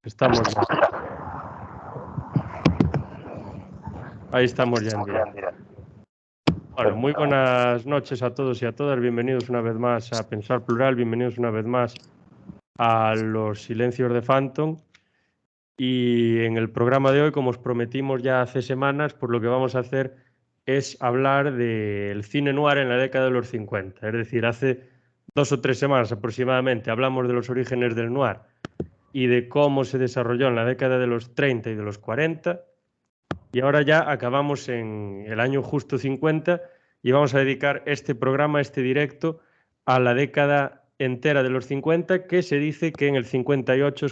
Estamos ya. Ahí estamos ya en directo. Bueno, muy buenas noches a todos y a todas. Bienvenidos una vez más a Pensar Plural. Bienvenidos una vez más a Los Silencios de Phantom. Y en el programa de hoy, como os prometimos ya hace semanas, pues lo que vamos a hacer es hablar del cine noir en la década de los 50. Es decir, hace 2 o 3 semanas aproximadamente hablamos de los orígenes del noir y de cómo se desarrolló en la década de los 30 y de los 40, y ahora ya acabamos en el año justo 50 y vamos a dedicar este programa, este directo, a la década entera de los 50, que se dice que en el 58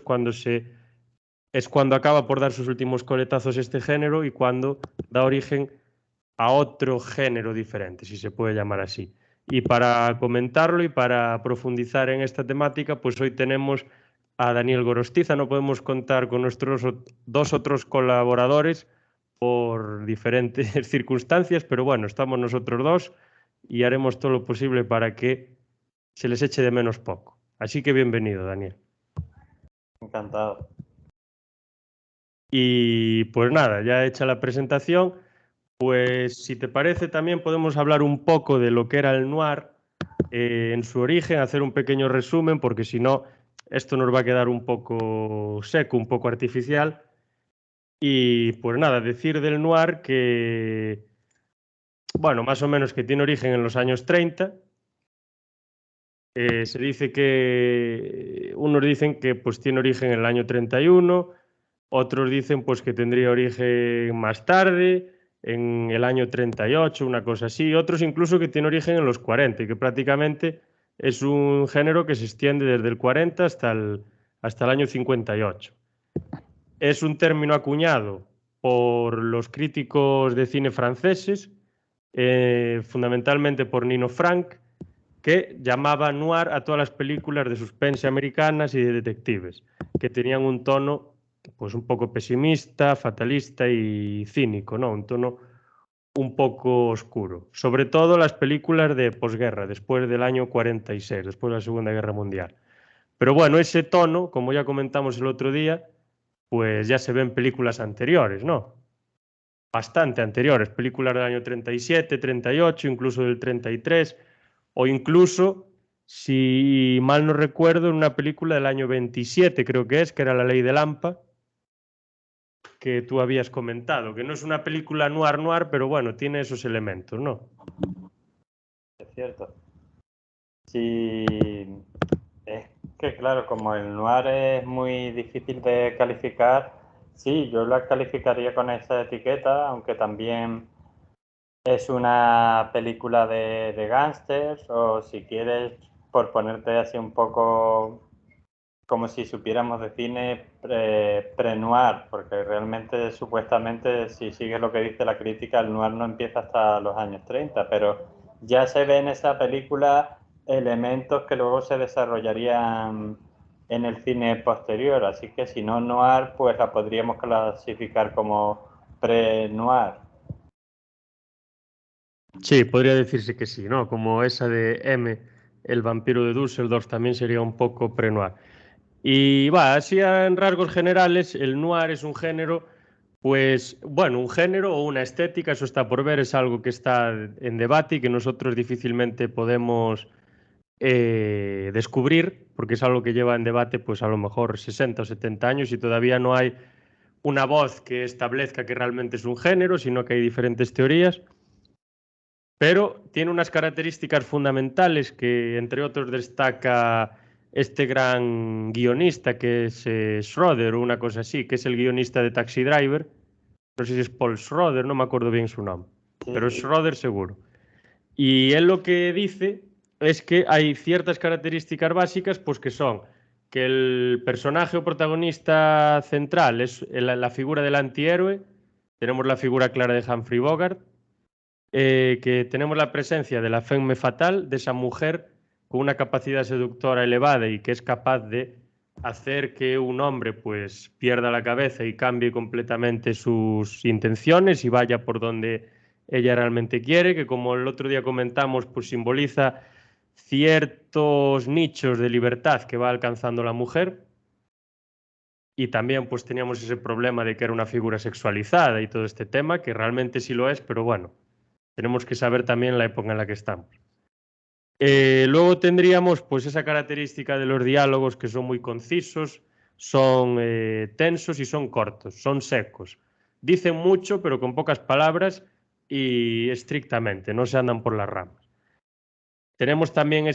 es cuando acaba por dar sus últimos coletazos este género y cuando da origen a otro género diferente, si se puede llamar así. Y para comentarlo y para profundizar en esta temática, pues hoy tenemos a Daniel Gorostiza. No podemos contar con nuestros 2 otros colaboradores por diferentes circunstancias, pero bueno, estamos nosotros 2 y haremos todo lo posible para que se les eche de menos poco. Así que bienvenido, Daniel. Encantado. Y pues nada, ya hecha la presentación, pues si te parece también podemos hablar un poco de lo que era el noir en su origen, hacer un pequeño resumen, porque si no, esto nos va a quedar un poco seco, un poco artificial. Y pues nada, decir del noir que, bueno, más o menos que tiene origen en los años 30. Se dice que, unos dicen que pues tiene origen en el año 31, otros dicen pues que tendría origen más tarde, en el año 38, una cosa así, otros incluso que tiene origen en los 40 y que prácticamente es un género que se extiende desde el 40 hasta el año 58. Es un término acuñado por los críticos de cine franceses, fundamentalmente por Nino Frank, que llamaba noir a todas las películas de suspense americanas y de detectives, que tenían un tono pues un poco pesimista, fatalista y cínico, ¿no? Un tono un poco oscuro. Sobre todo las películas de posguerra, después del año 46, después de la Segunda Guerra Mundial. Pero bueno, ese tono, como ya comentamos el otro día, pues ya se ve en películas anteriores, ¿no? Bastante anteriores, películas del año 37, 38, incluso del 33, o incluso, si mal no recuerdo, en una película del año 27, creo que era La Ley de Lampa, que tú habías comentado, que no es una película noir, pero bueno, tiene esos elementos, ¿no? Es cierto. Sí, es que claro, como el noir es muy difícil de calificar, sí, yo la calificaría con esa etiqueta, aunque también es una película de gángsters, o si quieres, por ponerte así un poco como si supiéramos de cine pre-noir, porque realmente, supuestamente, si sigues lo que dice la crítica, el noir no empieza hasta los años 30, pero ya se ven en esa película elementos que luego se desarrollarían en el cine posterior, así que si no noir, pues la podríamos clasificar como pre-noir. Sí, podría decirse que sí, ¿no? Como esa de M, El vampiro de Düsseldorf, también sería un poco pre-noir. Y va, así en rasgos generales, el noir es un género, pues, bueno, un género o una estética, eso está por ver, es algo que está en debate y que nosotros difícilmente podemos descubrir, porque es algo que lleva en debate, pues a lo mejor 60 o 70 años y todavía no hay una voz que establezca que realmente es un género, sino que hay diferentes teorías. Pero tiene unas características fundamentales que, entre otros, destaca este gran guionista que es Schroeder o una cosa así, que es el guionista de Taxi Driver. No sé si es Paul Schroeder, no me acuerdo bien su nombre, pero es Schroeder seguro. Y él lo que dice es que hay ciertas características básicas, pues que son que el personaje o protagonista central es la figura del antihéroe. Tenemos la figura clara de Humphrey Bogart, que tenemos la presencia de la femme fatal, de esa mujer con una capacidad seductora elevada y que es capaz de hacer que un hombre pues pierda la cabeza y cambie completamente sus intenciones y vaya por donde ella realmente quiere, que como el otro día comentamos, pues simboliza ciertos nichos de libertad que va alcanzando la mujer. y también pues teníamos ese problema de que era una figura sexualizada y todo este tema, que realmente sí lo es, pero bueno, tenemos que saber también la época en la que estamos. Luego tendríamos pues esa característica de los diálogos que son muy concisos, son tensos y son cortos, son secos. Dicen mucho pero con pocas palabras y estrictamente, no se andan por las ramas. Tenemos también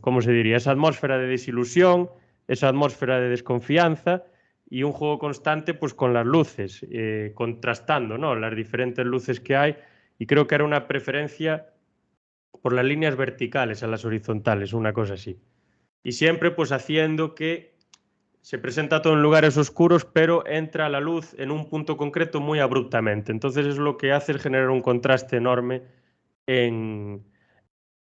¿cómo se diría? Esa atmósfera de desilusión, esa atmósfera de desconfianza y un juego constante pues con las luces, contrastando, ¿no?, las diferentes luces que hay, y creo que era una preferencia por las líneas verticales a las horizontales, una cosa así. Y siempre pues haciendo que se presenta todo en lugares oscuros, pero entra la luz en un punto concreto muy abruptamente. Entonces es lo que hace es generar un contraste enorme en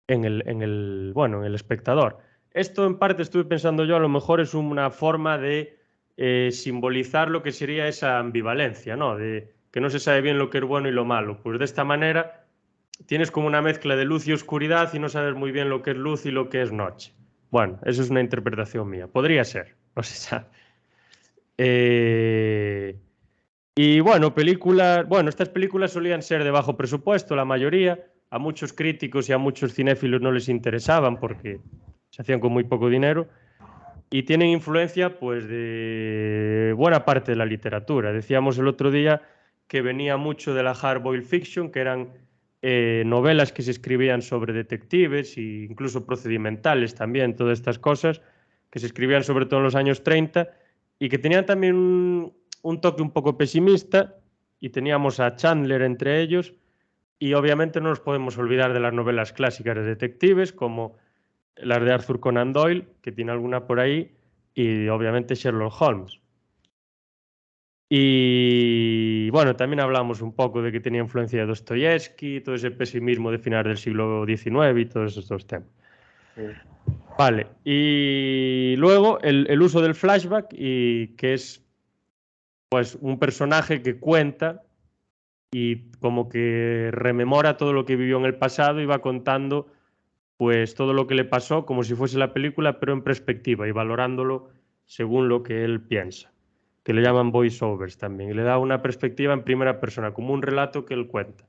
el espectador. Esto en parte estuve pensando yo, a lo mejor es una forma de simbolizar lo que sería esa ambivalencia, ¿no? De que no se sabe bien lo que es bueno y lo malo. Pues de esta manera tienes como una mezcla de luz y oscuridad y no sabes muy bien lo que es luz y lo que es noche. Bueno, eso es una interpretación mía. Podría ser, no se sabe. Y bueno, estas películas solían ser de bajo presupuesto, la mayoría. A muchos críticos y a muchos cinéfilos no les interesaban porque se hacían con muy poco dinero. Y tienen influencia pues de buena parte de la literatura. Decíamos el otro día que venía mucho de la hard-boiled fiction, que eran novelas que se escribían sobre detectives e incluso procedimentales también, todas estas cosas, que se escribían sobre todo en los años 30 y que tenían también un toque un poco pesimista, y teníamos a Chandler entre ellos, y obviamente no nos podemos olvidar de las novelas clásicas de detectives como las de Arthur Conan Doyle, que tiene alguna por ahí, y obviamente Sherlock Holmes. Y bueno, también hablamos un poco de que tenía influencia de Dostoyevsky, todo ese pesimismo de finales del siglo XIX y todos estos temas. Sí. Vale, y luego el uso del flashback, y que es pues un personaje que cuenta y como que rememora todo lo que vivió en el pasado y va contando pues todo lo que le pasó como si fuese la película, pero en perspectiva y valorándolo según lo que él piensa, que le llaman voiceovers también, y le da una perspectiva en primera persona, como un relato que él cuenta.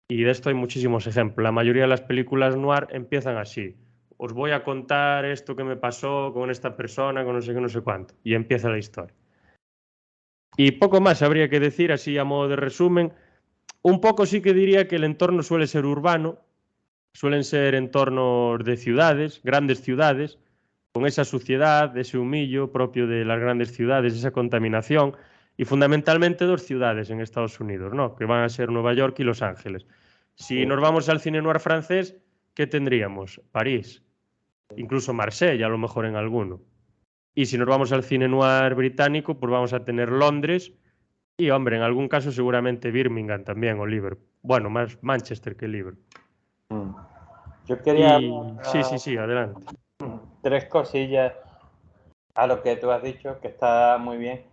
Y de esto hay muchísimos ejemplos. La mayoría de las películas noir empiezan así: os voy a contar esto que me pasó con esta persona, con no sé qué, no sé cuánto, y empieza la historia. Y poco más habría que decir así a modo de resumen. Un poco sí que diría que el entorno suele ser urbano, suelen ser entornos de ciudades, grandes ciudades, con esa suciedad, ese humillo propio de las grandes ciudades, esa contaminación, y fundamentalmente dos ciudades en Estados Unidos, ¿no?, que van a ser Nueva York y Los Ángeles. Si nos vamos al cine noir francés, ¿qué tendríamos? París, incluso Marsella, a lo mejor en alguno. Y si nos vamos al cine noir británico, pues vamos a tener Londres y, hombre, en algún caso seguramente Birmingham también, o Liverpool. Bueno, más Manchester que Liverpool. Yo quería Y sí, adelante. 3 cosillas a lo que tú has dicho, que está muy bien.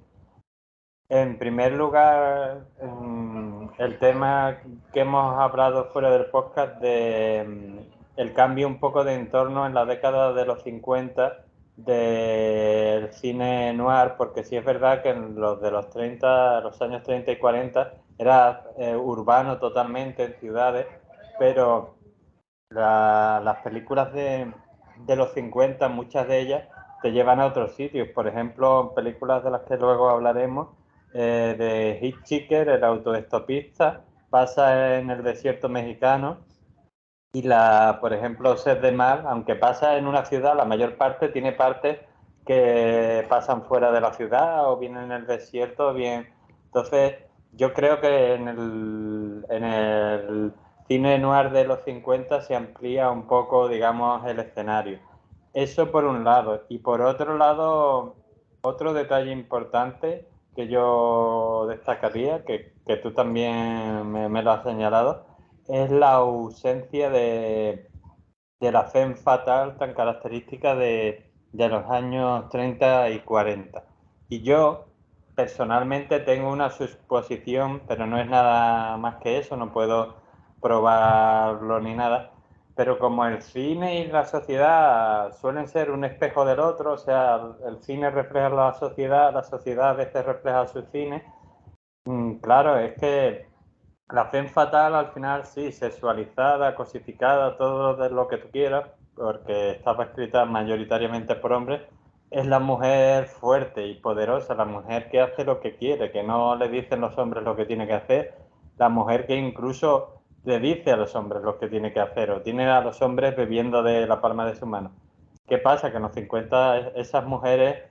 En primer lugar, el tema que hemos hablado fuera del podcast de el cambio un poco de entorno en la década de los 50 del cine noir, porque sí es verdad que en los de los 30, los años 30 y 40 era urbano totalmente en ciudades, pero las películas de los 50, muchas de ellas te llevan a otros sitios. Por ejemplo, películas de las que luego hablaremos, de Hitchhiker, el autoestopista, pasa en el desierto mexicano. Y por ejemplo, Sed de Mar, aunque pasa en una ciudad, la mayor parte tiene partes que pasan fuera de la ciudad o bien en el desierto, o bien. Entonces, yo creo que en el cine noir de los 50 se amplía un poco, digamos, el escenario. Eso por un lado. Y por otro lado, otro detalle importante que yo destacaría, que tú también me lo has señalado, es la ausencia de la femme fatale tan característica de los años 30 y 40. Y yo personalmente tengo una suposición, pero no es nada más que eso, no puedo probarlo ni nada, pero como el cine y la sociedad suelen ser un espejo del otro, o sea, el cine refleja la sociedad a veces refleja su cine, claro, es que la femme fatal al final sí, sexualizada, cosificada, todo de lo que tú quieras, porque estaba escrita mayoritariamente por hombres, es la mujer fuerte y poderosa, la mujer que hace lo que quiere, que no le dicen los hombres lo que tiene que hacer, la mujer que incluso le dice a los hombres lo que tiene que hacer, o tiene a los hombres bebiendo de la palma de su mano. ¿Qué pasa? Que en los 50 esas mujeres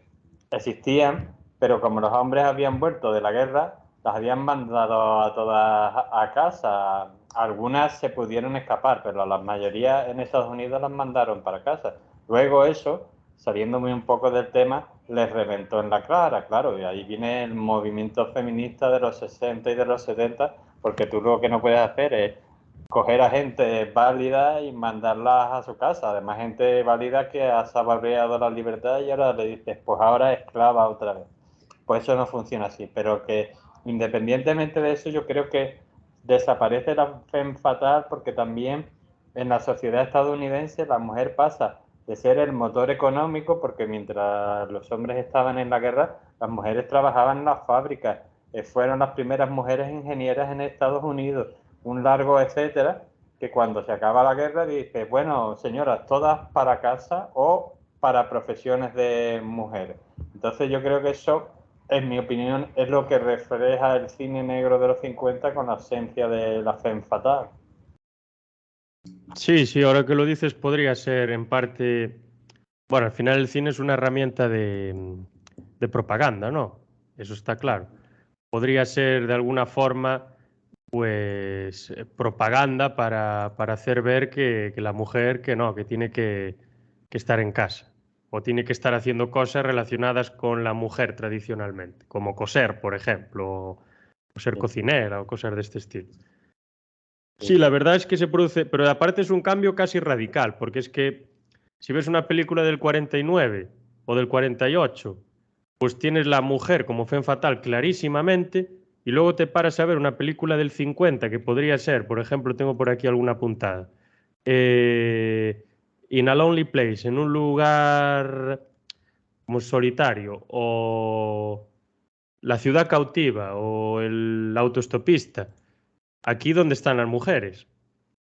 existían, pero como los hombres habían vuelto de la guerra, las habían mandado a todas a casa. Algunas se pudieron escapar, pero la mayoría en Estados Unidos las mandaron para casa. Luego eso, saliéndome un poco del tema, les reventó en la cara, claro, y ahí viene el movimiento feminista de los 60 y de los 70, porque tú lo que no puedes hacer es coger a gente válida y mandarlas a su casa. Además, gente válida que ha saboreado la libertad y ahora le dices, pues ahora esclava otra vez. Pues eso no funciona así, pero que independientemente de eso, yo creo que desaparece la femme fatal porque también en la sociedad estadounidense la mujer pasa de ser el motor económico, porque mientras los hombres estaban en la guerra, las mujeres trabajaban en las fábricas, fueron las primeras mujeres ingenieras en Estados Unidos, un largo etcétera, que cuando se acaba la guerra dice, bueno, señoras, todas para casa o para profesiones de mujeres. Entonces yo creo que eso, en mi opinión, es lo que refleja el cine negro de los 50 con la ausencia de la femme fatal. Sí, sí, ahora que lo dices podría ser en parte, bueno, al final el cine es una herramienta de propaganda, ¿no? Eso está claro. Podría ser de alguna forma, pues, propaganda para hacer ver que la mujer que no, que tiene que estar en casa o tiene que estar haciendo cosas relacionadas con la mujer tradicionalmente, como coser, por ejemplo, o ser Sí, cocinera o cosas de este estilo. sí, Sí, la verdad es que se produce, pero aparte es un cambio casi radical, porque es que si ves una película del 49 o del 48, pues tienes la mujer como femme fatal clarísimamente, y luego te paras a ver una película del 50 que podría ser, por ejemplo, tengo por aquí alguna puntada, eh, In a Lonely Place, en un lugar como solitario, o La ciudad cautiva, o El autoestopista. Aquí donde están las mujeres.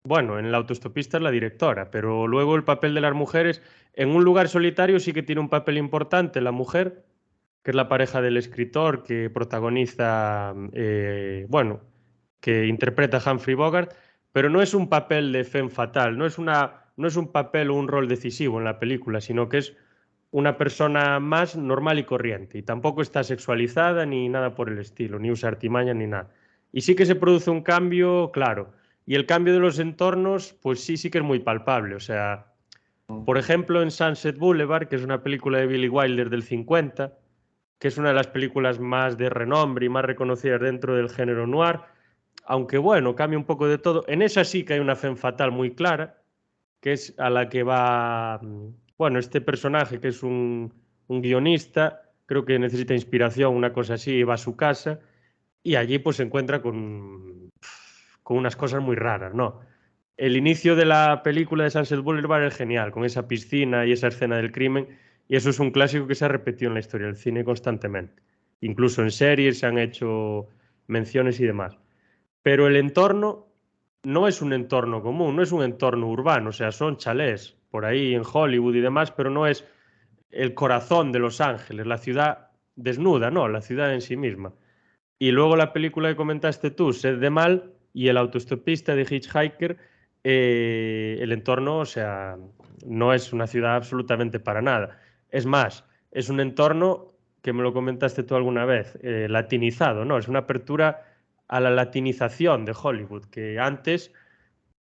Bueno, en el autoestopista es la directora, pero luego el papel de las mujeres en un lugar solitario sí que tiene un papel importante la mujer, que es la pareja del escritor que protagoniza, bueno, que interpreta a Humphrey Bogart, pero no es un papel de femme fatal, no es un papel o un rol decisivo en la película, sino que es una persona más normal y corriente, y tampoco está sexualizada ni nada por el estilo, ni usa artimañas ni nada. Y sí que se produce un cambio, claro, y el cambio de los entornos, pues sí, sí que es muy palpable. O sea, por ejemplo, en Sunset Boulevard, que es una película de Billy Wilder del 50, que es una de las películas más de renombre y más reconocidas dentro del género noir, aunque bueno, cambia un poco de todo. En esa sí que hay una femme fatal muy clara, que es a la que va, bueno, este personaje que es un guionista, creo que necesita inspiración, una cosa así, va a su casa y allí pues se encuentra con unas cosas muy raras, ¿no? El inicio de la película de Sunset Boulevard es genial, con esa piscina y esa escena del crimen, y eso es un clásico que se ha repetido en la historia del cine constantemente. Incluso en series se han hecho menciones y demás. Pero el entorno no es un entorno común, no es un entorno urbano, o sea, son chalés por ahí en Hollywood y demás, pero no es el corazón de Los Ángeles, la ciudad desnuda, no, la ciudad en sí misma. Y luego la película que comentaste tú, Sed de Mal, y el autoestopista de Hitchhiker, el entorno, o sea, no es una ciudad absolutamente para nada. Es más, es un entorno que me lo comentaste tú alguna vez, latinizado, ¿no? Es una apertura a la latinización de Hollywood, que antes,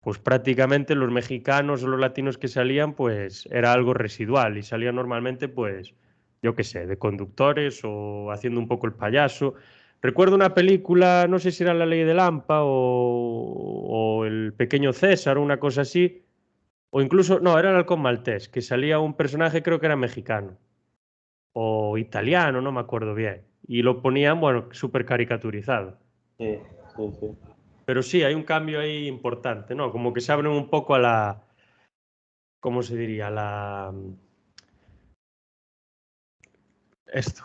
pues prácticamente los mexicanos o los latinos que salían, pues era algo residual y salían normalmente, pues, yo qué sé, de conductores o haciendo un poco el payaso. Recuerdo una película, no sé si era La Ley de Lampa o El Pequeño César o una cosa así, o incluso, no, era El Halcón Maltés, que salía un personaje, creo que era mexicano o italiano, no me acuerdo bien, y lo ponían, bueno, súper caricaturizado. sí, sí, sí. Pero sí, hay un cambio ahí importante, ¿no? Como que se abren un poco a ¿cómo se diría?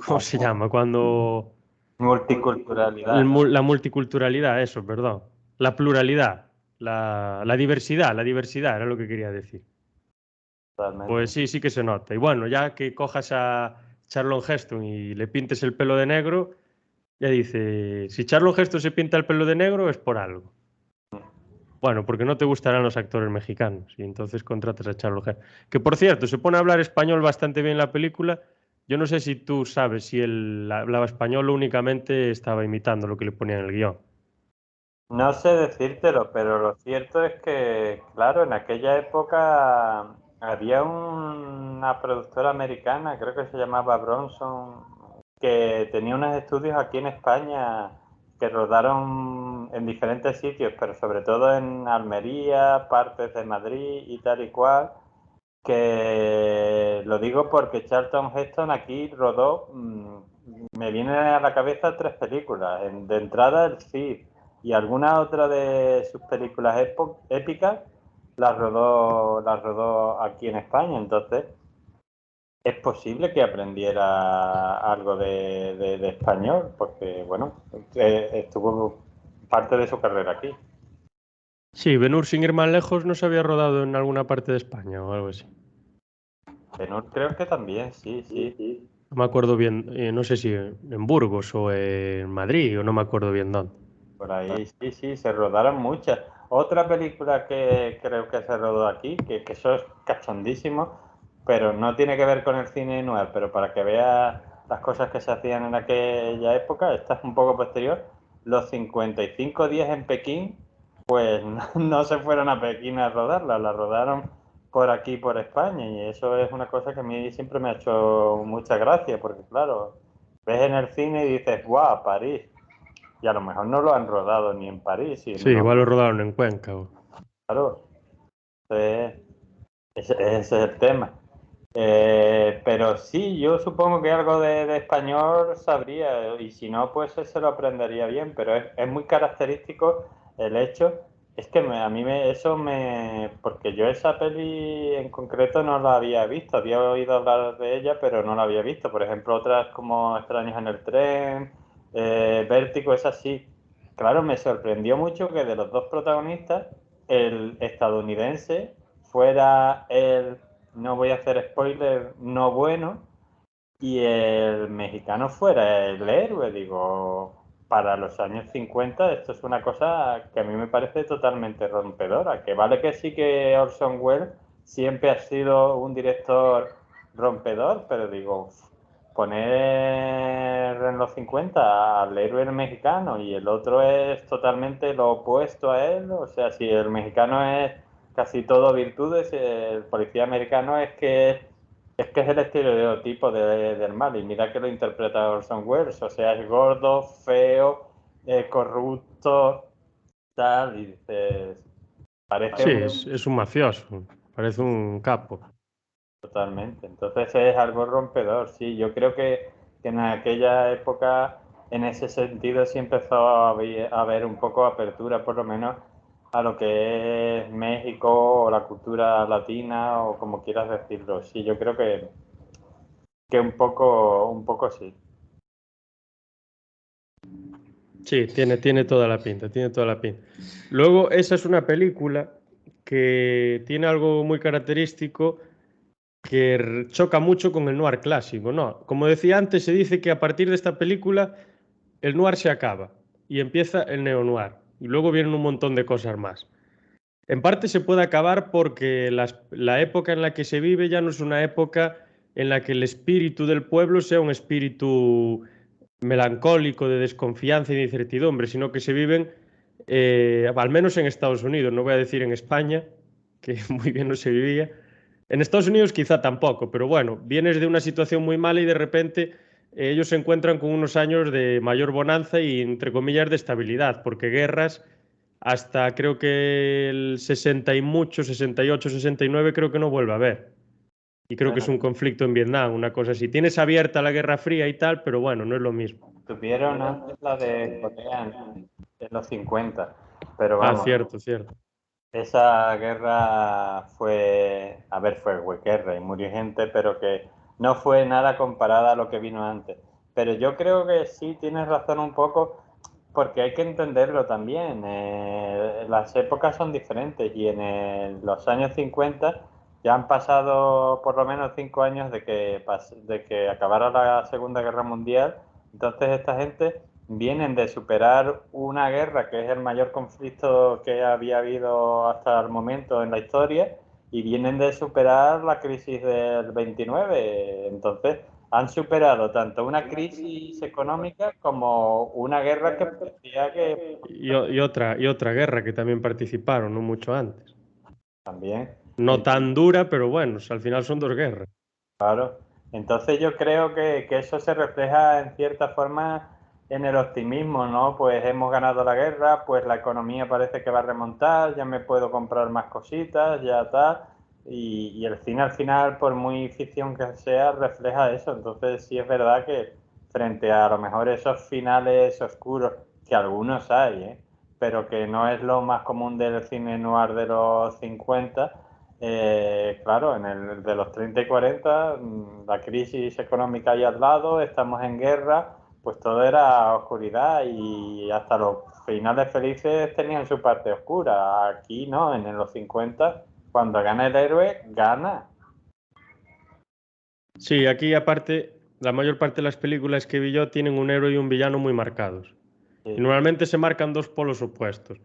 ¿Cómo se llama? Cuando... Multiculturalidad. La multiculturalidad, eso, perdón. La pluralidad, la diversidad era lo que quería decir. Totalmente. Pues sí, sí que se nota. Y bueno, ya que cojas a Charlton Heston y le pintes el pelo de negro, ya dice, si Charlton Heston se pinta el pelo de negro es por algo. Bueno, porque no te gustarán los actores mexicanos y entonces contratas a Charlton Heston. Que por cierto, se pone a hablar español bastante bien en la película. Yo no sé si tú sabes si él hablaba español o únicamente estaba imitando lo que le ponían en el guión. No sé decírtelo, pero lo cierto es que, claro, en aquella época había una productora americana, creo que se llamaba Bronson, que tenía unos estudios aquí en España que rodaron en diferentes sitios, pero sobre todo en Almería, partes de Madrid y tal y cual, que lo digo porque Charlton Heston aquí rodó, me vienen a la cabeza 3 películas, de entrada El Cid, y alguna otra de sus películas épicas las rodó aquí en España. Entonces es posible que aprendiera algo de español, porque bueno, estuvo parte de su carrera aquí. Sí, Ben-Hur, sin ir más lejos, no se había rodado en alguna parte de España o algo así. Ben-Hur creo que también, sí, sí. No me acuerdo bien, no sé si en Burgos o en Madrid o no me acuerdo bien dónde. Por ahí, sí, sí, se rodaron muchas. Otra película que creo que se rodó aquí, que eso es cachondísimo, pero no tiene que ver con el cine noir, pero para que veas las cosas que se hacían en aquella época, esta es un poco posterior, los 55 días en Pekín, pues no se fueron a Pekín a rodarla, la rodaron por aquí, por España, y eso es una cosa que a mí siempre me ha hecho mucha gracia, porque claro, ves en el cine y dices, ¡guau, París! Y a lo mejor no lo han rodado ni en París, Sí, sino, igual lo rodaron en Cuenca. claro, ese es el tema. Pero sí, yo supongo que algo de español sabría, y si no, pues se lo aprendería bien, pero es muy característico el hecho, es que porque yo esa peli en concreto no la había visto, había oído hablar de ella, pero no la había visto. Por ejemplo, otras como Extraños en el tren, Vértigo, es así. Claro, me sorprendió mucho que de los dos protagonistas, el estadounidense fuera el, no voy a hacer spoiler, no bueno, y el mexicano fuera el héroe. Digo, para los años 50 esto es una cosa que a mí me parece totalmente rompedora, que vale que sí que Orson Welles siempre ha sido un director rompedor, pero digo, poner en los 50 al héroe mexicano y el otro es totalmente lo opuesto a él, o sea, si el mexicano es casi todo virtudes, el policía americano es que es el estereotipo del mal, y mira que lo interpreta Orson Welles, o sea, es gordo, feo, corrupto, tal, y dices, parece Sí, un... es un mafioso, parece un capo. Totalmente, entonces es algo rompedor, sí, yo creo que en aquella época, en ese sentido, sí empezó a haber un poco apertura, por lo menos, a lo que es México o la cultura latina o como quieras decirlo, sí, yo creo que un poco sí. Sí, tiene toda la pinta, tiene toda la pinta. Luego, esa es una película que tiene algo muy característico que choca mucho con el noir clásico, ¿no? Como decía antes, se dice que a partir de esta película el noir se acaba y empieza el neo-noir. Y luego vienen un montón de cosas más. En parte se puede acabar porque la época en la que se vive ya no es una época en la que el espíritu del pueblo sea un espíritu melancólico de desconfianza y de incertidumbre, sino que se viven, al menos en Estados Unidos, no voy a decir en España, que muy bien no se vivía. En Estados Unidos quizá tampoco, pero bueno, vienes de una situación muy mala y de repente ellos se encuentran con unos años de mayor bonanza y, entre comillas, de estabilidad, porque guerras hasta creo que el 60 y mucho, 68, 69, creo que no vuelve a haber. Y creo que es Bueno, un conflicto en Vietnam, una cosa así. Tienes abierta la Guerra Fría y tal, pero bueno, no es lo mismo. tuvieron antes la de Corea en los 50, pero Ah, vamos, cierto, cierto. Esa guerra fue, a ver, fue guerra y murió gente, pero que no fue nada comparada a lo que vino antes. Pero yo creo que sí tienes razón un poco, porque hay que entenderlo también. Las épocas son diferentes y en los años 50 ya han pasado por lo menos 5 años de que acabara la Segunda Guerra Mundial. Entonces esta gente vienen de superar una guerra que es el mayor conflicto que había habido hasta el momento en la historia y vienen de superar la crisis del 29. Entonces han superado tanto una crisis económica como una guerra que parecía que Y otra guerra que también participaron, no mucho antes. también. No tan dura, pero bueno, al final son dos guerras. Claro. Entonces yo creo que eso se refleja en cierta forma en el optimismo, ¿no? Pues hemos ganado la guerra, pues la economía parece que va a remontar, ya me puedo comprar más cositas, ya tal. Y el cine al final, por muy ficción que sea, refleja eso. Entonces sí es verdad que frente a lo mejor esos finales oscuros, que algunos hay, ¿eh? Pero que no es lo más común del cine noir de los 50. Claro, en el de los 30 y 40, la crisis económica ahí al lado, estamos en guerra, pues todo era oscuridad y hasta los finales felices tenían su parte oscura. Aquí no, en los 50, cuando gana el héroe, gana. Sí, aquí aparte, la mayor parte de las películas que vi yo tienen un héroe y un villano muy marcados. Y Sí, normalmente se marcan dos polos opuestos.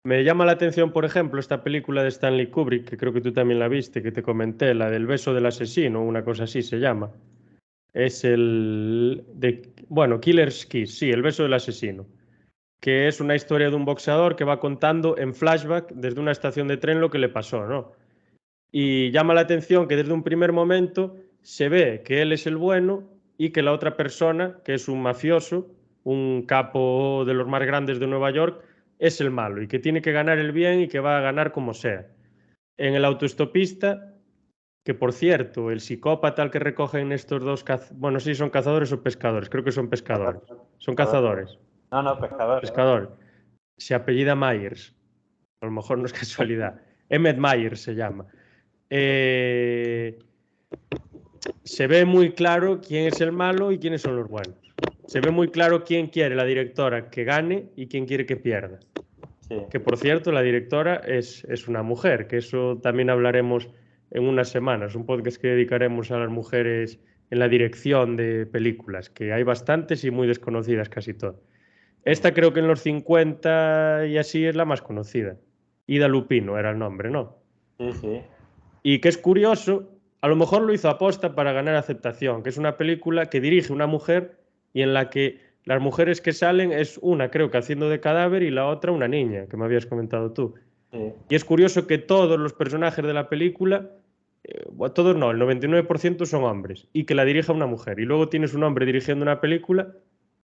Me llama la atención, por ejemplo, esta película de Stanley Kubrick, que creo que tú también la viste, que te comenté, la del beso del asesino, una cosa así se llama. Es bueno, Killer's Kiss, sí, el beso del asesino, que es una historia de un boxeador que va contando en flashback desde una estación de tren lo que le pasó, ¿no? Y llama la atención que desde un primer momento se ve que él es el bueno y que la otra persona, que es un mafioso, un capo de los más grandes de Nueva York, es el malo y que tiene que ganar el bien y que va a ganar como sea. En el autoestopista, que por cierto, el psicópata al que recogen estos dos, bueno, sí son cazadores o pescadores, creo que son pescadores. Son pescador. cazadores, No, no, pescador. pescadores. Se apellida Myers, a lo mejor no es casualidad. Emmett Myers se llama. Eh, Se ve muy claro quién es el malo y quiénes son los buenos. Se ve muy claro quién quiere la directora que gane y quién quiere que pierda. Sí. Que por cierto, la directora es una mujer, que eso también hablaremos en unas semanas, un podcast que dedicaremos a las mujeres en la dirección de películas, que hay bastantes y muy desconocidas casi todas. Esta creo que en los 50 y así es la más conocida. Ida Lupino era el nombre, ¿no? Sí, sí. Y que es curioso, a lo mejor lo hizo aposta para ganar aceptación, que es una película que dirige una mujer y en la que las mujeres que salen es una, creo que haciendo de cadáver, y la otra una niña, que me habías comentado tú. Sí. Y es curioso que todos los personajes de la película, todos no, el 99% son hombres, y que la dirija una mujer. Y luego tienes un hombre dirigiendo una película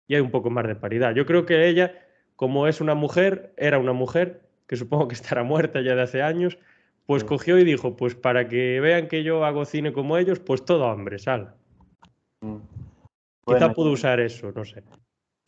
y hay un poco más de paridad. Yo creo que ella, como es una mujer, era una mujer, que supongo que estará muerta ya de hace años, pues Sí. cogió y dijo, pues para que vean que yo hago cine como ellos, pues todo hombre, sal. Mm. Quizá Bueno, puedo usar eso, no sé.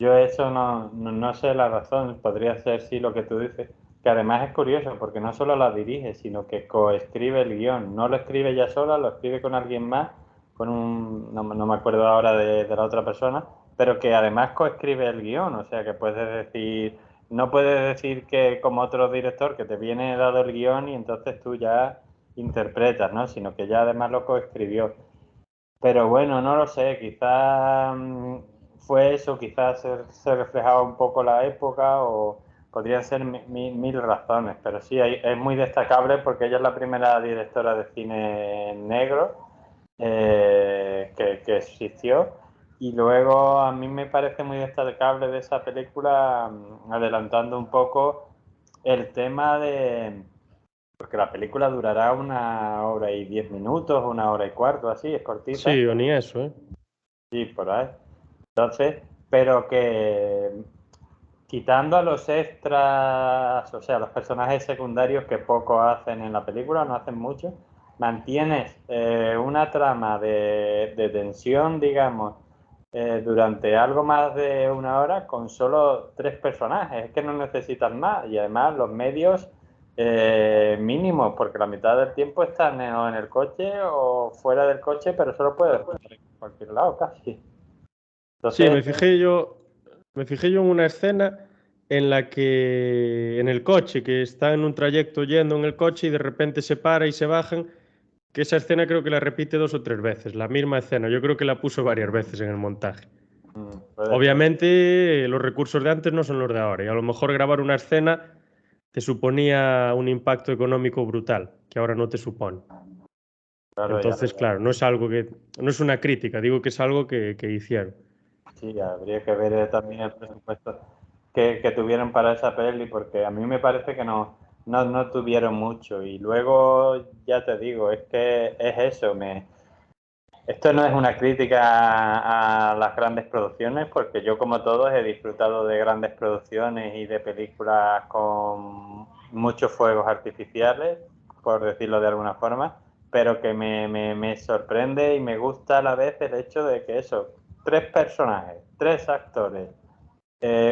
yo eso no sé la razón, podría ser sí lo que tú dices, que además es curioso porque no solo la dirige, sino que coescribe el guión, no lo escribe ella sola, lo escribe con alguien más, no me acuerdo ahora de la otra persona, pero que además coescribe el guión, o sea que puedes decir, no puedes decir que como otro director que te viene dado el guión y entonces tú ya interpretas, ¿no? Sino que ya además lo coescribió. Pero bueno, no lo sé, quizás fue eso, quizás se reflejaba un poco la época o podrían ser mil razones, pero sí, es muy destacable porque ella es la primera directora de cine negro que existió y luego a mí me parece muy destacable de esa película, adelantando un poco el tema de porque la película durará 1 hora y 10 minutos, 1 hora y cuarto, así, es cortita. Sí, o ni eso, ¿eh? Sí, por ahí. Entonces, pero que quitando a los extras, o sea, los personajes secundarios que poco hacen en la película, no hacen mucho, mantienes una trama de tensión, digamos, durante algo más de 1 hora con solo 3 personajes. Es que no necesitas más. Y además los medios Mínimo, porque la mitad del tiempo están o en el coche o fuera del coche, pero solo puedes estar en cualquier lado casi. Sí, Entonces, me fijé yo en una escena en la que en el coche, que está en un trayecto yendo en el coche y de repente se para y se bajan, que esa escena creo que la repite 2 o 3 veces, la misma escena. Yo creo que la puso varias veces en el montaje. puede ser. Obviamente, los recursos de antes no son los de ahora, y a lo mejor grabar una escena te suponía un impacto económico brutal, que ahora no te supone. Claro, ya. Entonces, claro, no es algo que, no es una crítica, digo que es algo que hicieron. Sí, habría que ver también el presupuesto que tuvieron para esa peli, porque a mí me parece que no tuvieron mucho. Y luego, ya te digo, es que es eso, esto no es una crítica a las grandes producciones, porque yo como todos he disfrutado de grandes producciones y de películas con muchos fuegos artificiales, por decirlo de alguna forma, pero que me sorprende y me gusta a la vez el hecho de que eso, 3 personajes, 3 actores,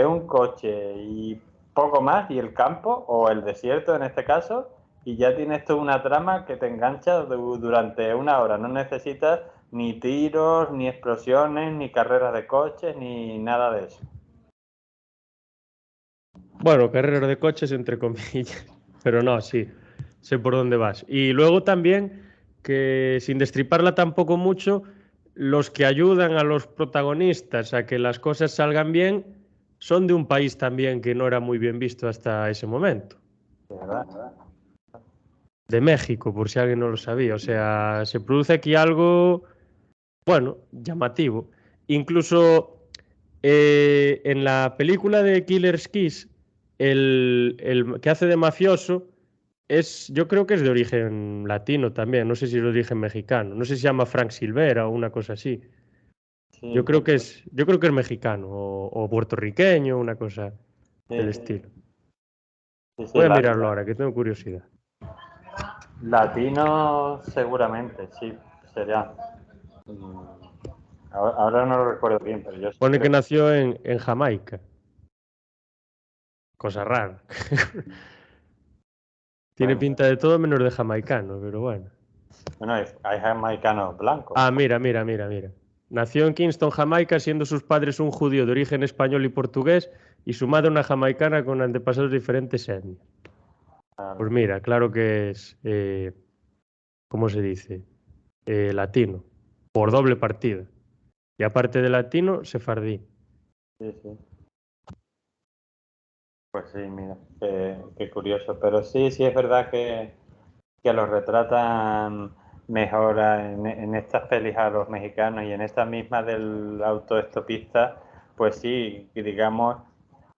un coche y poco más, y el campo o el desierto en este caso, y ya tienes toda una trama que te engancha durante una hora. No necesitas ni tiros, ni explosiones, ni carreras de coches, ni nada de eso. Bueno, carreras de coches entre comillas, pero no, sí, sé por dónde vas. Y luego también que sin destriparla tampoco mucho, los que ayudan a los protagonistas a que las cosas salgan bien son de un país también que no era muy bien visto hasta ese momento. De verdad. De México, por si alguien no lo sabía. O sea, se produce aquí algo, bueno, llamativo. Incluso en la película de Killer's Kiss, el que hace de mafioso es, yo creo que es de origen latino también, no sé si es de origen mexicano, no sé si se llama Frank Silvera o una cosa así. Sí, Yo creo que es mexicano o puertorriqueño, una cosa del sí, estilo. sí, sí, Voy a mirarlo ahora, que tengo curiosidad. latino seguramente, sí, sería. Mm, ahora no lo recuerdo bien, pero yo sí Pone que creo. nació en Jamaica. Cosa rara. Tiene Bueno, pinta de todo menos de jamaicano, pero bueno. bueno, hay jamaicanos blancos. Ah, mira. Nació en Kingston, Jamaica, siendo sus padres un judío de origen español y portugués y su madre una jamaicana con antepasados de diferentes etnias. Pues Claro, mira, claro que es, ¿cómo se dice? Latino, por doble partida. Y aparte de latino, sefardí. sí, sí. Pues sí, mira, qué curioso. Pero sí, sí es verdad que los retratan mejor en estas pelis a los mexicanos, y en esta misma del autoestopista, pues sí, y digamos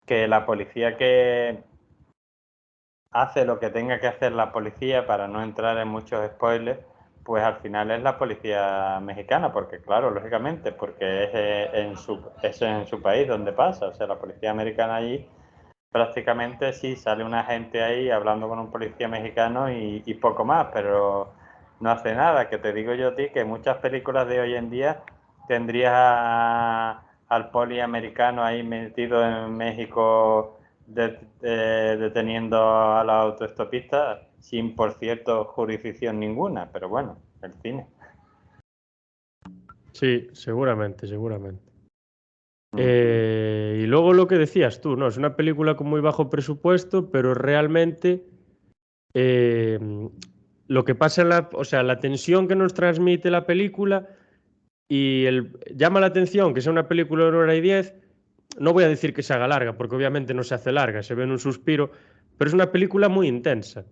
que la policía que hace lo que tenga que hacer la policía, para no entrar en muchos spoilers, pues al final es la policía mexicana, porque claro, lógicamente, porque es en su país donde pasa, o sea, la policía americana allí prácticamente sí sale un agente ahí hablando con un policía mexicano y poco más, pero no hace nada. Que te digo yo a ti que muchas películas de hoy en día tendrías al poli americano ahí metido en México deteniendo a la autoestopista sin, por cierto, jurisdicción ninguna, pero bueno, el cine. Sí, seguramente. Mm. Y luego lo que decías tú, ¿no? Es una película con muy bajo presupuesto, pero realmente eh, lo que pasa o sea, la tensión que nos transmite la película y llama la atención que sea una película de 1 hora y 10. No voy a decir que se haga larga, porque obviamente no se hace larga, se ve en un suspiro, pero es una película muy intensa,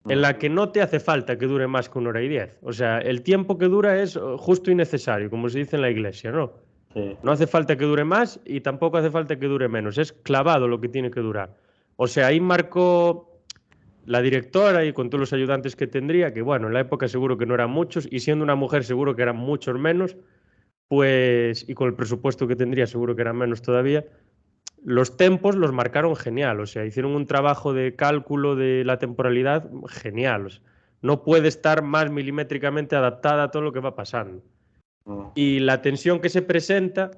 en la que no te hace falta que dure más que 1 hora y 10. O sea, el tiempo que dura es justo y necesario, como se dice en la iglesia, ¿no? Sí, No hace falta que dure más y tampoco hace falta que dure menos. Es clavado lo que tiene que durar. O sea, ahí marcó la directora y con todos los ayudantes que tendría, que bueno, en la época seguro que no eran muchos, y siendo una mujer seguro que eran muchos menos, pues, y con el presupuesto que tendría seguro que eran menos todavía, los tempos los marcaron genial. O sea, hicieron un trabajo de cálculo de la temporalidad genial. O sea, no puede estar más milimétricamente adaptada a todo lo que va pasando. mm, Y la tensión que se presenta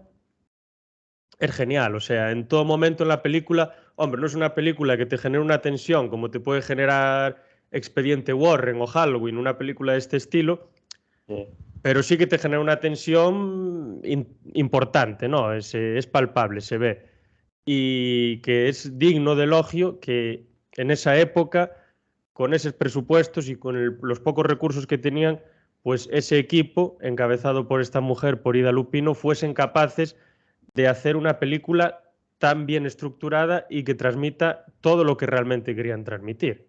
es genial. O sea, en todo momento en la película, hombre, no es una película que te genere una tensión como te puede generar Expediente Warren o Halloween, una película de este estilo, Sí, pero sí que te genera una tensión importante, ¿no? Es palpable, se ve. Y que es digno de elogio que en esa época, con esos presupuestos y con los pocos recursos que tenían, pues ese equipo, encabezado por esta mujer, por Ida Lupino, fuesen capaces de hacer una película tan bien estructurada y que transmita todo lo que realmente querían transmitir.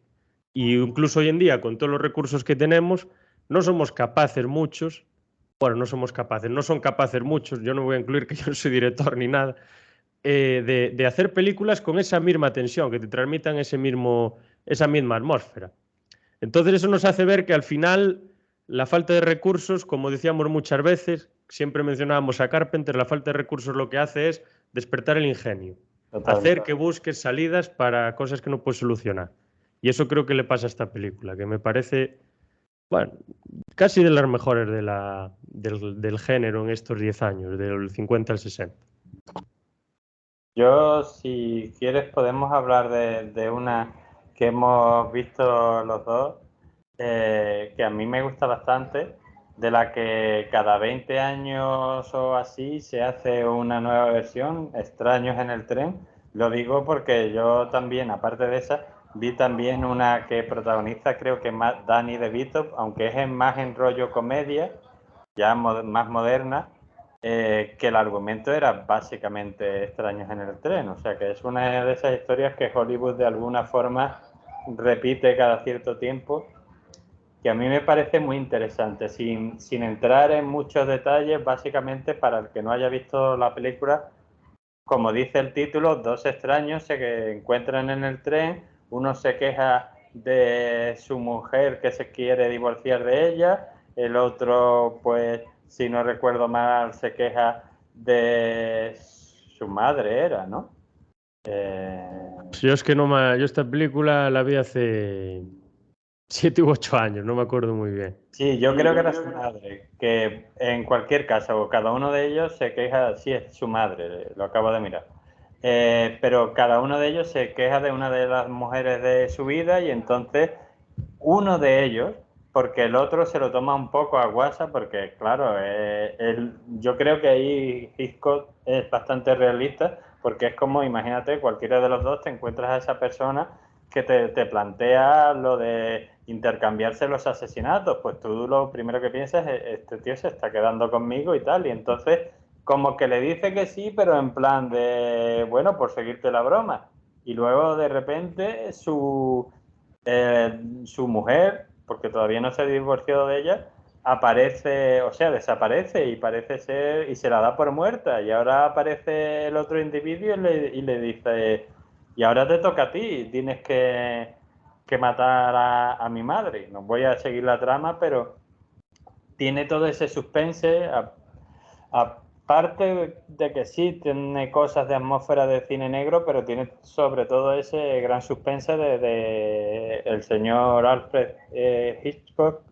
Y incluso hoy en día, con todos los recursos que tenemos, no somos capaces muchos, bueno, no somos capaces, no son capaces muchos, yo no voy a incluir que yo no soy director ni nada, de hacer películas con esa misma tensión, que te transmitan esa misma atmósfera. Entonces eso nos hace ver que al final la falta de recursos, como decíamos muchas veces, siempre mencionábamos a Carpenter, la falta de recursos lo que hace es despertar el ingenio, hacer totalmente. que busques salidas para cosas que no puedes solucionar. Y eso creo que le pasa a esta película, que me parece, bueno, casi de las mejores del género en estos 10 años, del 50 al 60. Yo, si quieres, podemos hablar de una que hemos visto los dos, que a mí me gusta bastante, de la que cada 20 años o así se hace una nueva versión, Extraños en el tren. Lo digo porque yo también, aparte de esa, vi también una que protagoniza, creo que más Danny DeVito, aunque es más en rollo comedia, ya más moderna, que el argumento era básicamente Extraños en el tren. O sea que es una de esas historias que Hollywood de alguna forma repite cada cierto tiempo, que a mí me parece muy interesante, sin entrar en muchos detalles. Básicamente, para el que no haya visto la película, como dice el título, dos extraños se encuentran en el tren, uno se queja de su mujer que se quiere divorciar de ella, el otro, pues, si no recuerdo mal, se queja de su madre, era, ¿no? Yo es que yo esta película la vi hace 7 u 8 años, no me acuerdo muy bien. Sí, yo creo que era su madre, que en cualquier caso, cada uno de ellos se queja, sí, es su madre, lo acabo de mirar. Pero cada uno de ellos se queja de una de las mujeres de su vida y entonces uno de ellos, porque el otro se lo toma un poco a WhatsApp, porque claro, yo creo que ahí Hitchcock es bastante realista, porque es como, imagínate, cualquiera de los dos te encuentras a esa persona que te plantea lo de intercambiarse los asesinatos, pues tú lo primero que piensas es, este tío se está quedando conmigo y tal, y entonces como que le dice que sí, pero en plan de, bueno, por seguirte la broma. Y luego de repente su mujer, porque todavía no se ha divorciado de ella, aparece, o sea, desaparece y parece ser, y se la da por muerta. Y ahora aparece el otro individuo y le dice, y ahora te toca a ti, tienes que matar a mi madre. No voy a seguir la trama, pero tiene todo ese suspense. Aparte de que sí, tiene cosas de atmósfera de cine negro, pero tiene sobre todo ese gran suspense de el señor Alfred Hitchcock.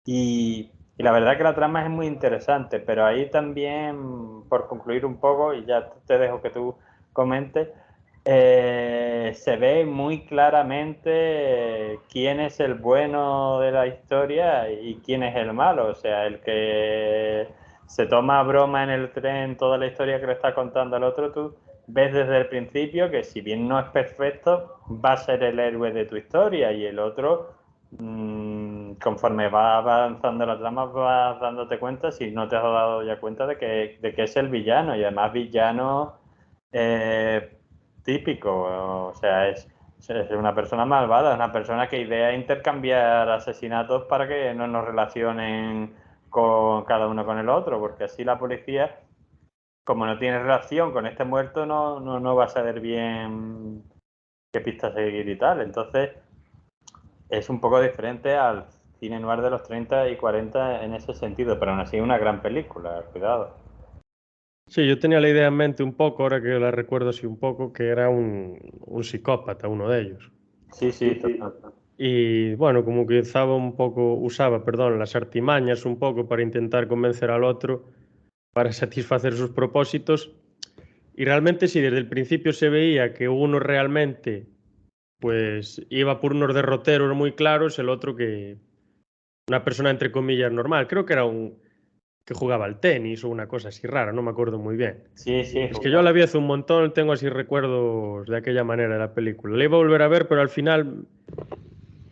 Y la verdad que la trama es muy interesante, pero ahí también, por concluir un poco, y ya te dejo que tú comentes, se ve muy claramente quién es el bueno de la historia y quién es el malo. O sea, el que se toma broma en el tren toda la historia que le está contando al otro, tú ves desde el principio que si bien no es perfecto, va a ser el héroe de tu historia y el otro, conforme va avanzando la trama, vas dándote cuenta, si no te has dado ya cuenta, de que es el villano y además villano típico. O sea, es una persona malvada, una persona que idea intercambiar asesinatos para que no nos relacionen con cada uno con el otro, porque así la policía, como no tiene relación con este muerto, no va a saber bien qué pista seguir y tal. Entonces, es un poco diferente al cine noir de los 30 y 40 en ese sentido, pero aún así una gran película, cuidado. Sí, yo tenía la idea en mente un poco, ahora que la recuerdo así un poco, que era un psicópata, uno de ellos. Sí, sí, total. Y bueno, como que usaba, perdón, las artimañas un poco para intentar convencer al otro, para satisfacer sus propósitos. Y realmente sí, desde el principio se veía que uno realmente pues iba por unos derroteros muy claros, el otro que una persona entre comillas normal. Creo que era un que jugaba al tenis o una cosa así rara, no me acuerdo muy bien. Sí, sí, Es que yo la vi hace un montón, tengo así recuerdos de aquella manera de la película. La iba a volver a ver, pero al final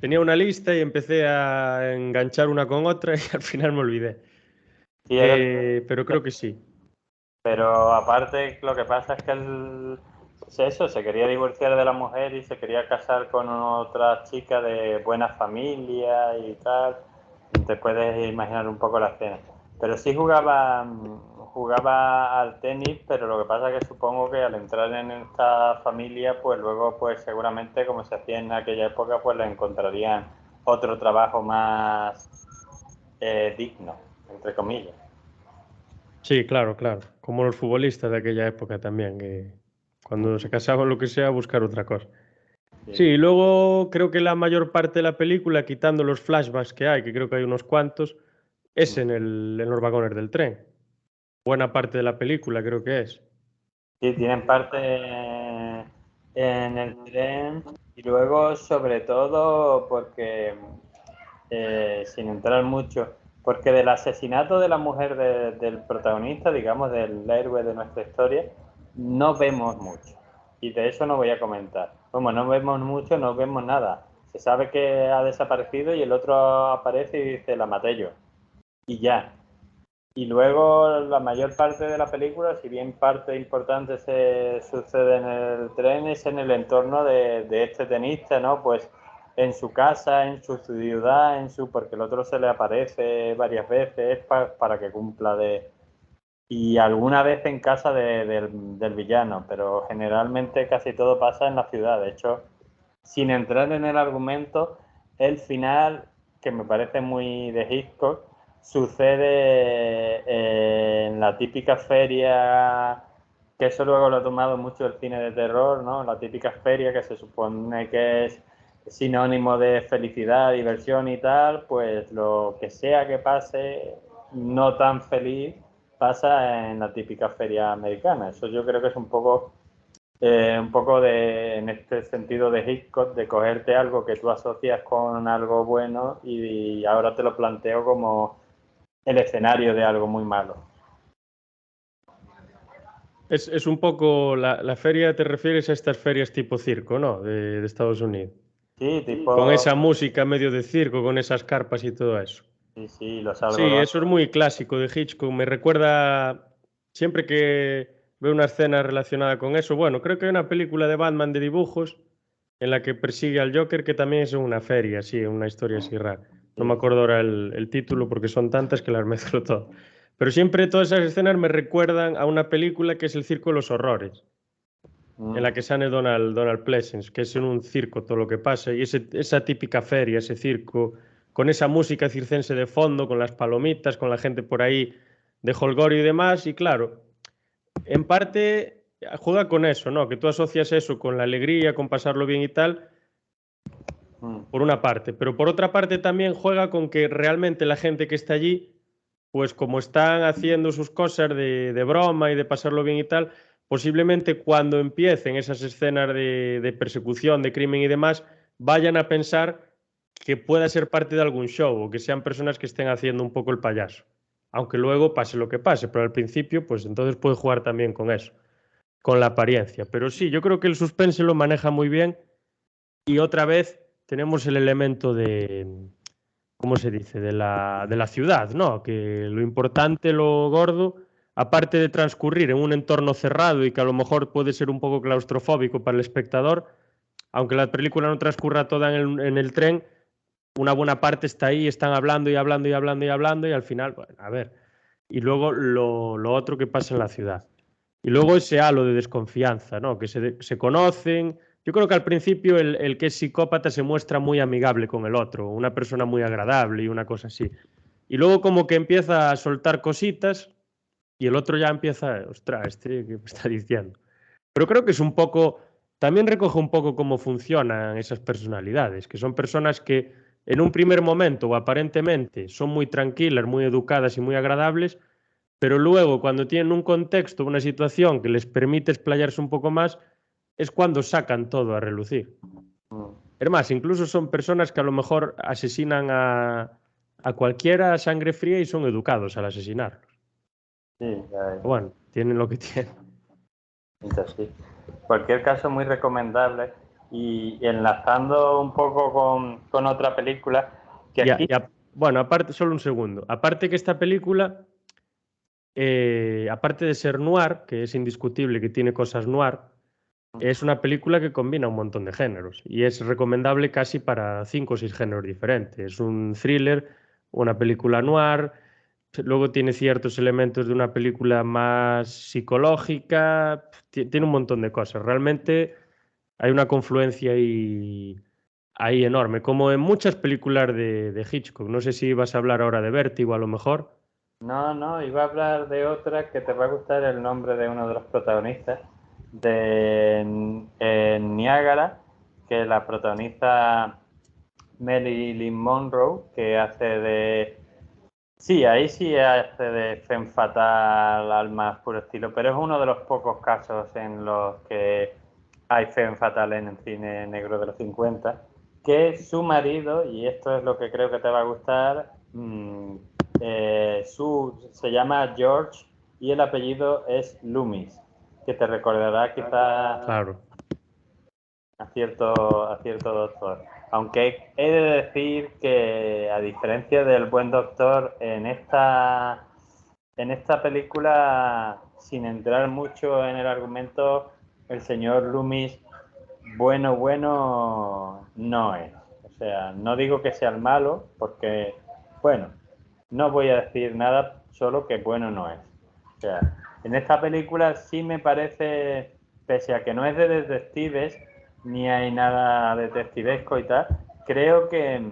tenía una lista y empecé a enganchar una con otra y al final me olvidé. sí, Pero creo que sí. pero aparte lo que pasa es que él, pues eso, se quería divorciar de la mujer y se quería casar con otra chica de buena familia y tal. Te puedes imaginar un poco la escena. Pero sí jugaba al tenis, pero lo que pasa es que supongo que al entrar en esta familia, pues luego, pues seguramente, como se hacía en aquella época, pues le encontrarían otro trabajo más digno, entre comillas. Sí, claro, claro. Como los futbolistas de aquella época también, que cuando se casaban lo que sea, buscar otra cosa. Sí, Sí. y luego creo que la mayor parte de la película, quitando los flashbacks que hay, que creo que hay unos cuantos, es en los vagones del tren. Buena parte de la película creo que es. Sí, tienen parte en el tren y luego sobre todo porque, sin entrar mucho, porque del asesinato de la mujer del protagonista, digamos, del héroe de nuestra historia, no vemos mucho. Y de eso no voy a comentar. Como no vemos mucho, no vemos nada. Se sabe que ha desaparecido y el otro aparece y dice, la maté yo. Y ya. Y luego la mayor parte de la película, si bien parte importante se sucede en el tren, es en el entorno de este tenista, ¿no? Pues en su casa, en su ciudad, porque el otro se le aparece varias veces para que cumpla de... Y alguna vez en casa del villano, pero generalmente casi todo pasa en la ciudad. De hecho, sin entrar en el argumento, el final, que me parece muy de Hitchcock, sucede en la típica feria, que eso luego lo ha tomado mucho el cine de terror, ¿no? La típica feria que se supone que es sinónimo de felicidad, diversión y tal, pues lo que sea que pase, no tan feliz, pasa en la típica feria americana. Eso yo creo que es un poco en este sentido de Hitchcock, de cogerte algo que tú asocias con algo bueno y ahora te lo planteo como el escenario de algo muy malo. Es un poco, la feria, te refieres a estas ferias tipo circo, ¿no? De Estados Unidos. Sí, Con tipo, esa música medio de circo, con esas carpas y todo eso. sí, sí, los Sí, algodones. eso es muy clásico de Hitchcock. Me recuerda siempre que veo una escena relacionada con eso. Bueno, creo que hay una película de Batman de dibujos en la que persigue al Joker, que también es en una feria, sí, una historia así rara. No me Sí. acuerdo ahora el título porque son tantas que las mezclo todo. Pero siempre todas esas escenas me recuerdan a una película que es El Circo de los Horrores, en la que sale Donald Pleasence, que es en un circo todo lo que pasa, y esa típica feria, ese circo, con esa música circense de fondo, con las palomitas, con la gente por ahí de holgorio y demás, y claro, en parte juega con eso, ¿no? Que tú asocias eso con la alegría, con pasarlo bien y tal, por una parte, pero por otra parte también juega con que realmente la gente que está allí, pues como están haciendo sus cosas de broma y de pasarlo bien y tal, posiblemente cuando empiecen esas escenas de persecución, de crimen y demás, vayan a pensar que pueda ser parte de algún show o que sean personas que estén haciendo un poco el payaso. Aunque luego pase lo que pase, pero al principio, pues entonces puede jugar también con eso, con la apariencia. Pero sí, yo creo que el suspense lo maneja muy bien y otra vez tenemos el elemento de, ¿cómo se dice? De la ciudad, ¿no? Que lo importante, lo gordo, aparte de transcurrir en un entorno cerrado y que a lo mejor puede ser un poco claustrofóbico para el espectador, aunque la película no transcurra toda en el tren, una buena parte está ahí, están hablando y hablando y hablando y hablando y al final, bueno, a ver. Y luego lo otro que pasa en la ciudad. Y luego ese halo de desconfianza, ¿no? Que se conocen. Yo creo que al principio el que es psicópata se muestra muy amigable con el otro, una persona muy agradable y una cosa así. Y luego como que empieza a soltar cositas y el otro ya empieza, ostras, ¿qué me está diciendo? Pero creo que es un poco, también recoge un poco cómo funcionan esas personalidades, que son personas que en un primer momento o aparentemente son muy tranquilas, muy educadas y muy agradables, pero luego cuando tienen un contexto, una situación que les permite explayarse un poco más, es cuando sacan todo a relucir. Es más, incluso son personas que a lo mejor asesinan a cualquiera a sangre fría y son educados al asesinarlos. Sí, Bueno, tienen lo que tienen. sí. Cualquier caso, muy recomendable. Y enlazando un poco con otra película, que aquí... Bueno, aparte, solo un segundo. Aparte que esta película, aparte de ser noir, que es indiscutible que tiene cosas noir, es una película que combina un montón de géneros y es recomendable casi para 5 o 6 géneros diferentes. Es un thriller, una película noir, luego tiene ciertos elementos de una película más psicológica, tiene un montón de cosas. Realmente hay una confluencia ahí enorme, como en muchas películas de Hitchcock. No sé si vas a hablar ahora de Vértigo a lo mejor. No, iba a hablar de otra que te va a gustar el nombre de uno de los protagonistas, de Niágara, que la protagoniza Marilyn Monroe, que hace de... Sí, ahí sí hace de femme fatal al más puro estilo, pero es uno de los pocos casos en los que hay femme fatal en el cine negro de los 50, que su marido, y esto es lo que creo que te va a gustar, se llama George y el apellido es Loomis, que te recordará quizá Claro. a cierto doctor. Aunque he de decir que, a diferencia del Buen Doctor, en esta película, sin entrar mucho en el argumento, el señor Loomis bueno no es. O sea, no digo que sea el malo, porque, bueno, no voy a decir nada, solo que bueno no es. O sea, en esta película sí me parece, pese a que no es de detectives, ni hay nada detectivesco y tal, creo que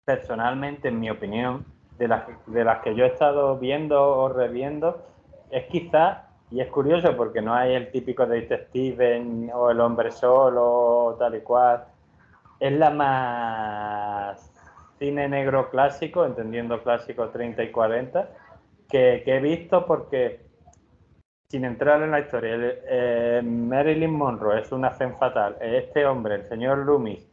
personalmente, en mi opinión, de las que yo he estado viendo o reviendo, es quizá, y es curioso porque no hay el típico detective o el hombre solo o tal y cual, es la más cine negro clásico, entendiendo clásico 30 y 40, que he visto, porque, sin entrar en la historia, Marilyn Monroe es una femme fatal. Este hombre, el señor Loomis,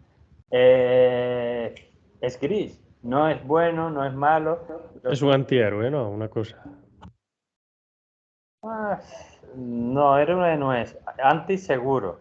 es gris. No es bueno, no es malo. Es un antihéroe, ¿no? Una cosa. Ah, no, héroe no es. Anti seguro.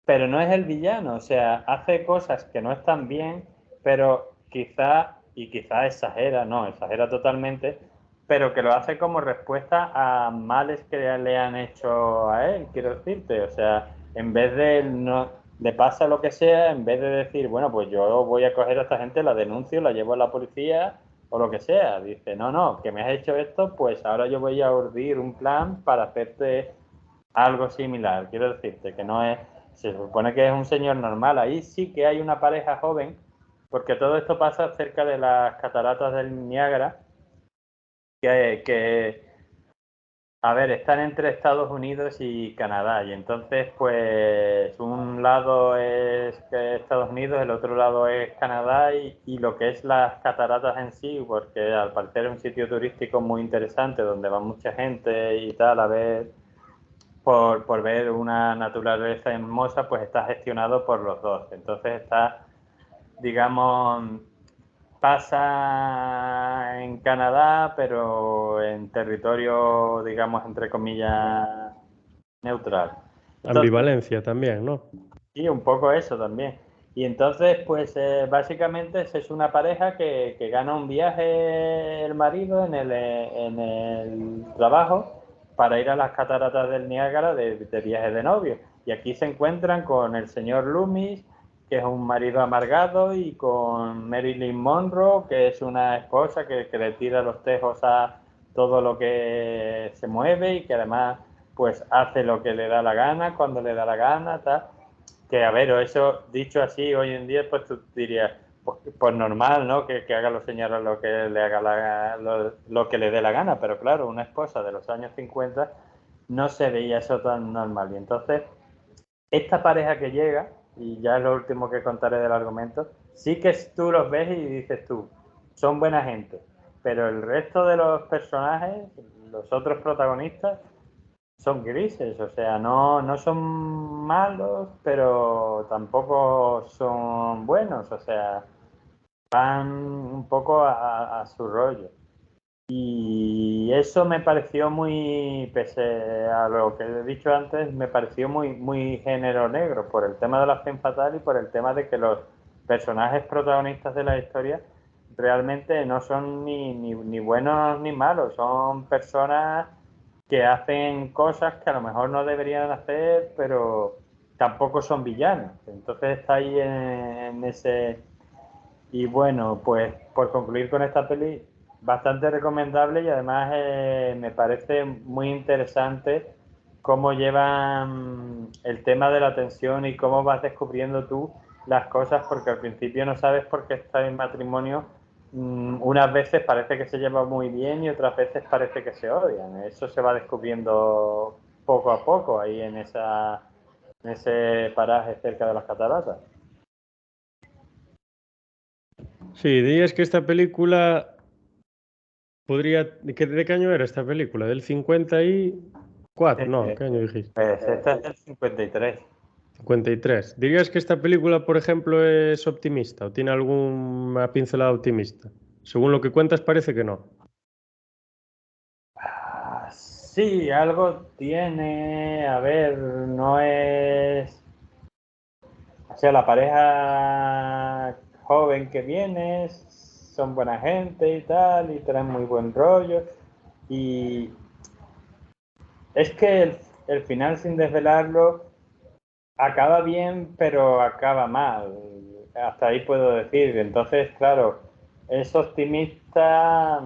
Pero no es el villano. O sea, hace cosas que no están bien, pero quizá exagera, no, exagera totalmente, pero que lo hace como respuesta a males que le han hecho a él, quiero decirte. O sea, en vez de no le pasa lo que sea, en vez de decir, bueno, pues yo voy a coger a esta gente, la denuncio, la llevo a la policía o lo que sea, dice, no, que me has hecho esto, pues ahora yo voy a urdir un plan para hacerte algo similar. Quiero decirte que no es, se supone que es un señor normal. Ahí sí que hay una pareja joven, porque todo esto pasa cerca de las cataratas del Niágara, que a ver, están entre Estados Unidos y Canadá, y entonces pues un lado es Estados Unidos, el otro lado es Canadá, y lo que es las cataratas en sí, porque al parecer es un sitio turístico muy interesante donde va mucha gente y tal, a ver, por ver una naturaleza hermosa, pues está gestionado por los dos. Entonces está, digamos, pasa en Canadá, pero en territorio, digamos, entre comillas, neutral. Entonces, Ambivalencia también, ¿no? sí, un poco eso también. Y entonces, pues básicamente es una pareja que gana un viaje el marido en el trabajo para ir a las cataratas del Niágara de viaje de novio. Y aquí se encuentran con el señor Loomis, que es un marido amargado, y con Marilyn Monroe, que es una esposa que le tira los tejos a todo lo que se mueve y que además pues hace lo que le da la gana, cuando le da la gana, tal. Que a ver, eso dicho así hoy en día, pues tú dirías, pues normal, ¿no? Que haga los señores lo que le haga lo que le dé la gana, pero claro, una esposa de los años 50 no se veía eso tan normal. Y entonces, esta pareja que llega, y ya es lo último que contaré del argumento, sí que tú los ves y dices tú, son buena gente, pero el resto de los personajes, los otros protagonistas son grises, o sea, no son malos, pero tampoco son buenos, o sea, van un poco a su rollo. Y eso me pareció muy, pese a lo que he dicho antes, me pareció muy género negro, por el tema de la femme fatale y por el tema de que los personajes protagonistas de la historia realmente no son ni buenos ni malos, son personas que hacen cosas que a lo mejor no deberían hacer, pero tampoco son villanos. Entonces está ahí en ese... Y bueno, pues por concluir con esta peli, bastante recomendable y además me parece muy interesante cómo llevan el tema de la tensión y cómo vas descubriendo tú las cosas, porque al principio no sabes por qué está en matrimonio. Unas veces parece que se lleva muy bien y otras veces parece que se odian. Eso se va descubriendo poco a poco ahí en ese paraje cerca de las cataratas. Sí, dirías que esta película podría... ¿De qué año era esta película? ¿Del 54? No, ¿qué año dijiste? Pues esta es del 53. 53. ¿Dirías que esta película, por ejemplo, es optimista o tiene alguna pincelada optimista? Según lo que cuentas, parece que no. Sí, algo tiene. A ver, no es. O sea, la pareja joven que viene son buena gente y tal, y traen muy buen rollo. Y es que el final, sin desvelarlo, acaba bien, pero acaba mal. Hasta ahí puedo decir. Entonces, claro, es optimista,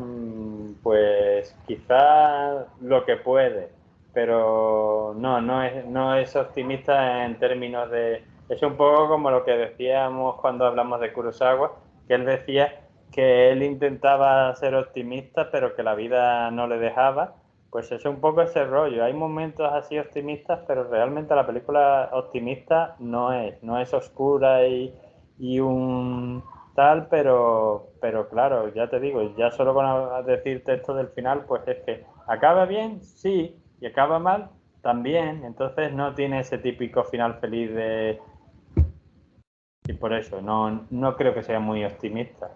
pues quizá lo que puede, pero no es optimista en términos de... Es un poco como lo que decíamos cuando hablamos de Kurosawa, que él decía que él intentaba ser optimista, pero que la vida no le dejaba. Pues es un poco ese rollo. Hay momentos así optimistas, pero realmente la película optimista no es oscura y un tal, pero claro, ya te digo, ya solo con decirte esto del final, pues es que acaba bien, sí, y acaba mal, también. Entonces no tiene ese típico final feliz de... Y por eso no creo que sea muy optimista.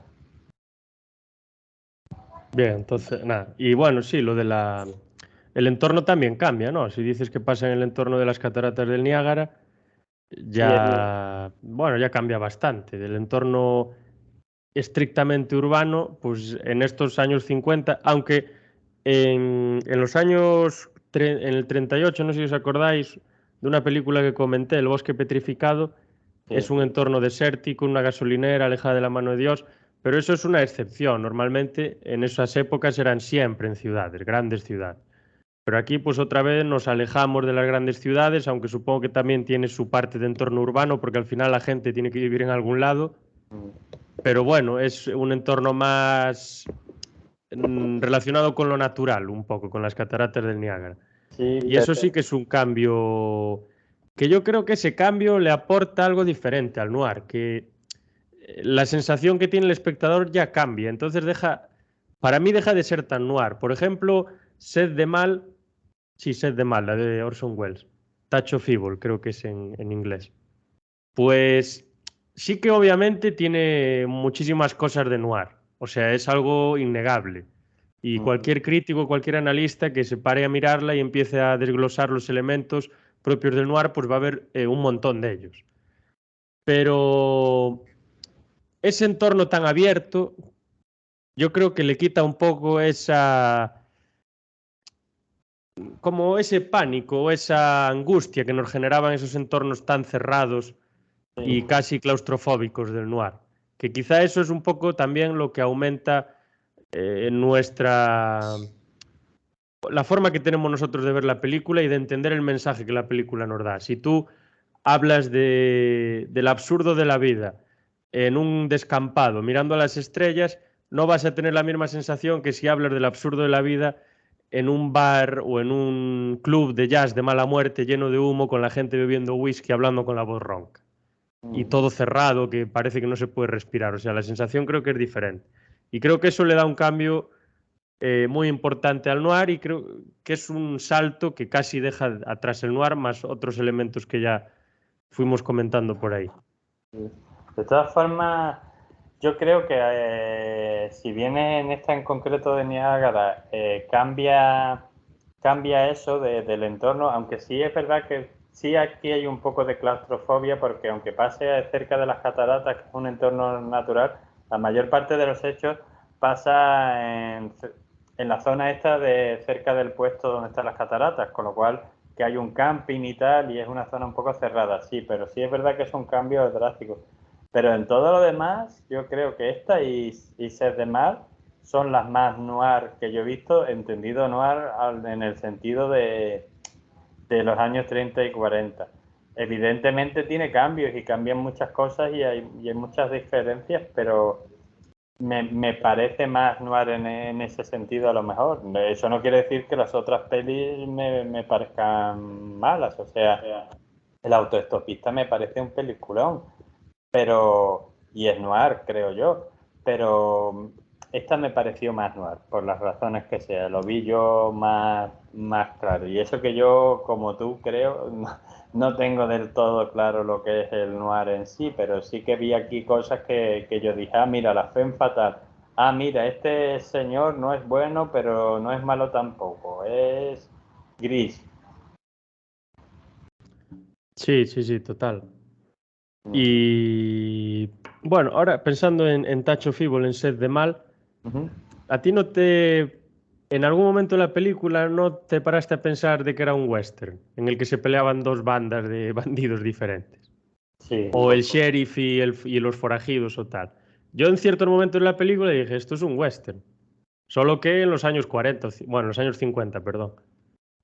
Bien, entonces, nada. Y bueno, sí, lo de la... El entorno también cambia, ¿no? Si dices que pasa en el entorno de las cataratas del Niágara, Sí, ya, bueno, ya cambia bastante. Del entorno estrictamente urbano, pues en estos años 50, aunque en los años, en el 38, no sé si os acordáis, de una película que comenté, El bosque petrificado, es sí. un entorno desértico, una gasolinera alejada de la mano de Dios, pero eso es una excepción. Normalmente en esas épocas eran siempre en ciudades, grandes ciudades. Pero aquí pues otra vez nos alejamos de las grandes ciudades, aunque supongo que también tiene su parte de entorno urbano, porque al final la gente tiene que vivir en algún lado. Pero bueno, es un entorno más relacionado con lo natural, un poco, con las cataratas del Niágara. Sí, Y eso sí que es un cambio que yo creo que ese cambio le aporta algo diferente al noir, que la sensación que tiene el espectador ya cambia. Entonces para mí deja de ser tan noir. Por ejemplo, Sed de Mal, sí, Sed de Mal, la de Orson Welles, Touch of Evil, creo que es en inglés. Pues sí que obviamente tiene muchísimas cosas de noir, o sea, es algo innegable. Y cualquier crítico, cualquier analista que se pare a mirarla y empiece a desglosar los elementos propios del noir, pues va a ver un montón de ellos. Pero ese entorno tan abierto, yo creo que le quita un poco como ese pánico o esa angustia que nos generaban esos entornos tan cerrados y casi claustrofóbicos del noir. Que quizá eso es un poco también lo que aumenta la forma que tenemos nosotros de ver la película y de entender el mensaje que la película nos da. Si tú hablas del absurdo de la vida en un descampado mirando a las estrellas, no vas a tener la misma sensación que si hablas del absurdo de la vida en un bar o en un club de jazz de mala muerte lleno de humo con la gente bebiendo whisky hablando con la voz ronca y todo cerrado, que parece que no se puede respirar. O sea, la sensación creo que es diferente. Y creo que eso le da un cambio muy importante al noir y creo que es un salto que casi deja atrás el noir más otros elementos que ya fuimos comentando por ahí. De todas formas, yo creo que si bien en esta en concreto de Niágara cambia eso del entorno, aunque sí es verdad que sí aquí hay un poco de claustrofobia porque aunque pase cerca de las cataratas, que es un entorno natural, la mayor parte de los hechos pasa en la zona esta de cerca del puesto donde están las cataratas, con lo cual que hay un camping y tal, y es una zona un poco cerrada, sí, pero sí es verdad que es un cambio drástico. Pero en todo lo demás, yo creo que esta y Sed de Mar son las más noir que yo he visto, entendido noir en el sentido de los años 30 y 40. Evidentemente tiene cambios y cambian muchas cosas y hay muchas diferencias, pero me parece más noir en ese sentido a lo mejor. Eso no quiere decir que las otras pelis me parezcan malas, o sea, El autoestopista me parece un peliculón, pero y es noir, creo yo, pero esta me pareció más noir, por las razones que sea, lo vi yo más claro, y eso que yo, como tú, creo, no tengo del todo claro lo que es el noir en sí, pero sí que vi aquí cosas que yo dije, ah, mira, la femme fatal, ah, mira, este señor no es bueno, pero no es malo tampoco, es gris. Sí, sí, sí, total. Y bueno, ahora pensando en Touch of Evil, en Sed de Mal, Uh-huh. ¿a ti no te, en algún momento de la película, no te paraste a pensar de que era un western, en el que se peleaban dos bandas de bandidos diferentes? Sí. O el sheriff y los forajidos o tal. Yo en ciertos momentos de la película dije, esto es un western. Solo que en los años 40, bueno, en los años 50, perdón.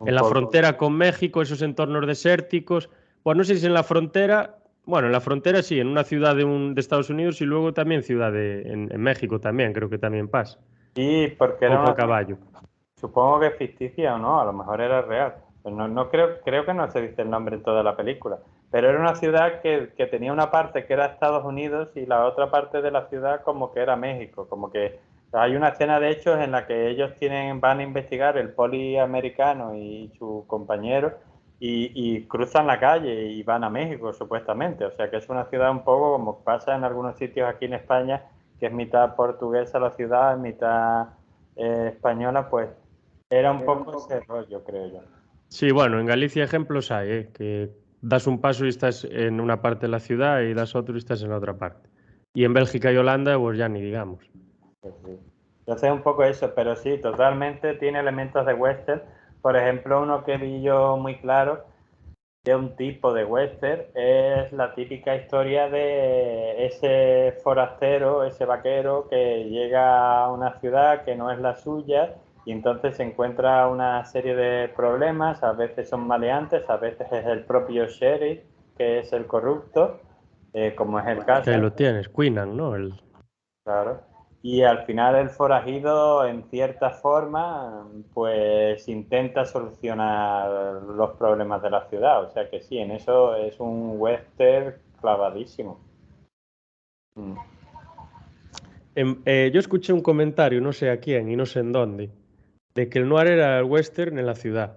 En Un la poco. frontera con México, esos entornos desérticos. Bueno, no sé si en la frontera, bueno, en la frontera sí, en una ciudad de Estados Unidos y luego también ciudad en México también, creo que también pasa. Sí, porque era Poco a una, caballo. supongo que ficticia o no, a lo mejor era real. Pero no creo que no se dice el nombre en toda la película. Pero era una ciudad que tenía una parte que era Estados Unidos y la otra parte de la ciudad como que era México. Como que hay una escena de hechos en la que ellos van a investigar el poli americano y su compañero y cruzan la calle y van a México supuestamente. O sea que es una ciudad un poco como pasa en algunos sitios aquí en España, que es mitad portuguesa la ciudad, mitad española, pues era un poco ese rollo, creo yo. Sí, bueno, en Galicia ejemplos hay, que das un paso y estás en una parte de la ciudad y das otro y estás en la otra parte. Y en Bélgica y Holanda, pues ya ni digamos. Pues sí. Entonces un poco eso, pero sí, totalmente tiene elementos de western. Por ejemplo, uno que vi yo muy claro de un tipo de western es la típica historia de ese forastero, ese vaquero que llega a una ciudad que no es la suya y entonces se encuentra una serie de problemas, a veces son maleantes, a veces es el propio sheriff que es el corrupto, como es el Que ahí caso. lo tienes, Queenan, ¿no? Claro. Y al final el forajido, en cierta forma, pues intenta solucionar los problemas de la ciudad. O sea que sí, en eso es un western clavadísimo. Mm. Yo escuché un comentario, no sé a quién y no sé en dónde, de que el noir era el western en la ciudad.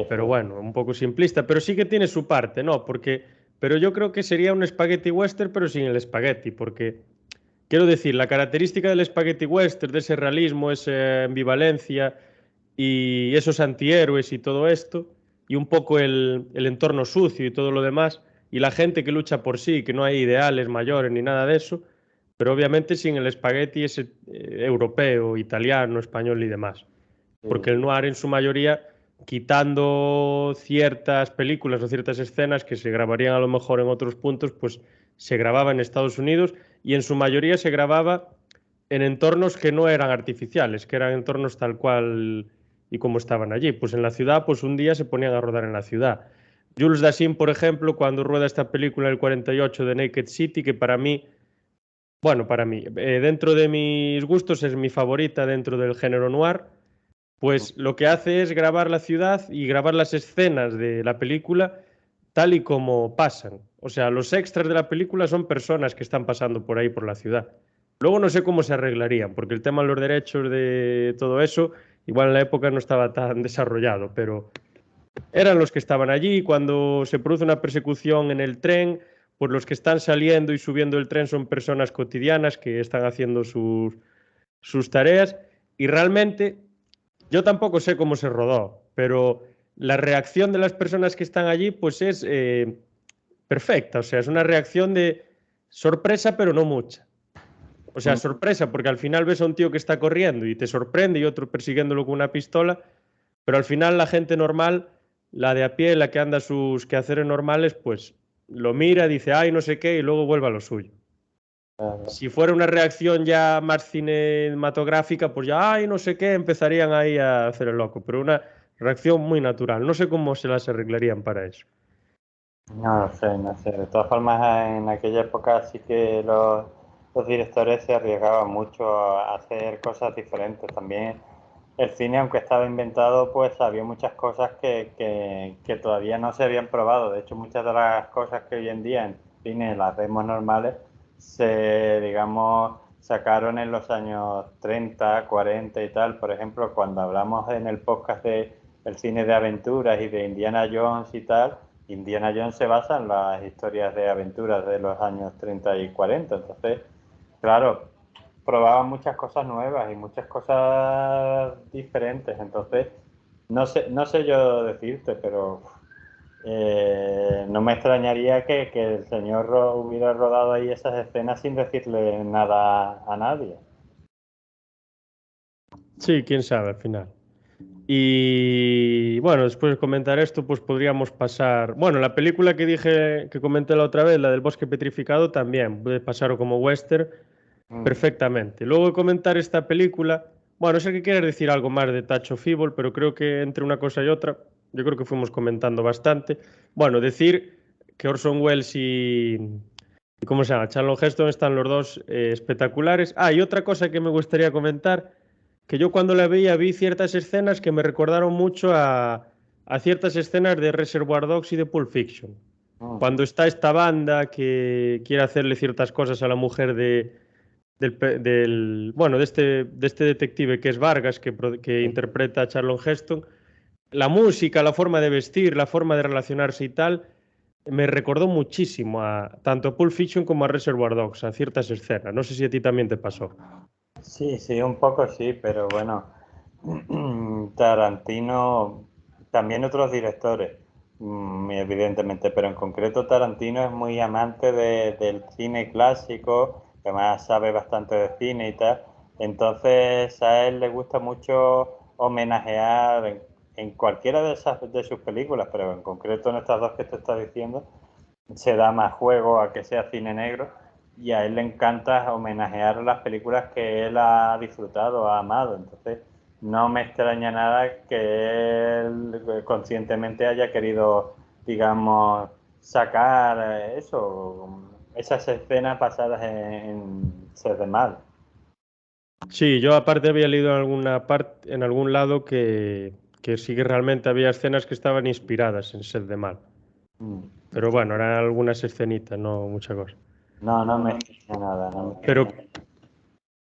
Pero bueno, un poco simplista, pero sí que tiene su parte, ¿no? Porque, pero yo creo que sería un spaghetti western, pero sin el spaghetti, porque quiero decir, la característica del spaghetti western, de ese realismo, esa ambivalencia y esos antihéroes y todo esto, y un poco el entorno sucio y todo lo demás, y la gente que lucha por sí, que no hay ideales mayores ni nada de eso, pero obviamente sin el spaghetti ese europeo, italiano, español y demás. Porque Sí. el noir en su mayoría, quitando ciertas películas o ciertas escenas que se grabarían a lo mejor en otros puntos, pues se grababa en Estados Unidos y en su mayoría se grababa en entornos que no eran artificiales, que eran entornos tal cual y como estaban allí. Pues en la ciudad, pues un día se ponían a rodar en la ciudad. Jules Dassin, por ejemplo, cuando rueda esta película del 48 de Naked City, que para mí, bueno, para mí, dentro de mis gustos es mi favorita dentro del género noir, pues lo que hace es grabar la ciudad y grabar las escenas de la película tal y como pasan. O sea, los extras de la película son personas que están pasando por ahí por la ciudad. Luego no sé cómo se arreglarían, porque el tema de los derechos de todo eso, igual en la época no estaba tan desarrollado, pero eran los que estaban allí. Cuando se produce una persecución en el tren, pues los que están saliendo y subiendo el tren son personas cotidianas que están haciendo sus tareas. Y realmente, yo tampoco sé cómo se rodó, pero la reacción de las personas que están allí, pues es perfecta. O sea, es una reacción de sorpresa, pero no mucha. O sea, sorpresa, porque al final ves a un tío que está corriendo y te sorprende y otro persiguiéndolo con una pistola, pero al final la gente normal, la de a pie, la que anda sus quehaceres normales, pues lo mira, dice, ay, no sé qué, y luego vuelve a lo suyo. Si fuera una reacción ya más cinematográfica, pues ya, ay, no sé qué, empezarían ahí a hacer el loco, pero una reacción muy natural. No sé cómo se las arreglarían para eso. No lo sé, no sé. De todas formas, en aquella época sí que los directores se arriesgaban mucho a hacer cosas diferentes. También el cine, aunque estaba inventado, pues había muchas cosas que todavía no se habían probado. De hecho, muchas de las cosas que hoy en día en cine las vemos normales, se, digamos, sacaron en los años 30, 40 y tal. Por ejemplo, cuando hablamos en el podcast de el cine de aventuras y de Indiana Jones y tal, Indiana Jones se basa en las historias de aventuras de los años 30 y 40. Entonces, claro, probaban muchas cosas nuevas y muchas cosas diferentes. Entonces, no sé yo decirte, pero no me extrañaría que el señor hubiera rodado ahí esas escenas sin decirle nada a nadie. Sí, quién sabe al final. Y bueno, después de comentar esto, pues podríamos pasar. Bueno, la película que dije, que comenté la otra vez, la del bosque petrificado, también puede pasar como western Mm. perfectamente. Luego de comentar esta película, bueno, sé que quieres decir algo más de Touch of Evil, pero creo que entre una cosa y otra, yo creo que fuimos comentando bastante. Bueno, decir que Orson Welles y ¿cómo se llama? Charlton Heston están los dos espectaculares. Ah, y otra cosa que me gustaría comentar, que yo cuando la veía vi ciertas escenas que me recordaron mucho a ciertas escenas de Reservoir Dogs y de Pulp Fiction. Mm. Cuando está esta banda que quiere hacerle ciertas cosas a la mujer bueno, de este detective que es Vargas, que interpreta a Charlton Heston, la música, la forma de vestir, la forma de relacionarse y tal, me recordó muchísimo a tanto a Pulp Fiction como a Reservoir Dogs, a ciertas escenas. No sé si a ti también te pasó. Sí, sí, un poco sí, pero bueno, Tarantino, también otros directores, evidentemente, pero en concreto Tarantino es muy amante del cine clásico, que además sabe bastante de cine y tal, entonces a él le gusta mucho homenajear en cualquiera de de sus películas, pero en concreto en estas dos que te estás diciendo, se da más juego a que sea cine negro y a él le encanta homenajear las películas que él ha disfrutado, ha amado. Entonces, no me extraña nada que él conscientemente haya querido, digamos, sacar eso, esas escenas basadas en Ser de Mal. Sí, yo aparte había leído en alguna parte, en algún lado que sí que realmente había escenas que estaban inspiradas en Sed de Mal. Mm. Pero bueno, eran algunas escenitas, no mucha cosa. No, no me extraña nada, no me Pero extraña nada.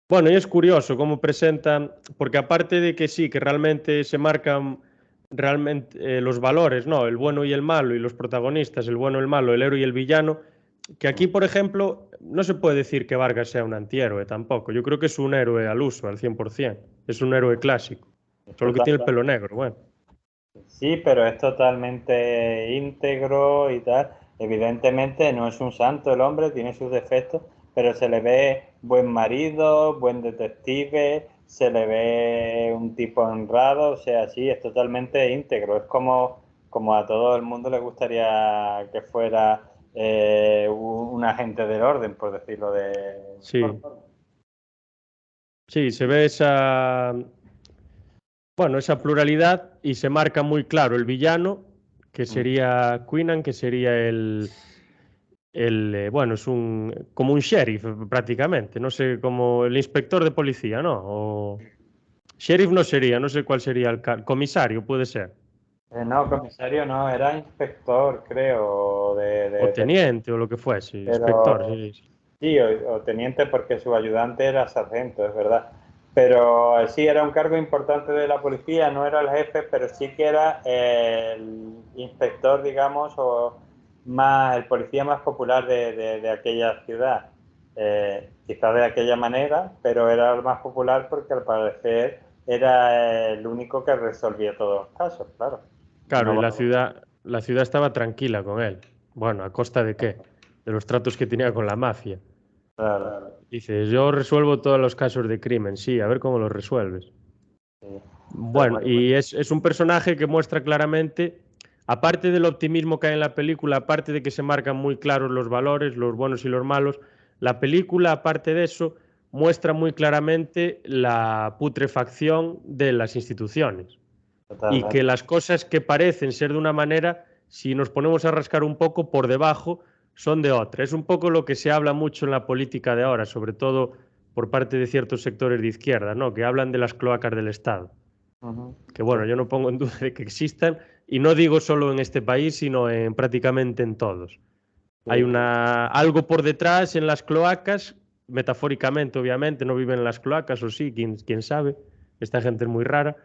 bueno, y es curioso cómo presentan, porque aparte de que sí, que realmente se marcan realmente los valores, ¿no? El bueno y el malo y los protagonistas, el bueno, el malo, el héroe y el villano, que aquí, por ejemplo, no se puede decir que Vargas sea un antihéroe tampoco. Yo creo que es un héroe al uso, al 100%. Es un héroe clásico. Solo que tiene el pelo negro, bueno. Sí, pero es totalmente íntegro y tal. Evidentemente no es un santo el hombre, tiene sus defectos, pero se le ve buen marido, buen detective, se le ve un tipo honrado, o sea, sí, es totalmente íntegro. Es como a todo el mundo le gustaría que fuera un agente del orden, por decirlo de Sí, sí, se ve esa, bueno, esa pluralidad y se marca muy claro el villano, que forma. sería Queenan, que sería bueno, es como un sheriff prácticamente, no sé, como el inspector de policía, ¿no? O sheriff no sería, no sé cuál sería comisario, puede ser, No, comisario no, era inspector, creo, o teniente o lo que fuese, inspector, pero sí, sí. Sí, o teniente porque su ayudante era sargento, es verdad. Pero sí, era un cargo importante de la policía, no era el jefe, pero sí que era el inspector, digamos, o más el policía más popular de aquella ciudad. Quizás de aquella manera, pero era el más popular porque al parecer era el único que resolvía todos los casos, claro. Claro, y No, la ciudad estaba tranquila con él. Bueno, ¿a costa de qué? De los tratos que tenía con la mafia. claro, Dices, yo resuelvo todos los casos de crimen, sí, a ver cómo los resuelves. sí. Bueno, y es un personaje que muestra claramente, aparte del optimismo que hay en la película, aparte de que se marcan muy claros los valores, los buenos y los malos, la película, aparte de eso, muestra muy claramente la putrefacción de las instituciones y que Totalmente. las cosas que parecen ser de una manera, si nos ponemos a rascar un poco por debajo, son de otra. Es un poco lo que se habla mucho en la política de ahora, sobre todo por parte de ciertos sectores de izquierda, ¿no? Que hablan de las cloacas del Estado. Ujú. Que Sí, bueno, yo no pongo en duda de que existan, y no digo solo en este país, sino en prácticamente en todos. Hay sí. algo por detrás en las cloacas, metafóricamente, obviamente, no viven en las cloacas, o sí, quién sabe, esta gente es muy rara,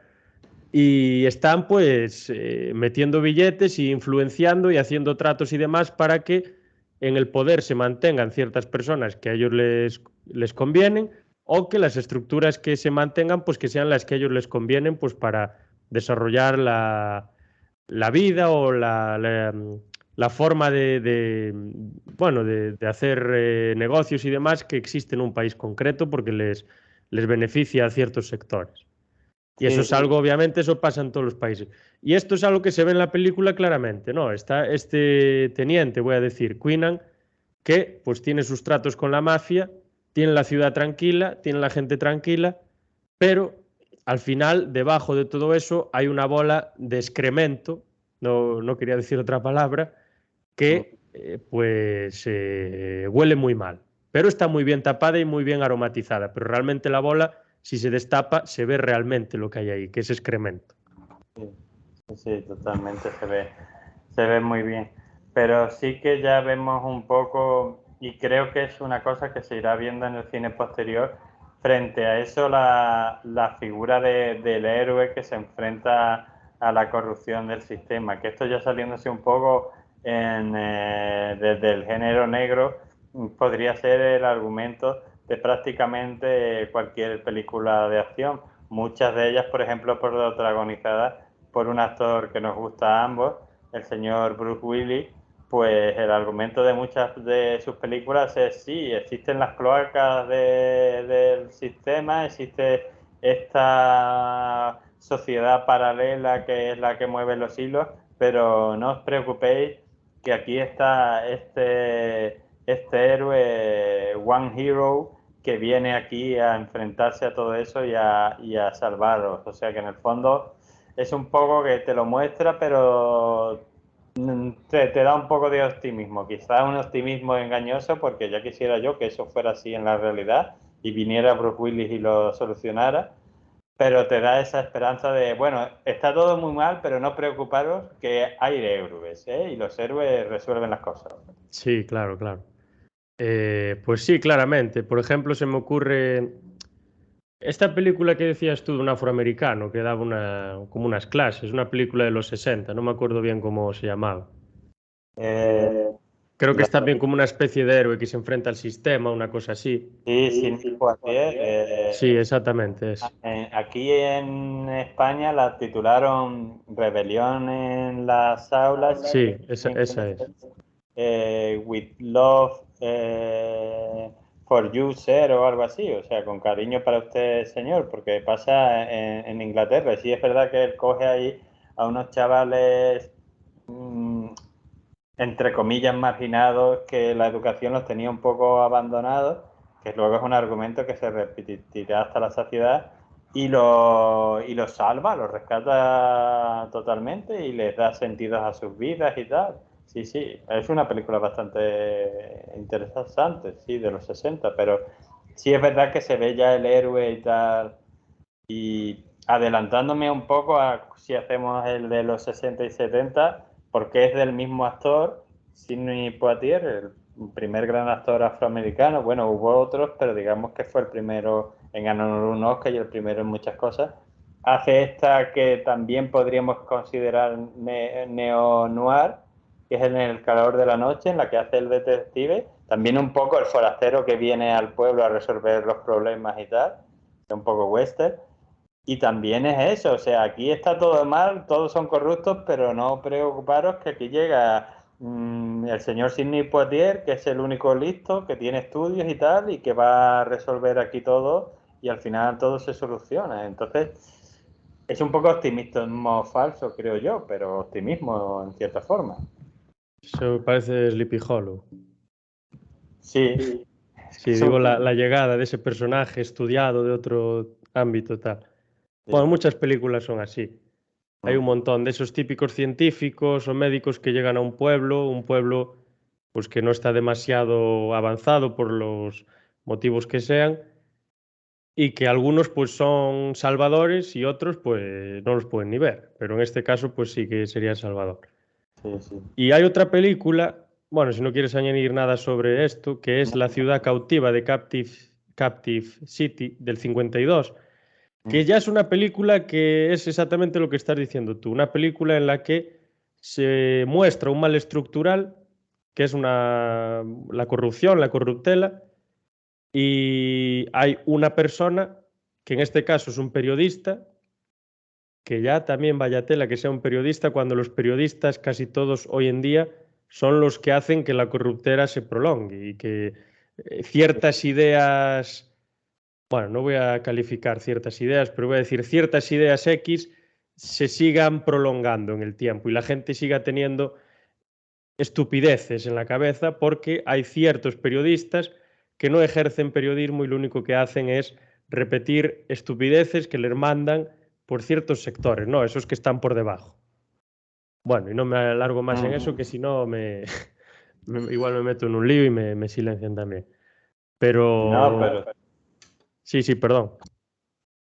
y están pues metiendo billetes y influenciando y haciendo tratos y demás para que en el poder se mantengan ciertas personas que a ellos les convienen, o que las estructuras que se mantengan pues que sean las que a ellos les convienen pues para desarrollar la vida o la forma bueno, de hacer negocios y demás que existe en un país concreto porque les beneficia a ciertos sectores. Y eso es Sí, algo, obviamente, eso pasa en todos los países. Y esto es algo que se ve en la película claramente, ¿no? Está este teniente, voy a decir, Queenan, que pues tiene sus tratos con la mafia, tiene la ciudad tranquila, tiene la gente tranquila, pero al final, debajo de todo eso, hay una bola de excremento, no quería decir otra palabra, que pues huele muy mal, pero está muy bien tapada y muy bien aromatizada, pero realmente la bola, si se destapa, se ve realmente lo que hay ahí, que es excremento. sí, sí, totalmente se ve muy bien. Pero sí que ya vemos un poco, y creo que es una cosa que se irá viendo en el cine posterior, frente a eso la figura del héroe que se enfrenta a la corrupción del sistema, que esto ya saliéndose un poco desde el género negro, podría ser el argumento de prácticamente cualquier película de acción. Muchas de ellas, por ejemplo, protagonizadas por un actor que nos gusta a ambos, el señor Bruce Willis. Pues el argumento de muchas de sus películas es sí, existen las cloacas del sistema, existe esta sociedad paralela que es la que mueve los hilos, pero no os preocupéis que aquí está este héroe, One Hero, que viene aquí a enfrentarse a todo eso y a salvaros. O sea que en el fondo es un poco que te lo muestra, pero te da un poco de optimismo, quizás un optimismo engañoso, porque ya quisiera yo que eso fuera así en la realidad y viniera Bruce Willis y lo solucionara, pero te da esa esperanza de, bueno, está todo muy mal, pero no preocuparos que hay héroes, ¿eh? Y los héroes resuelven las cosas. Sí, claro, claro. Pues sí, claramente. Por ejemplo, se me ocurre esta película que decías tú de un afroamericano que daba como unas clases, una película de los 60, no me acuerdo bien cómo se llamaba. Eh, Creo que la, es también como una especie de héroe que se enfrenta al sistema, una cosa así. sí, sí, Poitier, Sí, exactamente, es. aquí en España la titularon Rebelión en las aulas, Sí, esa es. with love for you, sir, o algo así, o sea, con cariño para usted, señor, porque pasa en Inglaterra. Y sí es verdad que él coge ahí a unos chavales, entre comillas, marginados, que la educación los tenía un poco abandonados, que luego es un argumento que se repetirá hasta la saciedad, y los salva, los rescata totalmente y les da sentidos a sus vidas y tal. Sí, sí, es una película bastante interesante, sí, de los 60, pero sí es verdad que se ve ya el héroe y tal. Y adelantándome un poco a si hacemos el de los 60 y 70, porque es del mismo actor, Sidney Poitier, primer gran actor afroamericano. Bueno, hubo otros, pero digamos que fue el primero en ganar un Oscar y el primero en muchas cosas. Hace esta que también podríamos considerar neo-noir, que es En el calor de la noche, en la que hace el detective. También un poco el forastero que viene al pueblo a resolver los problemas y tal. Un poco western. Y también es eso, o sea, aquí está todo mal, todos son corruptos, pero no preocuparos que aquí llega el señor Sidney Poitier, que es el único listo, que tiene estudios y tal, y que va a resolver aquí todo, y al final todo se soluciona. Entonces, es un poco optimismo falso, creo yo, pero optimismo en cierta forma. Eso parece Sleepy Hollow. Sí, Sí, digo la llegada de ese personaje estudiado de otro ámbito tal. Bueno, sí. muchas películas son así. Hay un montón de esos típicos científicos o médicos que llegan a un pueblo pues que no está demasiado avanzado por los motivos que sean, y que algunos pues son salvadores y otros pues no los pueden ni ver, pero en este caso pues sí que sería Salvador. Sí, sí. Y hay otra película, bueno, si no quieres añadir nada sobre esto, que es La ciudad cautiva de Captive City del 52, que ya es una película que es exactamente lo que estás diciendo tú, una película en la que se muestra un mal estructural, que es la corrupción, la corruptela, y hay una persona, que en este caso es un periodista, que ya también vaya tela que sea un periodista, cuando los periodistas casi todos hoy en día son los que hacen que la corruptela se prolongue y que ciertas ideas, bueno, no voy a calificar ciertas ideas, pero voy a decir ciertas ideas X se sigan prolongando en el tiempo y la gente siga teniendo estupideces en la cabeza porque hay ciertos periodistas que no ejercen periodismo y lo único que hacen es repetir estupideces que les mandan por ciertos sectores, ¿no? Esos que están por debajo. Bueno, y no me alargo más en eso, que si no igual me meto en un lío y me silencian también. No, Pero pero sí, sí, perdón.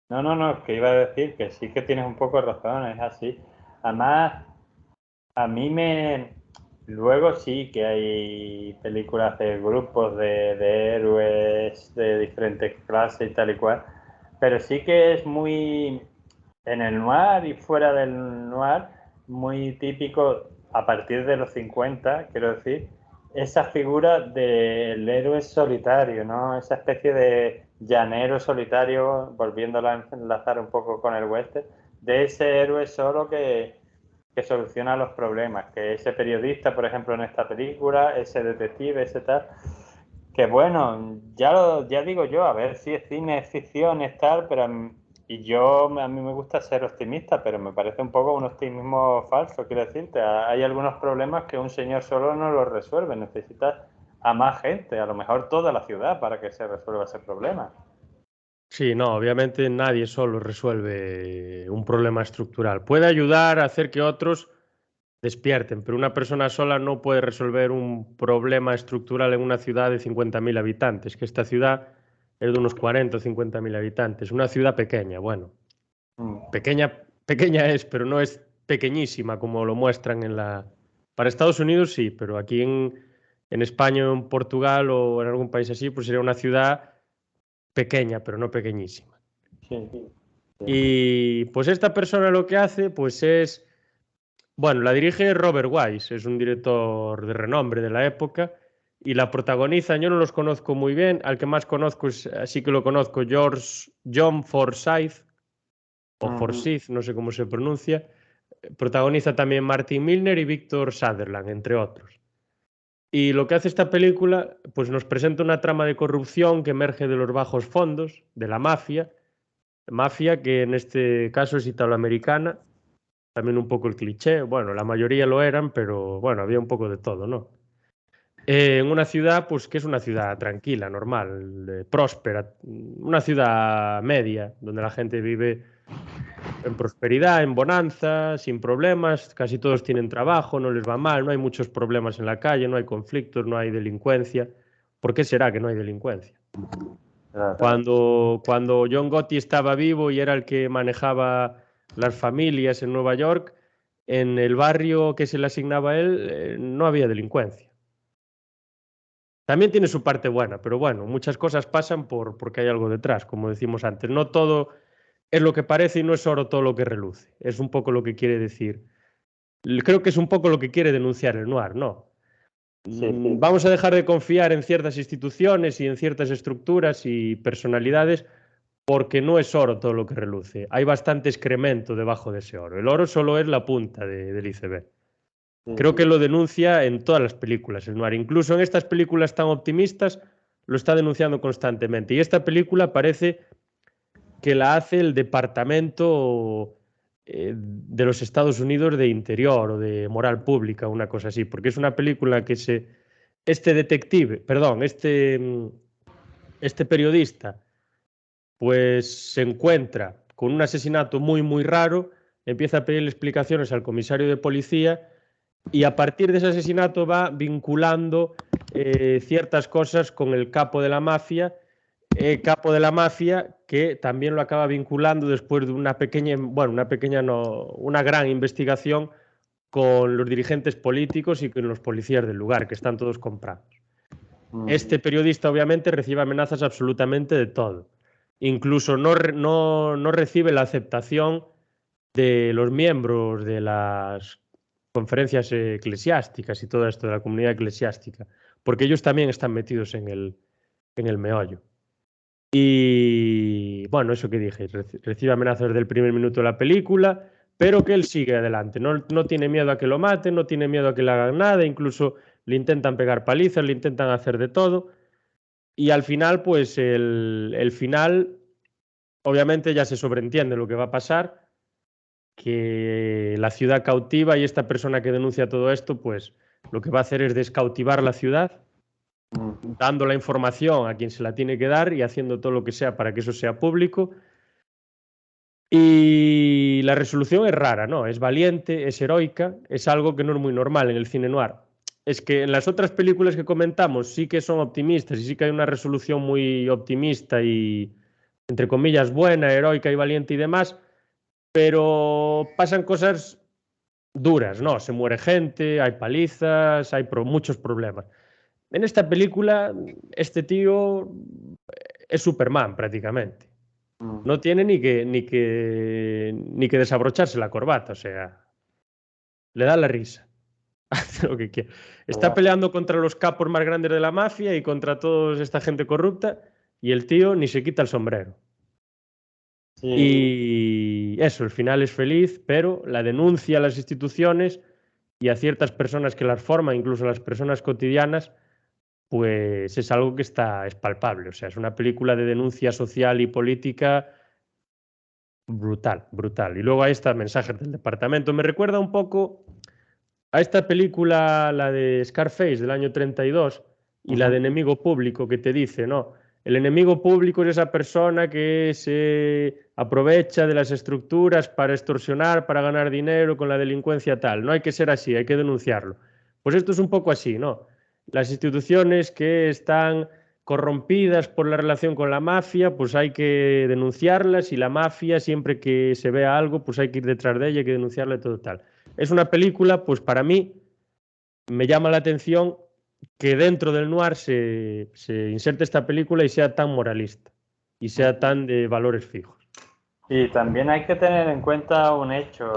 no, que iba a decir que sí que tienes un poco de razón, es así. Además, a mí me... Luego sí que hay películas de grupos de héroes de diferentes clases y tal y cual, pero sí que es muy, en el noir y fuera del noir, muy típico a partir de los 50, quiero decir, esa figura del héroe solitario, ¿no? Esa especie de llanero solitario, volviendo a enlazar un poco con el western, de ese héroe solo que soluciona los problemas, que ese periodista, por ejemplo, en esta película, ese detective, ese tal, que bueno, ya digo yo, a ver si es cine, es ficción, es tal, pero a mí me gusta ser optimista, pero me parece un poco un optimismo falso, quiero decirte, hay algunos problemas que un señor solo no los resuelve, necesitas a más gente, a lo mejor toda la ciudad para que se resuelva ese problema. Sí, no, obviamente nadie solo resuelve un problema estructural. Puede ayudar a hacer que otros despierten, pero una persona sola no puede resolver un problema estructural en una ciudad de 50.000 habitantes, que esta ciudad es de unos 40 o 50.000 habitantes. Una ciudad pequeña, bueno, Mm. pequeña, pequeña es, pero no es pequeñísima como lo muestran en la... Para Estados Unidos sí, pero aquí en España o en Portugal o en algún país así, pues sería una ciudad pequeña, pero no pequeñísima. Sí, sí. Y pues esta persona lo que hace, pues es, bueno, la dirige Robert Wise, es un director de renombre de la época, y la protagoniza, yo no los conozco muy bien, al que más conozco es, así que lo conozco, John Forsyth, o Mm. Forsyth, no sé cómo se pronuncia, protagoniza también Martin Milner y Victor Sutherland, entre otros. Y lo que hace esta película, pues nos presenta una trama de corrupción que emerge de los bajos fondos, de la mafia que en este caso es italoamericana, también un poco el cliché, bueno, la mayoría lo eran, pero bueno, había un poco de todo, ¿no? En una ciudad, pues que es una ciudad tranquila, normal, próspera, una ciudad media, donde la gente vive en prosperidad, en bonanza, sin problemas, casi todos tienen trabajo, no les va mal, no hay muchos problemas en la calle, no hay conflictos, no hay delincuencia. ¿Por qué será que no hay delincuencia? Claro. Cuando John Gotti estaba vivo y era el que manejaba las familias en Nueva York, en el barrio que se le asignaba a él no había delincuencia. También tiene su parte buena, pero bueno, muchas cosas pasan porque hay algo detrás, como decimos antes. No todo es lo que parece y no es oro todo lo que reluce. Es un poco lo que quiere decir. Creo que es un poco lo que quiere denunciar el noir, ¿no? Sí, sí. Vamos a dejar de confiar en ciertas instituciones y en ciertas estructuras y personalidades porque no es oro todo lo que reluce. Hay bastante excremento debajo de ese oro. El oro solo es la punta del iceberg. Sí, Creo que sí. lo denuncia en todas las películas el noir. Incluso en estas películas tan optimistas lo está denunciando constantemente. Y esta película parece que la hace el Departamento de los Estados Unidos de Interior o de Moral Pública, una cosa así, porque es una película que este detective, perdón, este periodista, pues se encuentra con un asesinato muy, muy raro, empieza a pedirle explicaciones al comisario de policía y a partir de ese asesinato va vinculando ciertas cosas con el capo de la mafia que también lo acaba vinculando después de una pequeña, bueno, una pequeña no, una gran investigación con los dirigentes políticos y con los policías del lugar, que están todos comprados. Este periodista obviamente recibe amenazas absolutamente de todo. Incluso no recibe la aceptación de los miembros de las conferencias eclesiásticas y todo esto de la comunidad eclesiástica, porque ellos también están metidos en el meollo. Y bueno, eso que dije, recibe amenazas desde el primer minuto de la película, pero que él sigue adelante, no tiene miedo a que lo maten, no tiene miedo a que le hagan nada, incluso le intentan pegar palizas, le intentan hacer de todo, y al final, pues el final, obviamente ya se sobreentiende lo que va a pasar, que la ciudad cautiva y esta persona que denuncia todo esto, pues lo que va a hacer es descautivar la ciudad, dando la información a quien se la tiene que dar y haciendo todo lo que sea para que eso sea público. Y la resolución es rara, ¿no? Es valiente, es heroica, es algo que no es muy normal en el cine noir. Es que en las otras películas que comentamos sí que son optimistas y sí que hay una resolución muy optimista y, entre comillas, buena, heroica y valiente y demás, pero pasan cosas duras, ¿no? Se muere gente, hay palizas, hay muchos problemas. En esta película, este tío es Superman prácticamente. No tiene ni que desabrocharse la corbata, o sea, le da la risa. Hace lo que quiere. Está peleando contra los capos más grandes de la mafia y contra toda esta gente corrupta y el tío ni se quita el sombrero. Sí, Y eso, el final es feliz, pero la denuncia a las instituciones y a ciertas personas que las forman, incluso a las personas cotidianas, pues es algo que es palpable. O sea, es una película de denuncia social y política brutal, brutal. Y luego hay estos mensajes del departamento. Me recuerda un poco a esta película, la de Scarface del año 32 y la de Enemigo Público, que te dice, ¿no? El enemigo público es esa persona que se aprovecha de las estructuras para extorsionar, para ganar dinero con la delincuencia tal. No hay que ser así, hay que denunciarlo. Pues esto es un poco así, ¿no? Las instituciones que están corrompidas por la relación con la mafia, pues hay que denunciarlas y la mafia, siempre que se vea algo, pues hay que ir detrás de ella, hay que denunciarla y todo tal. Es una película, pues para mí, me llama la atención que dentro del noir se inserte esta película y sea tan moralista y sea tan de valores fijos. y también hay que tener en cuenta un hecho.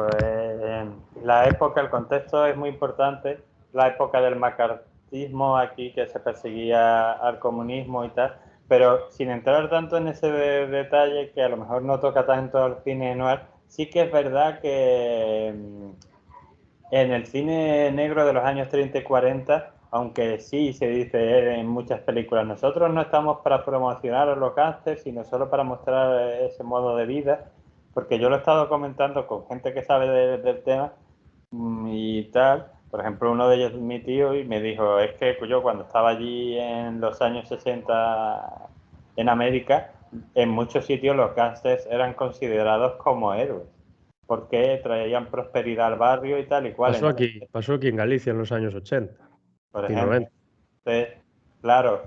La época, el contexto es muy importante. La época del macartismo aquí, que se perseguía al comunismo y tal. Pero sin entrar tanto en ese detalle, que a lo mejor no toca tanto al cine noir, sí que es verdad que en el cine negro de los años 30 y 40, aunque sí se dice en muchas películas, nosotros no estamos para promocionar a los gángsters, sino solo para mostrar ese modo de vida, porque yo lo he estado comentando con gente que sabe del tema y tal. Por ejemplo, uno de ellos es mi tío y me dijo, es que yo cuando estaba allí en los años 60 en América, en muchos sitios los gángsters eran considerados como héroes porque traían prosperidad al barrio y tal y cual. Entonces, Pasó aquí en Galicia en los años 80 por y ejemplo, 90. entonces, claro,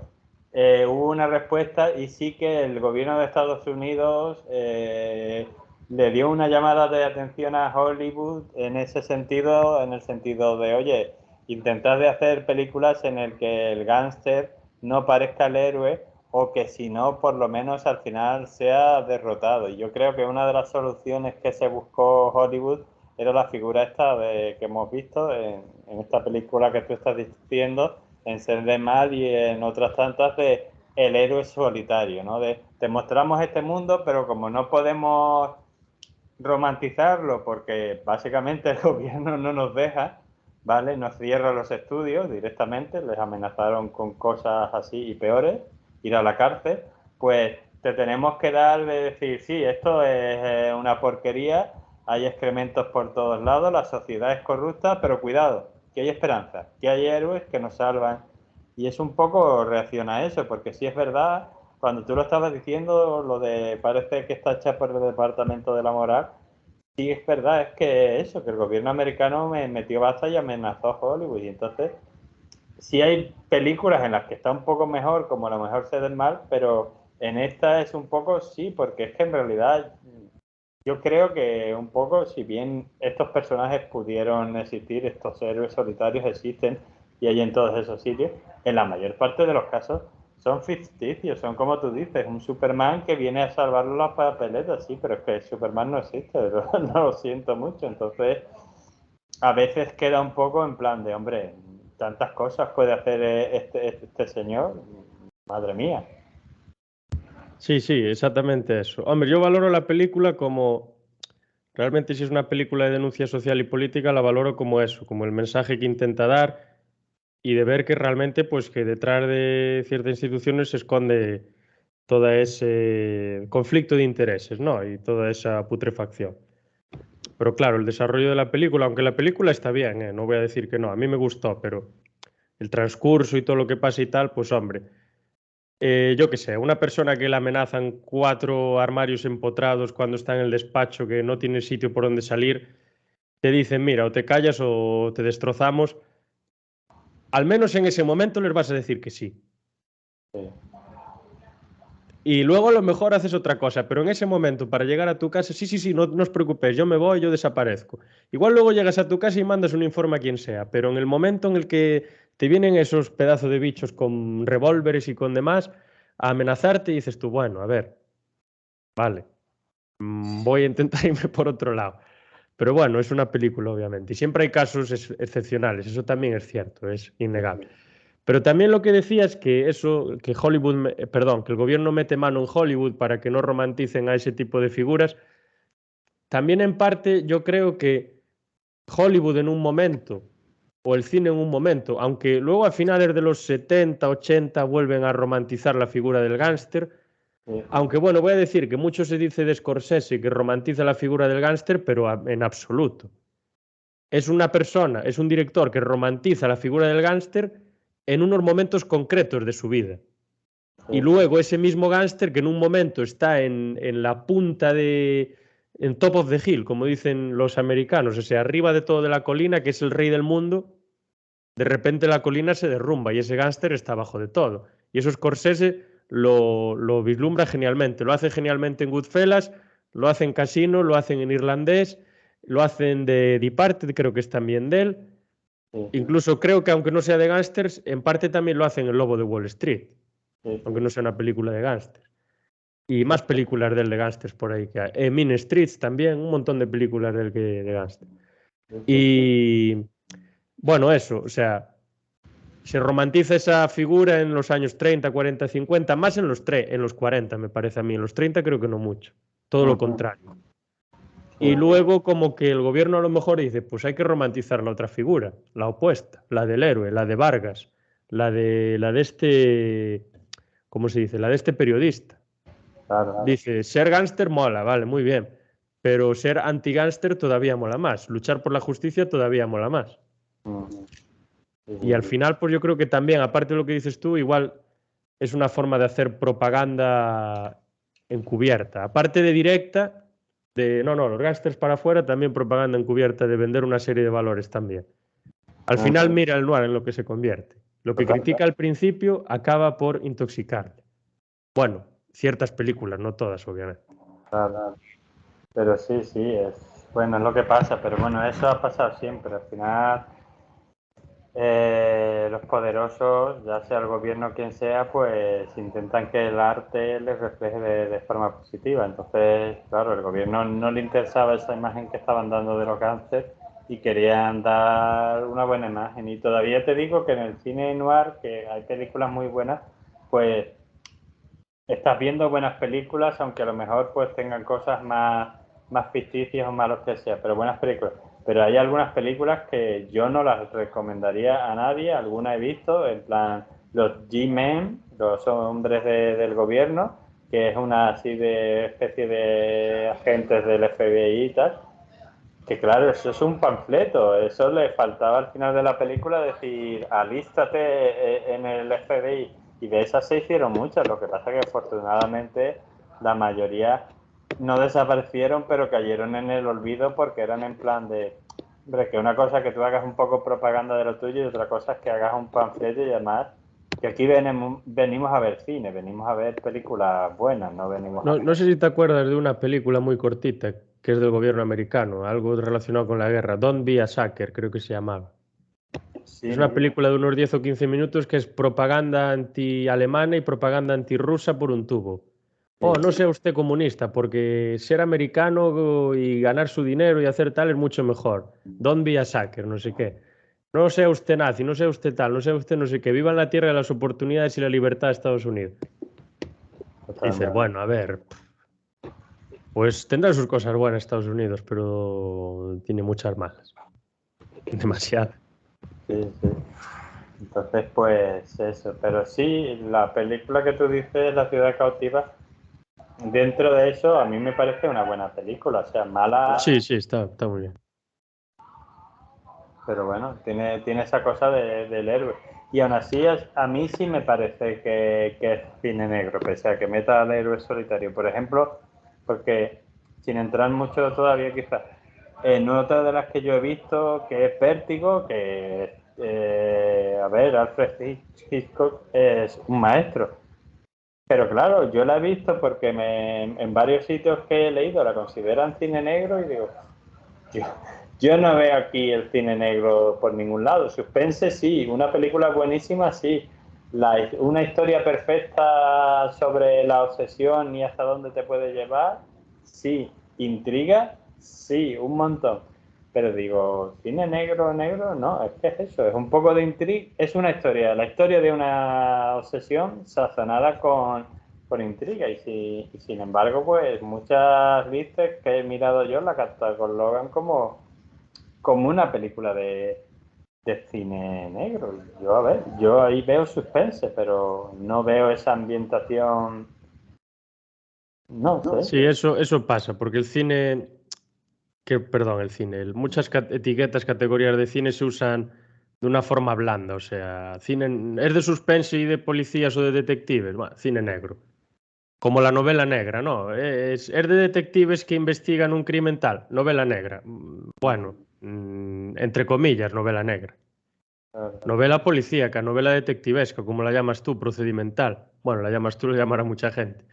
hubo una respuesta y sí que el gobierno de Estados Unidos le dio una llamada de atención a Hollywood en ese sentido, en el sentido de, oye, intentad de hacer películas en el que el gángster no parezca el héroe o que si no, por lo menos al final sea derrotado. Y yo creo que una de las soluciones que se buscó Hollywood era la figura esta que hemos visto en esta película que tú estás diciendo, en Ser de Mal y en otras tantas de el héroe solitario, ¿no? Te mostramos este mundo, pero como no podemos romantizarlo porque básicamente el gobierno no nos deja, ¿vale? Nos cierra los estudios directamente, les amenazaron con cosas así y peores, ir a la cárcel, pues te tenemos que dar de decir, sí, esto es una porquería, hay excrementos por todos lados, la sociedad es corrupta, pero cuidado, que hay esperanza, que hay héroes que nos salvan. Y es un poco reacciona a eso, porque sí es verdad, cuando tú lo estabas diciendo, lo de parece que está hecha por el Departamento de la Moral, sí es verdad, es que eso, que el gobierno americano me metió basta y amenazó a Hollywood. Y entonces, sí hay películas en las que está un poco mejor, como a lo mejor se den mal, pero en esta es un poco sí, porque es que en realidad yo creo que un poco, si bien estos personajes pudieron existir, estos héroes solitarios existen y hay en todos esos sitios, en la mayor parte de los casos son ficticios, son como tú dices, un Superman que viene a salvar las papeletas, sí, pero es que Superman no existe, no lo siento mucho, entonces a veces queda un poco en plan de, hombre, tantas cosas puede hacer este señor, madre mía. Sí, sí, exactamente eso. Hombre, yo valoro la película como, realmente si es una película de denuncia social y política, la valoro como eso, como el mensaje que intenta dar y de ver que realmente, pues que detrás de ciertas instituciones se esconde todo ese conflicto de intereses, ¿no? Y toda esa putrefacción. Pero claro, el desarrollo de la película, aunque la película está bien, no voy a decir que no, a mí me gustó, pero el transcurso y todo lo que pasa y tal, pues hombre, yo qué sé, una persona que le amenazan 4 armarios empotrados cuando está en el despacho, que no tiene sitio por donde salir, te dicen, mira, o te callas o te destrozamos, al menos en ese momento les vas a decir que sí. Sí. Y luego a lo mejor haces otra cosa, pero en ese momento para llegar a tu casa, sí, sí, sí, no, no os preocupéis, yo me voy, yo desaparezco. Igual luego llegas a tu casa y mandas un informe a quien sea, pero en el momento en el que te vienen esos pedazos de bichos con revólveres y con demás a amenazarte, dices tú, bueno, a ver, vale, voy a intentar irme por otro lado. Pero bueno, es una película, obviamente, y siempre hay casos excepcionales, eso también es cierto, es innegable. Pero también lo que decía es que eso, que Hollywood, perdón, que el gobierno mete mano en Hollywood para que no romanticen a ese tipo de figuras, también en parte yo creo que Hollywood en un momento, o el cine en un momento, aunque luego a finales de los 70, 80 vuelven a romantizar la figura del gángster, Sí. aunque bueno, voy a decir que mucho se dice de Scorsese que romantiza la figura del gángster, pero en absoluto. Es una persona, es un director que romantiza la figura del gángster en unos momentos concretos de su vida. Y Sí. luego ese mismo gángster que en un momento está en la punta de, en top of the hill, como dicen los americanos, o sea, arriba de todo de la colina, que es el rey del mundo, de repente la colina se derrumba y ese gángster está abajo de todo. Y eso Scorsese lo vislumbra genialmente. Lo hace genialmente en Goodfellas, lo hace en Casino, lo hacen en Irlandés, lo hacen de Departed, creo que es también de él. Sí. Incluso creo que aunque no sea de gángsters, en parte también lo hacen en El Lobo de Wall Street, Sí, aunque sí. no sea una película de gángsters. Y más películas del de gángsters por ahí que hay. Mean Streets también, un montón de películas del que de gángsters. Sí, sí. Y bueno, eso, o sea, se romantiza esa figura en los años 30, 40, 50, más en los 40 me parece a mí, en los 30 creo que no mucho, todo lo Ujú. contrario. Sí, Y luego como que el gobierno a lo mejor dice, pues hay que romantizar la otra figura, la opuesta, la del héroe, la de Vargas, la de este, ¿cómo se dice? La de este periodista. claro. Dice, ser gángster mola, vale, muy bien, pero ser anti-gángster todavía mola más, luchar por la justicia todavía mola más. Mm. Sí, Y al sí, final, pues yo creo que también, aparte de lo que dices tú, igual es una forma de hacer propaganda encubierta. Aparte de directa, de no, los gángsters para afuera, también propaganda encubierta de vender una serie de valores también. Al final, Ujú. mira el noir en lo que se convierte. Lo que Total. critica al principio acaba por intoxicarle. Bueno, ciertas películas, no todas, obviamente. Claro. Pero sí, sí, bueno, es lo que pasa, pero bueno, eso ha pasado siempre. Al final, los poderosos, ya sea el gobierno o quien sea, pues intentan que el arte les refleje de forma positiva. Entonces, claro, el gobierno no le interesaba esa imagen que estaban dando de los gángsters y querían dar una buena imagen. Y todavía te digo que en el cine noir, que hay películas muy buenas, pues estás viendo buenas películas, aunque a lo mejor pues tengan cosas más ficticias o malos que sea, pero buenas películas. Pero hay algunas películas que yo no las recomendaría a nadie, algunas he visto, en plan los G-Men, los hombres del gobierno, que es una así de especie de agentes del FBI y tal, que claro, eso es un panfleto, eso le faltaba al final de la película decir, alístate en el FBI, y de esas se hicieron muchas, lo que pasa que afortunadamente la mayoría no desaparecieron, pero cayeron en el olvido porque eran en plan de, hombre, que una cosa es que tú hagas un poco propaganda de lo tuyo y otra cosa es que hagas un panfleto y además, que aquí venimos a ver cine, venimos a ver películas buenas, no venimos a... No sé si te acuerdas de una película muy cortita que es del gobierno americano, algo relacionado con la guerra. Don't be a sucker, creo que se llamaba. Sí, Es una película de unos 10 o 15 minutos que es propaganda anti-alemana y propaganda anti-rusa por un tubo. sí. Oh, no sea usted comunista, porque ser americano y ganar su dinero y hacer tal es mucho mejor. Don't be a sucker, no sé qué. No sea usted nazi, no sea usted tal, no sea usted no sé qué. Viva en la tierra de las oportunidades y la libertad de Estados Unidos. Y dices, Totalmente. bueno, a ver, pues tendrá sus cosas buenas Estados Unidos, pero tiene muchas malas. Demasiadas. Sí, sí. Entonces, pues eso. Pero sí, la película que tú dices, La ciudad cautiva, dentro de eso a mí me parece una buena película. O sea, mala, Sí, sí, está muy bien. pero bueno, tiene esa cosa del héroe. Y aún así, a mí sí me parece que es cine negro, pese a que meta al héroe solitario. Por ejemplo, porque sin entrar mucho todavía quizás, en otra de las que yo he visto, que es Vértigo, que a ver, Alfred Hitchcock es un maestro. Pero claro, yo la he visto porque en varios sitios que he leído la consideran cine negro y digo, yo, yo no veo aquí el cine negro por ningún lado. Suspense sí, una película buenísima sí. Una historia perfecta sobre la obsesión y hasta dónde te puede llevar, sí. Intriga, sí, un montón. Pero digo, cine negro, negro, no, es que es eso, es un poco de intriga, es una historia, la historia de una obsesión sazonada con intriga y sin embargo, pues muchas listas que he mirado yo la catalogan como una película de cine negro. Yo, a ver, yo ahí veo suspense, pero no veo esa ambientación, no sé. Sí, eso pasa, porque el cine, perdón, el cine, muchas etiquetas, categorías de cine se usan de una forma blanda, o sea, cine es de suspense y de policías o de detectives, bueno, cine negro. Como la novela negra, ¿no? Es de detectives que investigan un crimen tal, novela negra. Bueno, entre comillas, novela negra. Novela policíaca, novela detectivesca, como la llamas tú, procedimental. Bueno, la llamas tú, lo llamará mucha gente.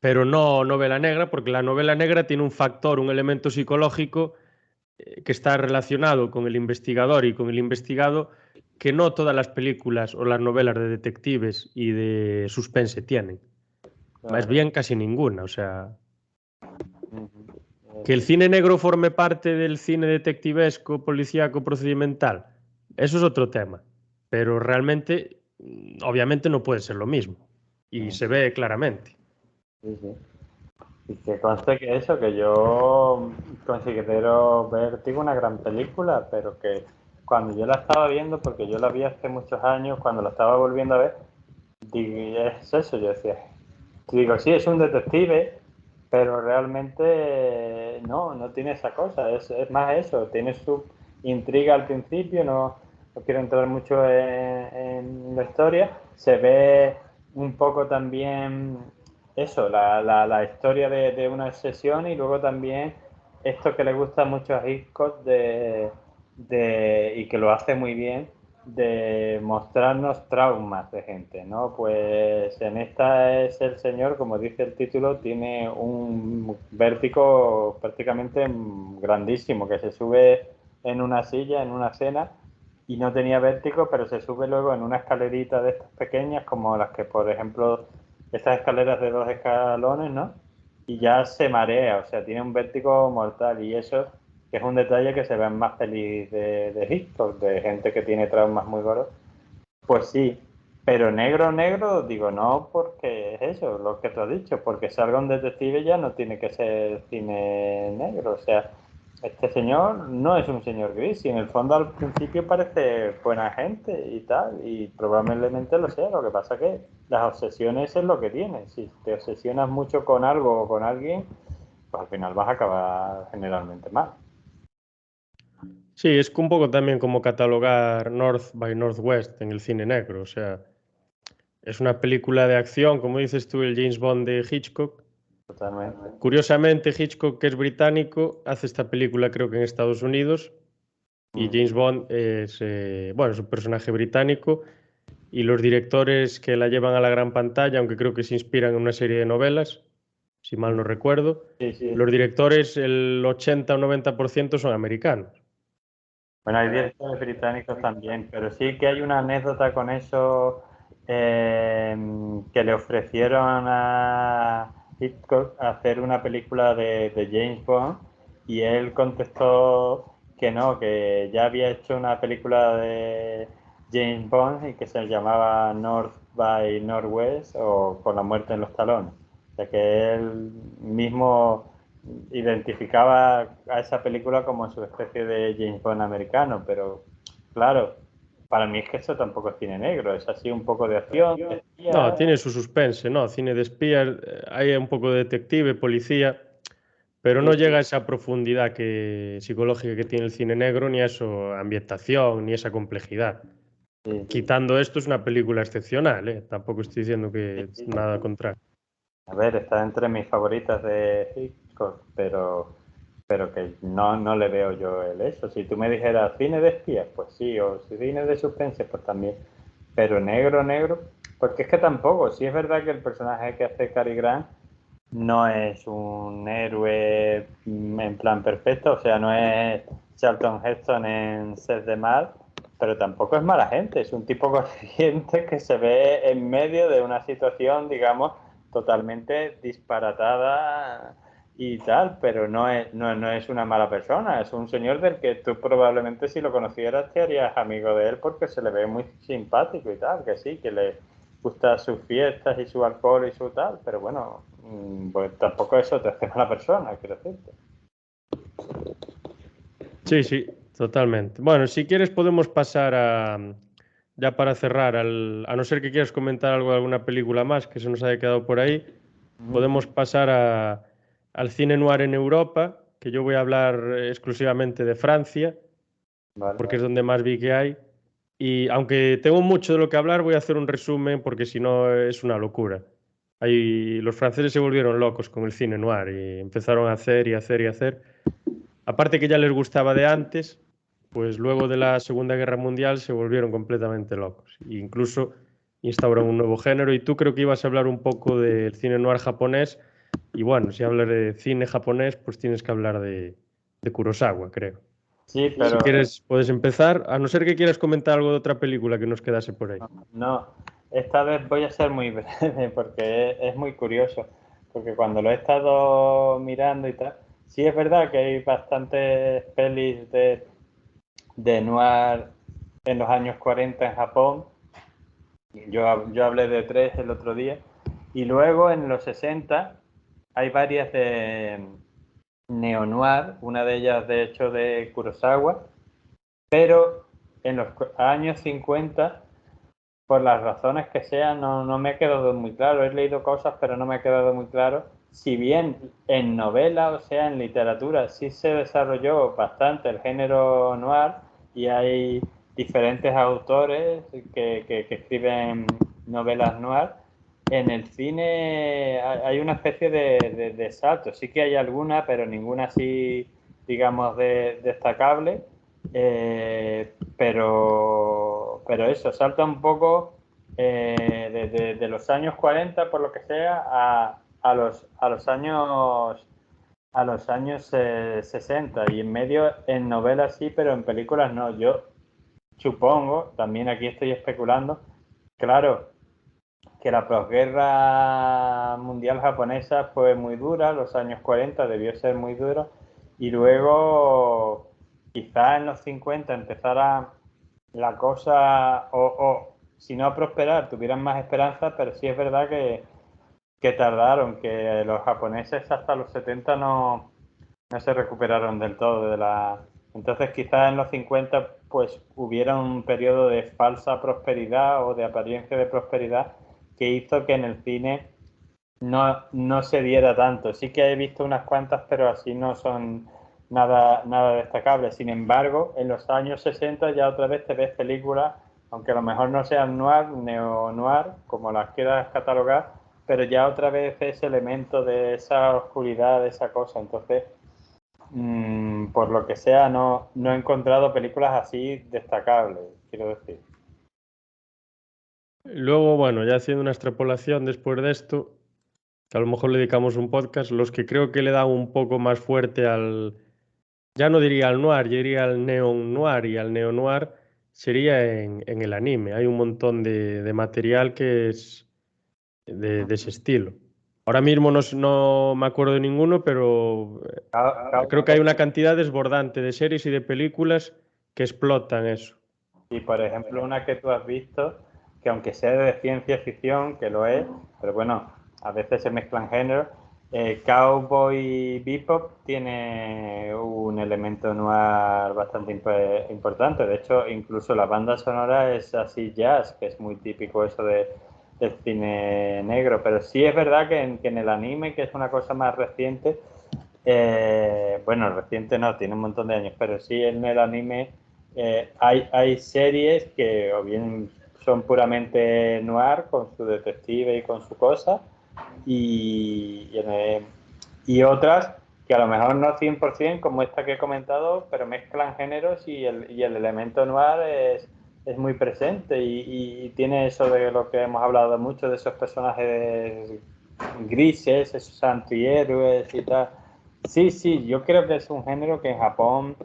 Pero no novela negra, porque la novela negra tiene un factor, un elemento psicológico que está relacionado con el investigador y con el investigado que no todas las películas o las novelas de detectives y de suspense tienen. Más Claro. bien casi ninguna, o sea, que el Eso. cine negro forme parte del cine detectivesco, policíaco, procedimental, eso es otro tema. Pero realmente, obviamente no puede ser lo mismo. Y se ve claramente. Sí, sí. Y que conste que eso, que yo considero Vértigo una gran película, pero que cuando yo la estaba viendo, porque yo la vi hace muchos años, cuando la estaba volviendo a ver, digo, es eso, yo decía, digo, sí, es un detective, pero realmente no tiene esa cosa, es más eso, tiene su intriga al principio, no quiero entrar mucho en la historia, se ve un poco también eso, la historia de una obsesión y luego también esto que le gusta mucho a Hitchcock y que lo hace muy bien, de mostrarnos traumas de gente, ¿no? Pues en esta es el señor, como dice el título, tiene un vértigo prácticamente grandísimo, que se sube en una silla, en una cena, y no tenía vértigo, pero se sube luego en una escalerita de estas pequeñas, como las que, por ejemplo, estas escaleras de 2 escalones, ¿no? Y ya se marea, o sea, tiene un vértigo mortal, y eso que es un detalle que se ve en más pelis de Hitchcock, de gente que tiene traumas muy gordos. Pues sí, pero negro, negro, digo no, porque es eso, lo que tú has dicho, porque salga un detective ya no tiene que ser cine negro, o sea, este señor no es un señor gris, y en el fondo al principio parece buena gente y tal, y probablemente lo sea, lo que pasa que las obsesiones es lo que tiene, si te obsesionas mucho con algo o con alguien, pues al final vas a acabar generalmente mal. Sí, es que un poco también como catalogar North by Northwest en el cine negro. O sea, es una película de acción, como dices tú, el James Bond de Hitchcock. Totalmente. Curiosamente, Hitchcock, que es británico, hace esta película creo que en Estados Unidos y Mm. James Bond es, bueno, es un personaje británico y los directores que la llevan a la gran pantalla, aunque creo que se inspiran en una serie de novelas, si mal no recuerdo, Sí, sí. los directores, el 80 o 90% son americanos. Bueno, hay directores británicos también, pero sí que hay una anécdota con eso, que le ofrecieron a Hitchcock hacer una película de James Bond, y él contestó que no, que ya había hecho una película de James Bond y que se llamaba North by Northwest, o Con la muerte en los talones. O sea que él mismo identificaba a esa película como su especie de James Bond americano, pero claro, para mí es que eso tampoco es cine negro, es así un poco de acción, de No, espías. tiene su suspense, ¿no? Cine de espías, hay un poco de detective, policía, pero no Sí, llega a esa profundidad psicológica que tiene el cine negro, ni a esa ambientación, ni esa complejidad. sí, Quitando esto, es una película excepcional, ¿eh? Tampoco estoy diciendo sí, que es sí. nada contrario. A ver, está entre mis favoritas de Hitchcock, pero que no le veo yo el eso. Si tú me dijeras cine de espías, pues sí, o si cine de suspense, pues también. Pero negro, negro, porque es que tampoco. Sí es verdad que el personaje que hace Cary Grant no es un héroe en plan perfecto, o sea, no es Charlton Heston en Sed de Mar, pero tampoco es mala gente, es un tipo consciente que se ve en medio de una situación, digamos, totalmente disparatada y tal, pero no es una mala persona, es un señor del que tú probablemente si lo conocieras te harías amigo de él porque se le ve muy simpático y tal, que sí, que le gusta sus fiestas y su alcohol y su tal, pero bueno, pues tampoco eso te hace mala persona, quiero decirte. Sí, sí, totalmente. Bueno, si quieres podemos pasar ya para cerrar, a no ser que quieras comentar algo de alguna película más que se nos haya quedado por ahí, podemos pasar al cine noir en Europa, que yo voy a hablar exclusivamente de Francia, Vale. porque es donde más vi que hay. Y aunque tengo mucho de lo que hablar, voy a hacer un resumen porque si no es una locura. Los franceses se volvieron locos con el cine noir y empezaron a hacer y hacer y hacer. Aparte que ya les gustaba de antes, pues luego de la Segunda Guerra Mundial se volvieron completamente locos. E incluso instauraron un nuevo género. Y tú creo que ibas a hablar un poco del cine noir japonés. Y bueno, si hablas de cine japonés, pues tienes que hablar de Kurosawa, creo. Sí, Si pero quieres, puedes empezar, a no ser que quieras comentar algo de otra película que nos quedase por ahí. no, esta vez voy a ser muy breve porque es muy curioso, porque cuando lo he estado mirando y tal, sí es verdad que hay bastantes pelis de noir en los años 40 en Japón. Yo hablé de tres el otro día. Y luego en los 60 hay varias de neo-noir, una de ellas de hecho de Kurosawa, pero en los años 50, por las razones que sean, no me ha quedado muy claro. He leído cosas, pero no me ha quedado muy claro. Si bien en novela, o sea, en literatura, sí se desarrolló bastante el género noir y hay diferentes autores que escriben novelas noir, en el cine hay una especie de salto. Sí que hay alguna, pero ninguna así, digamos, destacable. Pero eso, salta un poco de los años 40, por lo que sea, a los años 60, y en medio en novelas sí, pero en películas no. Yo supongo, también aquí estoy especulando, claro, que la posguerra mundial japonesa fue muy dura, los años 40 debió ser muy duro, y luego quizá en los 50 empezara la cosa, o si no a prosperar, tuvieran más esperanza, pero sí es verdad que tardaron, que los japoneses hasta los 70 no se recuperaron del todo de la... Entonces quizás en los 50 pues hubiera un periodo de falsa prosperidad o de apariencia de prosperidad que hizo que en el cine no se viera tanto. Sí que he visto unas cuantas, pero así no son nada destacable. Sin embargo, en los años 60 ya otra vez te ves películas, aunque a lo mejor no sean noir, neo-noir, como las quieras catalogar, pero ya otra vez ese elemento de esa oscuridad, de esa cosa. Entonces, por lo que sea, no he encontrado películas así destacables, quiero decir. Luego, bueno, ya haciendo una extrapolación después de esto, que a lo mejor le dedicamos un podcast, los que creo que le dan un poco más fuerte al, ya no diría al noir, yo diría al neo-noir y al neo-noir, sería en el anime. Hay un montón de material que es de ese estilo. Ahora mismo no me acuerdo de ninguno, pero creo que hay una cantidad desbordante de series y de películas que explotan eso. Y por ejemplo, una que tú has visto, que aunque sea de ciencia ficción, que lo es, pero bueno, a veces se mezclan géneros, Cowboy Bebop tiene un elemento noir bastante importante. De hecho, incluso la banda sonora es así jazz, que es muy típico eso del cine negro. Pero sí es verdad que en el anime, que es una cosa más reciente, bueno, reciente no, tiene un montón de años, pero sí en el anime hay series que o bien son puramente noir con su detective y con su cosa, y otras que a lo mejor no 100% como esta que he comentado, pero mezclan géneros y el elemento noir es muy presente y tiene eso de lo que hemos hablado mucho, de esos personajes grises, esos antihéroes y tal. Sí, yo creo que es un género que en Japón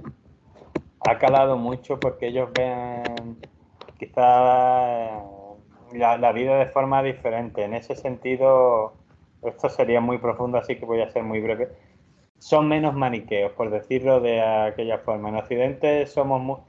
ha calado mucho porque ellos ven quizá la vida de forma diferente. En ese sentido, esto sería muy profundo, así que voy a ser muy breve. Son menos maniqueos, por decirlo de aquella forma. En Occidente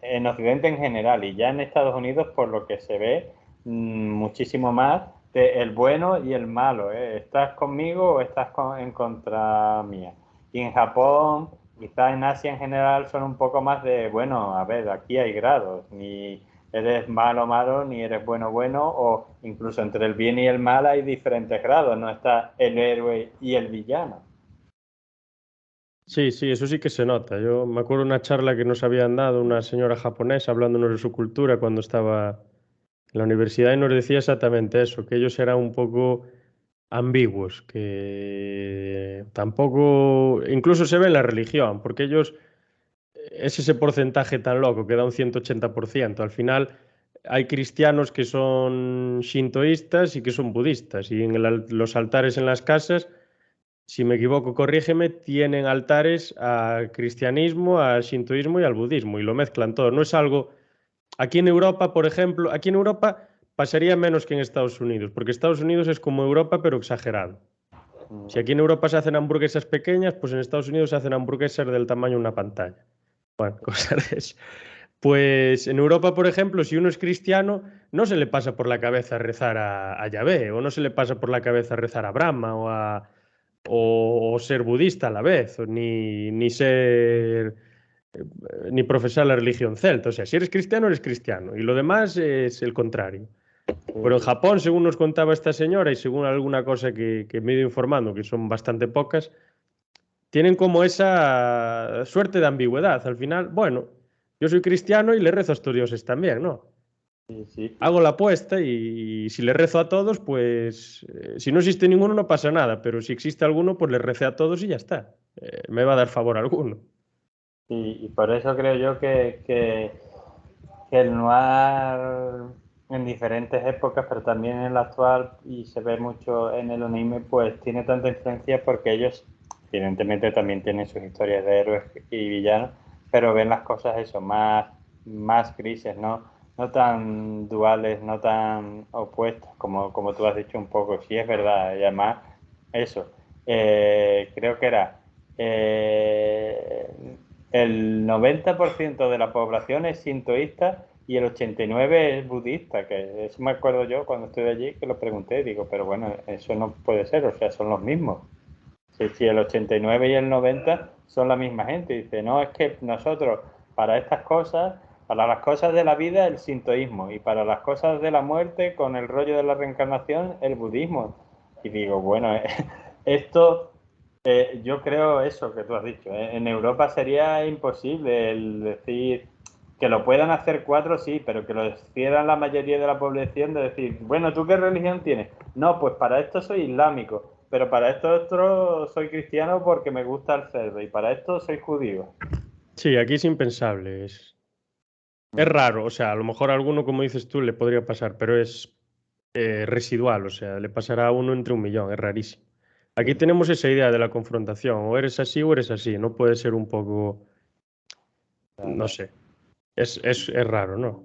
en Occidente en general y ya en Estados Unidos, por lo que se ve, muchísimo más de el bueno y el malo. ¿Estás conmigo o estás en contra mía? Y en Japón, quizás en Asia en general, son un poco más de, bueno, a ver, aquí hay grados, ni eres malo, ni eres bueno, o incluso entre el bien y el mal hay diferentes grados, no está el héroe y el villano. Sí, sí, eso sí que se nota. Yo me acuerdo de una charla que nos habían dado una señora japonesa hablándonos de su cultura cuando estaba en la universidad y nos decía exactamente eso, que ellos eran un poco ambiguos, que tampoco, incluso se ve en la religión, porque ellos, es ese porcentaje tan loco que da un 180%. Al final hay cristianos que son shintoístas y que son budistas, y en los altares en las casas, si me equivoco, corrígeme, tienen altares al cristianismo, al shintoísmo y al budismo, y lo mezclan todo. No es algo... Aquí en Europa, por ejemplo, aquí en Europa pasaría menos que en Estados Unidos, porque Estados Unidos es como Europa, pero exagerado. Si aquí en Europa se hacen hamburguesas pequeñas, pues en Estados Unidos se hacen hamburguesas del tamaño de una pantalla. Bueno, cosas de eso. Pues en Europa, por ejemplo, si uno es cristiano, no se le pasa por la cabeza rezar a Yahvé, o no se le pasa por la cabeza rezar a Brahma, o ser budista a la vez, ni ser ni profesar la religión celta. O sea, si eres cristiano, eres cristiano. Y lo demás es el contrario. Pero en Japón, según nos contaba esta señora y según alguna cosa que me he ido informando, que son bastante pocas, tienen como esa suerte de ambigüedad. Al final, bueno, yo soy cristiano y le rezo a estos dioses también, ¿no? Sí. Hago la apuesta y si le rezo a todos, pues si no existe ninguno no pasa nada, pero si existe alguno, pues le recé a todos y ya está. Me va a dar favor alguno. Y por eso creo yo que el noir en diferentes épocas, pero también en la actual, y se ve mucho en el anime, pues tiene tanta influencia porque ellos, evidentemente, también tienen sus historias de héroes y villanos, pero ven las cosas eso, más grises, ¿no? no tan duales, no tan opuestos, como tú has dicho un poco. Sí, es verdad. Y además, eso, creo que era el 90% de la población es sintoísta y el 89% es budista, que eso me acuerdo yo cuando estuve allí, que lo pregunté, digo, pero bueno, eso no puede ser, o sea, son los mismos. Si el 89 y el 90 son la misma gente. Dice, no, es que nosotros, para estas cosas, para las cosas de la vida, el sintoísmo, y para las cosas de la muerte, con el rollo de la reencarnación, el budismo. Y digo, bueno, esto, yo creo eso que tú has dicho. En Europa sería imposible el decir que lo puedan hacer 4, sí, pero que lo hicieran la mayoría de la población, de decir, bueno, ¿tú qué religión tienes? No, pues para esto soy islámico, pero para esto otro soy cristiano porque me gusta el cerdo, y para esto soy judío. Sí, aquí es impensable. Es raro, o sea, a lo mejor a alguno, como dices tú, le podría pasar, pero es residual, o sea, le pasará a uno entre un millón, es rarísimo. Aquí Sí, tenemos esa idea de la confrontación, o eres así, no puede ser un poco, no claro, sé, es raro, ¿no?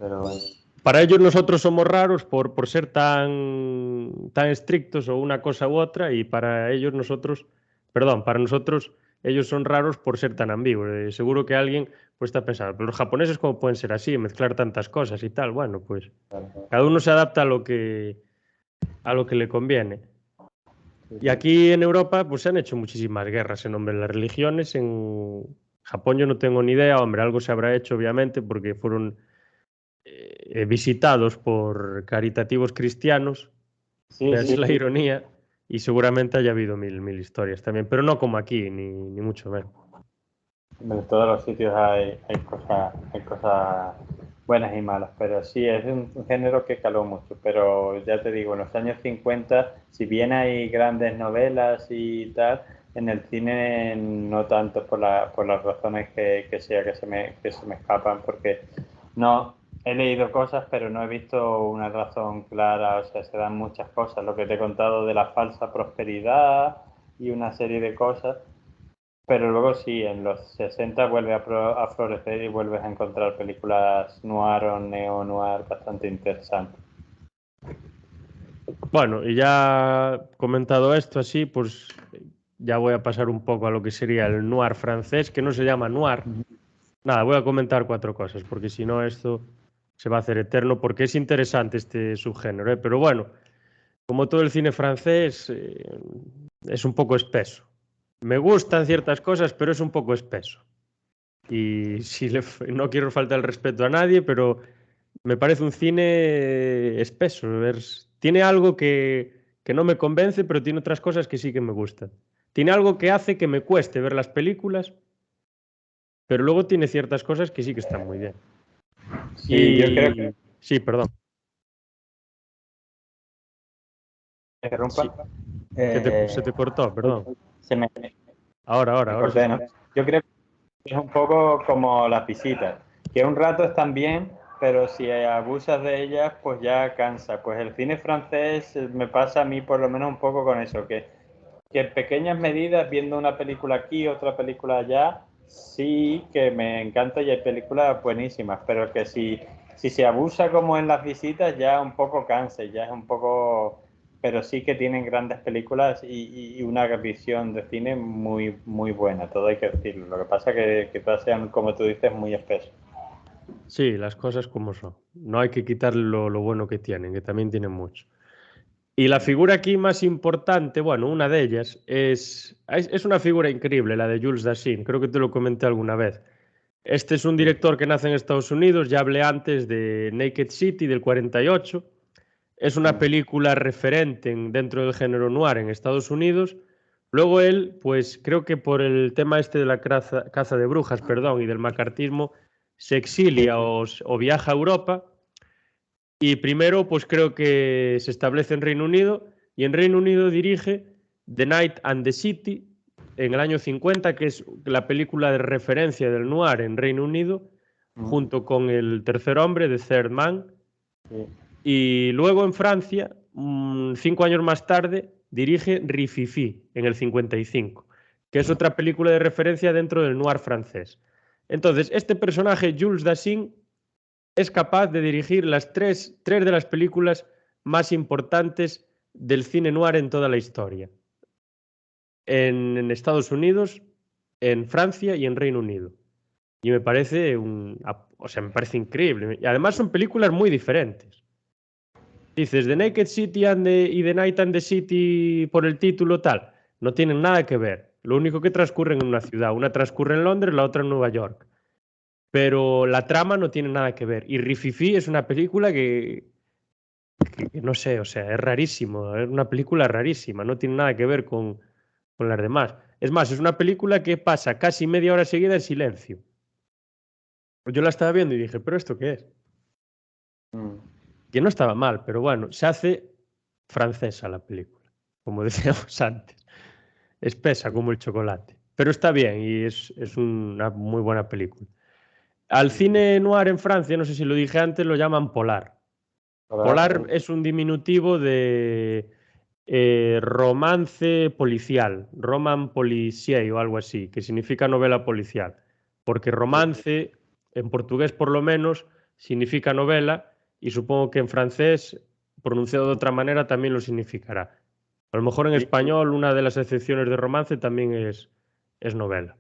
pero bueno. Para ellos nosotros somos raros por ser tan estrictos o una cosa u otra, y para ellos nosotros, perdón, para nosotros ellos son raros por ser tan ambiguos. Seguro que alguien pues está pensando, pero los japoneses cómo pueden ser así, mezclar tantas cosas y tal. Bueno, pues Claro, cada uno se adapta a lo que le conviene. Y aquí en Europa pues se han hecho muchísimas guerras en nombre de las religiones. En Japón yo no tengo ni idea, hombre, algo se habrá hecho obviamente porque fueron visitados por caritativos cristianos, sí, es sí, la ironía, y seguramente haya habido mil historias también, pero no como aquí, ni mucho menos. en todos los sitios hay cosas buenas y malas, pero sí, es un género que caló mucho, pero ya te digo, en los años 50, si bien hay grandes novelas y tal, en el cine no tanto por las razones que sea que se me escapan, porque no he leído cosas, pero no he visto una razón clara, o sea, se dan muchas cosas, lo que te he contado de la falsa prosperidad y una serie de cosas, pero luego sí, en los 60 vuelve a florecer y vuelves a encontrar películas noir o neo-noir bastante interesantes. Bueno, y ya comentado esto así, pues ya voy a pasar un poco a lo que sería el noir francés, que no se llama noir. Nada, voy a comentar cuatro cosas, porque si no esto se va a hacer eterno, porque es interesante este subgénero, ¿eh? Pero bueno, como todo el cine francés, es un poco espeso. Me gustan ciertas cosas, pero es un poco espeso. Y no quiero faltar el respeto a nadie, pero me parece un cine espeso. Tiene algo que no me convence, pero tiene otras cosas que sí que me gustan. Tiene algo que hace que me cueste ver las películas, pero luego tiene ciertas cosas que sí que están muy bien. Sí, yo creo que Y sí, perdón. Sí, interrumpa. se Eh, te cortó, perdón. se me, Ahora se corté, ¿no? escucha. Yo creo que es un poco como las visitas, que un rato están bien, pero si abusas de ellas, pues ya cansa. Pues el cine francés me pasa a mí por lo menos un poco con eso, que en pequeñas medidas, viendo una película aquí, otra película allá, sí que me encanta y hay películas buenísimas, pero que si se abusa como en las visitas, ya un poco cansa, ya es un poco... Pero sí que tienen grandes películas y una visión de cine muy, muy buena, todo hay que decirlo. Lo que pasa es que todas sean, como tú dices, muy espesos. Sí, las cosas como son. No hay que quitarle lo bueno que tienen, que también tienen mucho. Y la figura aquí más importante, bueno, una de ellas, es una figura increíble, la de Jules Dassin. Creo que te lo comenté alguna vez. Este es un Sí. director que nace en Estados Unidos, ya hablé antes de Naked City del 48. Es una película referente dentro del género noir en Estados Unidos. Luego él, pues creo que por el tema este de la caza de brujas, perdón, y del macartismo, se exilia o viaja a Europa, y primero, pues creo que se establece en Reino Unido, y en Reino Unido dirige The Night and the City en el año 50, que es la película de referencia del noir en Reino Unido, junto con El tercer hombre de Third Man. Sí. Y luego en Francia, 5 años más tarde, dirige Rififi en el 55, que es otra película de referencia dentro del noir francés. Entonces, este personaje, Jules Dassin, es capaz de dirigir las tres de las películas más importantes del cine noir en toda la historia. En Estados Unidos, en Francia y en Reino Unido. Y me parece me parece increíble. Y además son películas muy diferentes. Dices, The Naked City y The Night and the City por el título tal, no tienen nada que ver. Lo único que transcurren en una ciudad. Una transcurre en Londres, la otra en Nueva York. Pero la trama no tiene nada que ver. Y Rififi es una película que no sé, o sea, es rarísimo. Es una película rarísima. No tiene nada que ver con las demás. Es más, es una película que pasa casi media hora seguida en silencio. Yo la estaba viendo y dije, ¿pero esto qué es? Que no estaba mal, pero bueno, se hace francesa la película, como decíamos antes. Espesa como el chocolate. Pero está bien y es una muy buena película. Al cine noir en Francia, no sé si lo dije antes, lo llaman polar. Polar es un diminutivo de romance policial, roman policier o algo así, que significa novela policial. Porque romance, en portugués por lo menos, significa novela y supongo que en francés, pronunciado de otra manera, también lo significará. A lo mejor en español una de las excepciones de romance también es novela.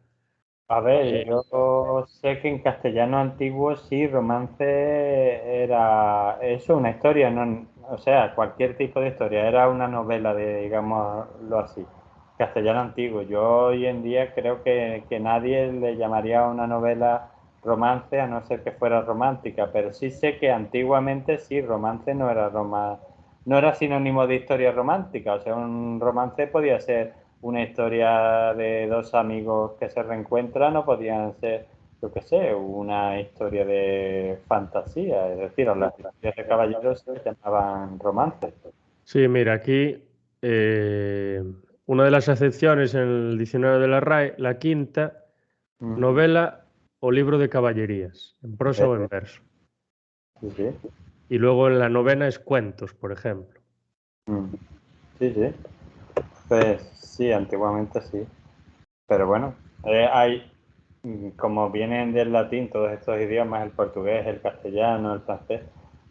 A ver, yo sé que en castellano antiguo sí, romance era eso, una historia, no, o sea, cualquier tipo de historia, era una novela, digámoslo así, castellano antiguo. Yo hoy en día creo que nadie le llamaría a una novela romance a no ser que fuera romántica, pero sí sé que antiguamente sí, romance no era sinónimo de historia romántica, o sea, un romance podía ser una historia de dos amigos que se reencuentran o podían ser, yo qué sé, una historia de fantasía, es decir, las historias de caballeros se llamaban romances. Sí, mira, aquí una de las acepciones en el diccionario de la RAE, la quinta, novela o libro de caballerías, en prosa o en verso. Sí, sí. Y luego en la novena es cuentos, por ejemplo. Sí, sí. Pues sí, antiguamente sí. Pero bueno, hay, como vienen del latín todos estos idiomas, el portugués, el castellano, el francés,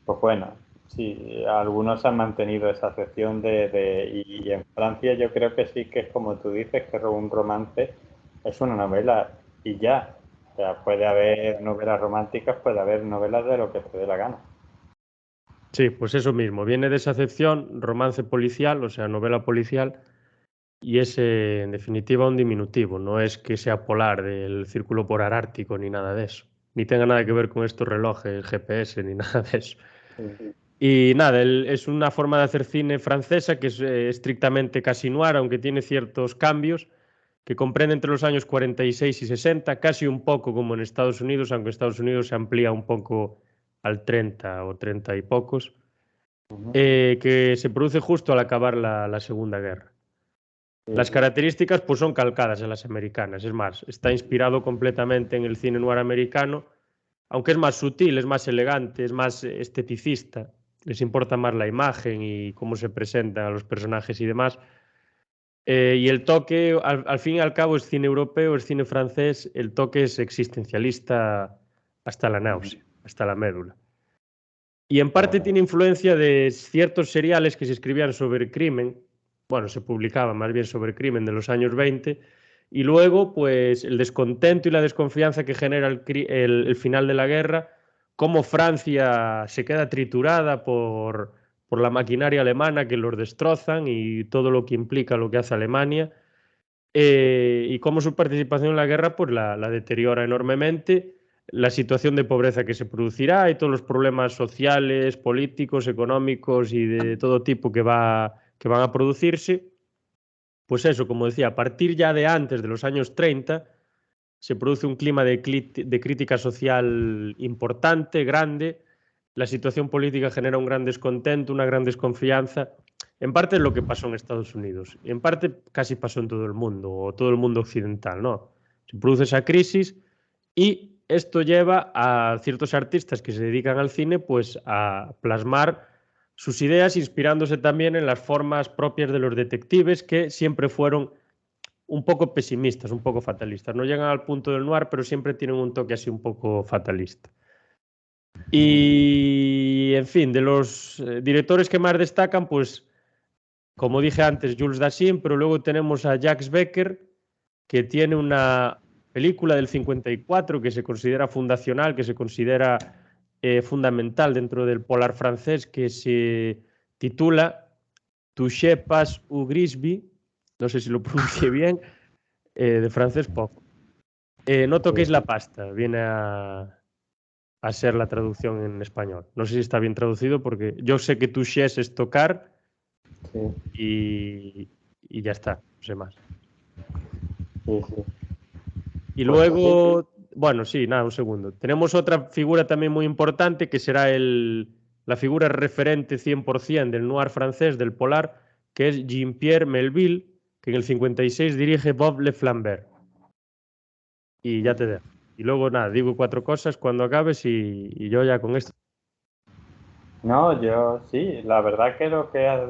pues bueno, sí, algunos han mantenido esa acepción y en Francia yo creo que sí que es como tú dices, que un romance es una novela y ya. O sea, puede haber novelas románticas, puede haber novelas de lo que te dé la gana. Sí, pues eso mismo, viene de esa acepción, romance policial, o sea, novela policial, y es en definitiva un diminutivo, no es que sea polar del círculo polar ártico ni nada de eso, ni tenga nada que ver con estos relojes GPS ni nada de eso. Sí. Y nada, es una forma de hacer cine francesa que es estrictamente casi noir, aunque tiene ciertos cambios, que comprende entre los años 46 y 60, casi un poco como en Estados Unidos, aunque Estados Unidos se amplía un poco al 30 o 30 y pocos, que se produce justo al acabar la Segunda Guerra. Las características pues son calcadas en las americanas, es más, está inspirado completamente en el cine noir americano, aunque es más sutil, es más elegante, es más esteticista, les importa más la imagen y cómo se presentan a los personajes y demás. Y el toque, al fin y al cabo, es cine europeo, es cine francés, el toque es existencialista hasta la náusea, hasta la médula. Y en parte tiene influencia de ciertos seriales que se escribían sobre crimen, bueno, se publicaban más bien sobre crimen de los años 20, y luego, pues, el descontento y la desconfianza que genera el final de la guerra, cómo Francia se queda triturada por la maquinaria alemana que los destrozan y todo lo que implica lo que hace Alemania, y cómo su participación en la guerra pues la deteriora enormemente, la situación de pobreza que se producirá y todos los problemas sociales, políticos, económicos y de todo tipo que van a producirse. Pues eso, como decía, a partir ya de antes de los años 30 se produce un clima de crítica social importante, grande. La situación política genera un gran descontento, una gran desconfianza. En parte es lo que pasó en Estados Unidos. Y en parte casi pasó en todo el mundo, o todo el mundo occidental, ¿no? Se produce esa crisis y esto lleva a ciertos artistas que se dedican al cine pues a plasmar sus ideas inspirándose también en las formas propias de los detectives que siempre fueron un poco pesimistas, un poco fatalistas. No llegan al punto del noir, pero siempre tienen un toque así un poco fatalista. Y, en fin, de los directores que más destacan, pues, como dije antes, Jules Dassin, pero luego tenemos a Jacques Becker, que tiene una película del 54 que se considera fundacional, que se considera fundamental dentro del polar francés, que se titula Touché pas au Grisby, no sé si lo pronuncié bien, de francés poco. No toquéis la pasta, viene a ser la traducción en español. No sé si está bien traducido porque yo sé que touché es tocar Sí, y ya está, no sé más. sí, sí. Y Pues sí, luego, bueno, sí, nada, un segundo. Tenemos otra figura también muy importante que será la figura referente 100% del noir francés, del polar, que es Jean-Pierre Melville, que en el 56 dirige Bob Le Flambert. Y ya te dejo. Y luego, nada, digo 4 cosas cuando acabes y yo ya con esto. no, yo sí, la verdad que lo que has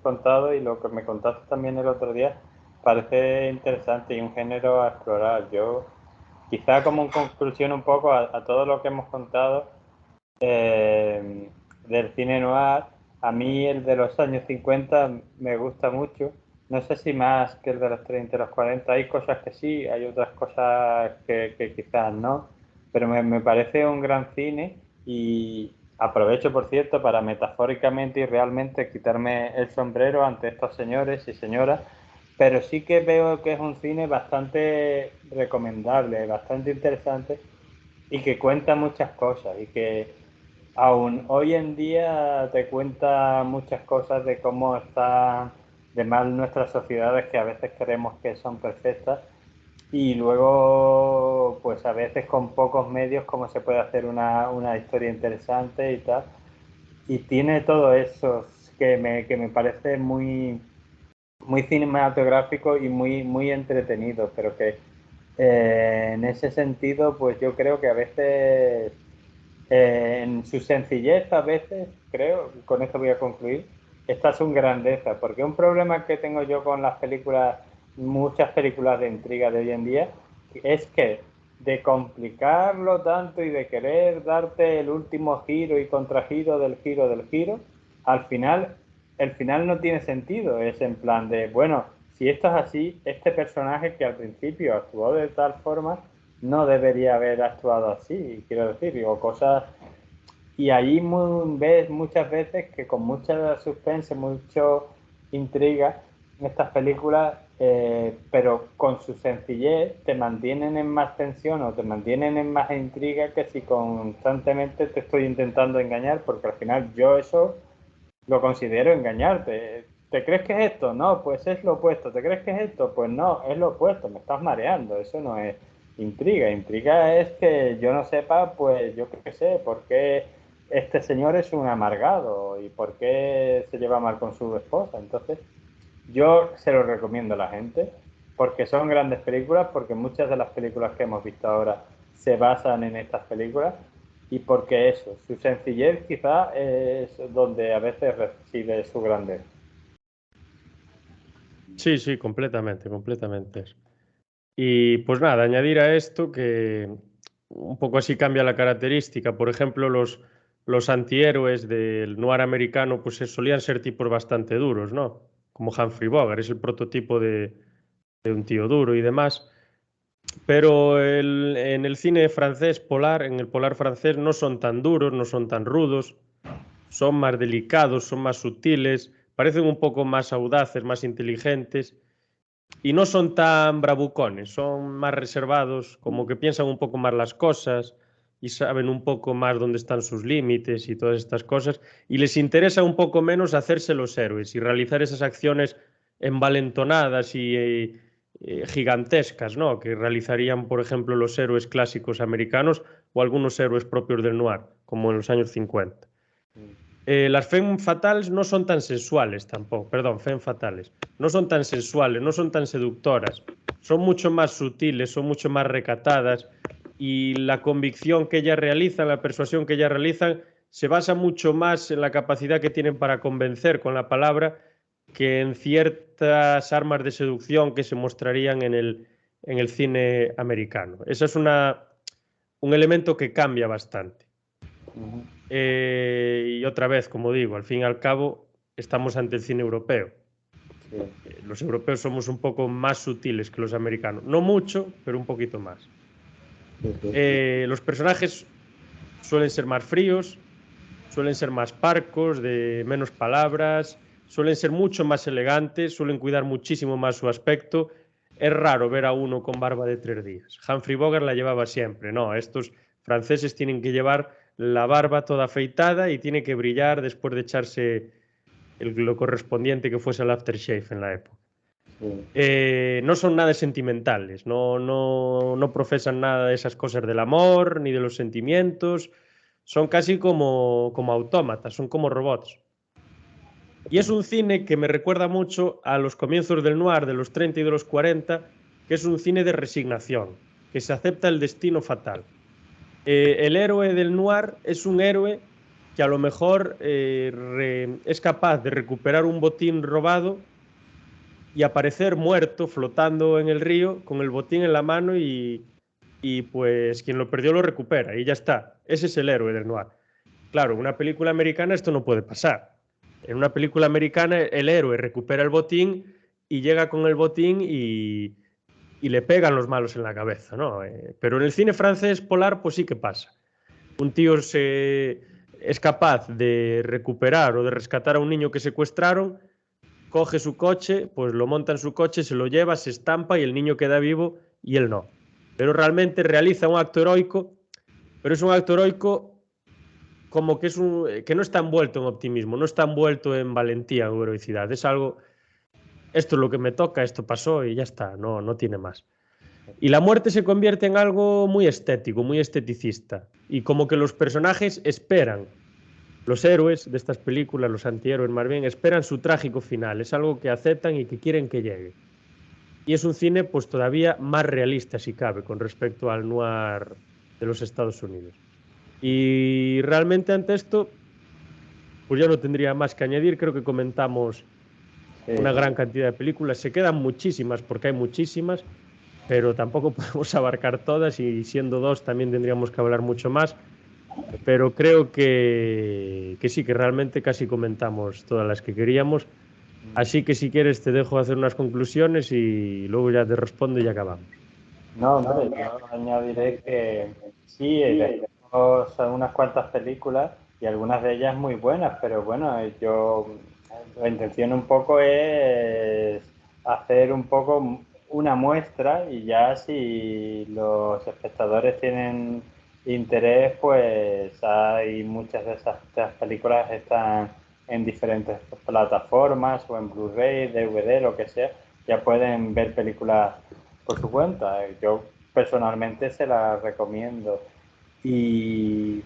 contado y lo que me contaste también el otro día parece interesante y un género a explorar. Yo, quizá como en conclusión un poco a todo lo que hemos contado del cine noir, a mí el de los años 50 me gusta mucho. No sé si más que el de los 30 y los 40. Hay cosas que sí, hay otras cosas que quizás no, pero me parece un gran cine y aprovecho, por cierto, para metafóricamente y realmente quitarme el sombrero ante estos señores y señoras, pero sí que veo que es un cine bastante recomendable, bastante interesante y que cuenta muchas cosas y que aún hoy en día te cuenta muchas cosas de cómo está de mal nuestras sociedades, que a veces creemos que son perfectas, y luego pues a veces con pocos medios cómo se puede hacer una historia interesante y tal. Y tiene todo eso que me parece muy cinematográfico y muy entretenido, pero que en ese sentido pues yo creo que a veces en su sencillez, a veces, creo, con esto voy a concluir, está su grandeza, porque un problema que tengo yo con las películas, muchas películas de intriga de hoy en día, es que de complicarlo tanto y de querer darte el último giro y contragiro del giro del giro, al final, el final no tiene sentido, es en plan de, bueno, si esto es así, este personaje que al principio actuó de tal forma, no debería haber actuado así, quiero decir, o cosas. Y ahí ves muchas veces que con mucha suspense, mucho intriga en estas películas, pero con su sencillez te mantienen en más tensión o te mantienen en más intriga que si constantemente te estoy intentando engañar, porque al final yo eso lo considero engañarte. ¿Te crees que es esto? No, pues es lo opuesto. ¿Te crees que es esto? Pues no, es lo opuesto. Me estás mareando. Eso no es intriga. Intriga es que yo no sepa, pues yo qué sé, por qué este señor es un amargado y por qué se lleva mal con su esposa. Entonces, yo se lo recomiendo a la gente porque son grandes películas, porque muchas de las películas que hemos visto ahora se basan en estas películas y porque eso, su sencillez quizá es donde a veces reside su grandeza. Sí, sí, completamente, completamente. Y pues nada, añadir a esto que un poco así cambia la característica. Por ejemplo, los antihéroes del noir americano pues solían ser tipos bastante duros, ¿no? Como Humphrey Bogart, es el prototipo de un tío duro y demás. Pero en el cine francés polar, en el polar francés, no son tan duros, no son tan rudos, son más delicados, son más sutiles, parecen un poco más audaces, más inteligentes y no son tan bravucones, son más reservados, como que piensan un poco más las cosas y saben un poco más dónde están sus límites y todas estas cosas, y les interesa un poco menos hacerse los héroes y realizar esas acciones envalentonadas y gigantescas, ¿no? Que realizarían, por ejemplo, los héroes clásicos americanos o algunos héroes propios del noir, como en los años 50. Las femme fatales no son tan sensuales tampoco, perdón, femme fatales, no son tan sensuales, no son tan seductoras, son mucho más sutiles, son mucho más recatadas y la convicción que ellas realizan, la persuasión que ellas realizan, se basa mucho más en la capacidad que tienen para convencer con la palabra que en ciertas armas de seducción que se mostrarían en el cine americano. Ese es un elemento que cambia bastante. Y otra vez, como digo, al fin y al cabo, estamos ante el cine europeo. Sí. Los europeos somos un poco más sutiles que los americanos. No mucho, pero un poquito más. Los personajes suelen ser más fríos, suelen ser más parcos, de menos palabras, suelen ser mucho más elegantes, suelen cuidar muchísimo más su aspecto. Es raro ver a uno con barba de 3 días. Humphrey Bogart la llevaba siempre. No, estos franceses tienen que llevar la barba toda afeitada y tiene que brillar después de echarse lo correspondiente que fuese el aftershave en la época. No son nada sentimentales, no profesan nada de esas cosas del amor ni de los sentimientos, son casi como autómatas, son como robots. Y es un cine que me recuerda mucho a los comienzos del noir de los 30 y de los 40, que es un cine de resignación, que se acepta el destino fatal. El héroe del noir es un héroe que a lo mejor es capaz de recuperar un botín robado y aparecer muerto flotando en el río con el botín en la mano y pues quien lo perdió lo recupera y ya está. Ese es el héroe del noir. Claro, en una película americana esto no puede pasar. En una película americana el héroe recupera el botín y llega con el botín y le pegan los malos en la cabeza, ¿no? Pero en el cine francés polar pues sí que pasa. Un tío es capaz de recuperar o de rescatar a un niño que secuestraron, coge su coche, pues lo monta en su coche, se lo lleva, se estampa y el niño queda vivo y él no. Pero realmente realiza un acto heroico, pero es un acto heroico como que que no está envuelto en optimismo, no está envuelto en valentía o heroicidad. Es algo, esto es lo que me toca, esto pasó y ya está, no tiene más. Y la muerte se convierte en algo muy estético, muy esteticista. Y como que los personajes esperan, los héroes de estas películas, los antihéroes más bien, esperan su trágico final. Es algo que aceptan y que quieren que llegue. Y es un cine pues todavía más realista, si cabe, con respecto al noir de los Estados Unidos. Y realmente ante esto, pues ya no tendría más que añadir. Creo que comentamos una gran cantidad de películas. Se quedan muchísimas, porque hay muchísimas, pero tampoco podemos abarcar todas y siendo 2 también tendríamos que hablar mucho más. Pero creo que sí, que realmente casi comentamos todas las que queríamos. Así que si quieres te dejo hacer unas conclusiones y luego ya te respondo y ya acabamos. No, hombre, yo añadiré que sí, tenemos unas cuantas películas y algunas de ellas muy buenas, pero bueno, la intención un poco es hacer un poco una muestra y ya si los espectadores tienen interés, pues hay muchas de esas películas están en diferentes plataformas o en Blu-ray, DVD, lo que sea, ya pueden ver películas por su cuenta. Yo personalmente se las recomiendo y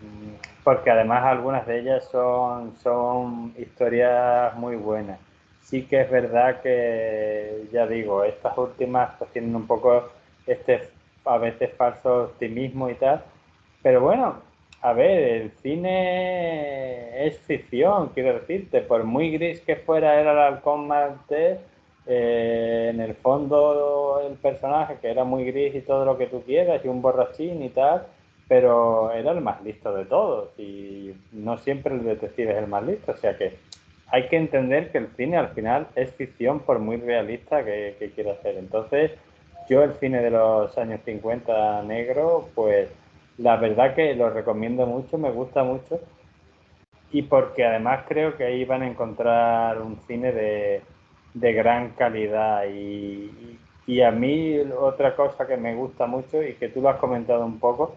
porque además algunas de ellas son historias muy buenas. Sí que es verdad que, ya digo, estas últimas pues tienen un poco a veces falso optimismo y tal, pero bueno, a ver, el cine es ficción, quiero decirte, por muy gris que fuera el halcón maltés, en el fondo el personaje que era muy gris y todo lo que tú quieras y un borrachín y tal, pero era el más listo de todos y no siempre el detective es el más listo, o sea que hay que entender que el cine al final es ficción por muy realista que quiera hacer. Entonces yo el cine de los años 50 negro, pues la verdad que lo recomiendo mucho, me gusta mucho y porque además creo que ahí van a encontrar un cine de gran calidad y a mí otra cosa que me gusta mucho y que tú lo has comentado un poco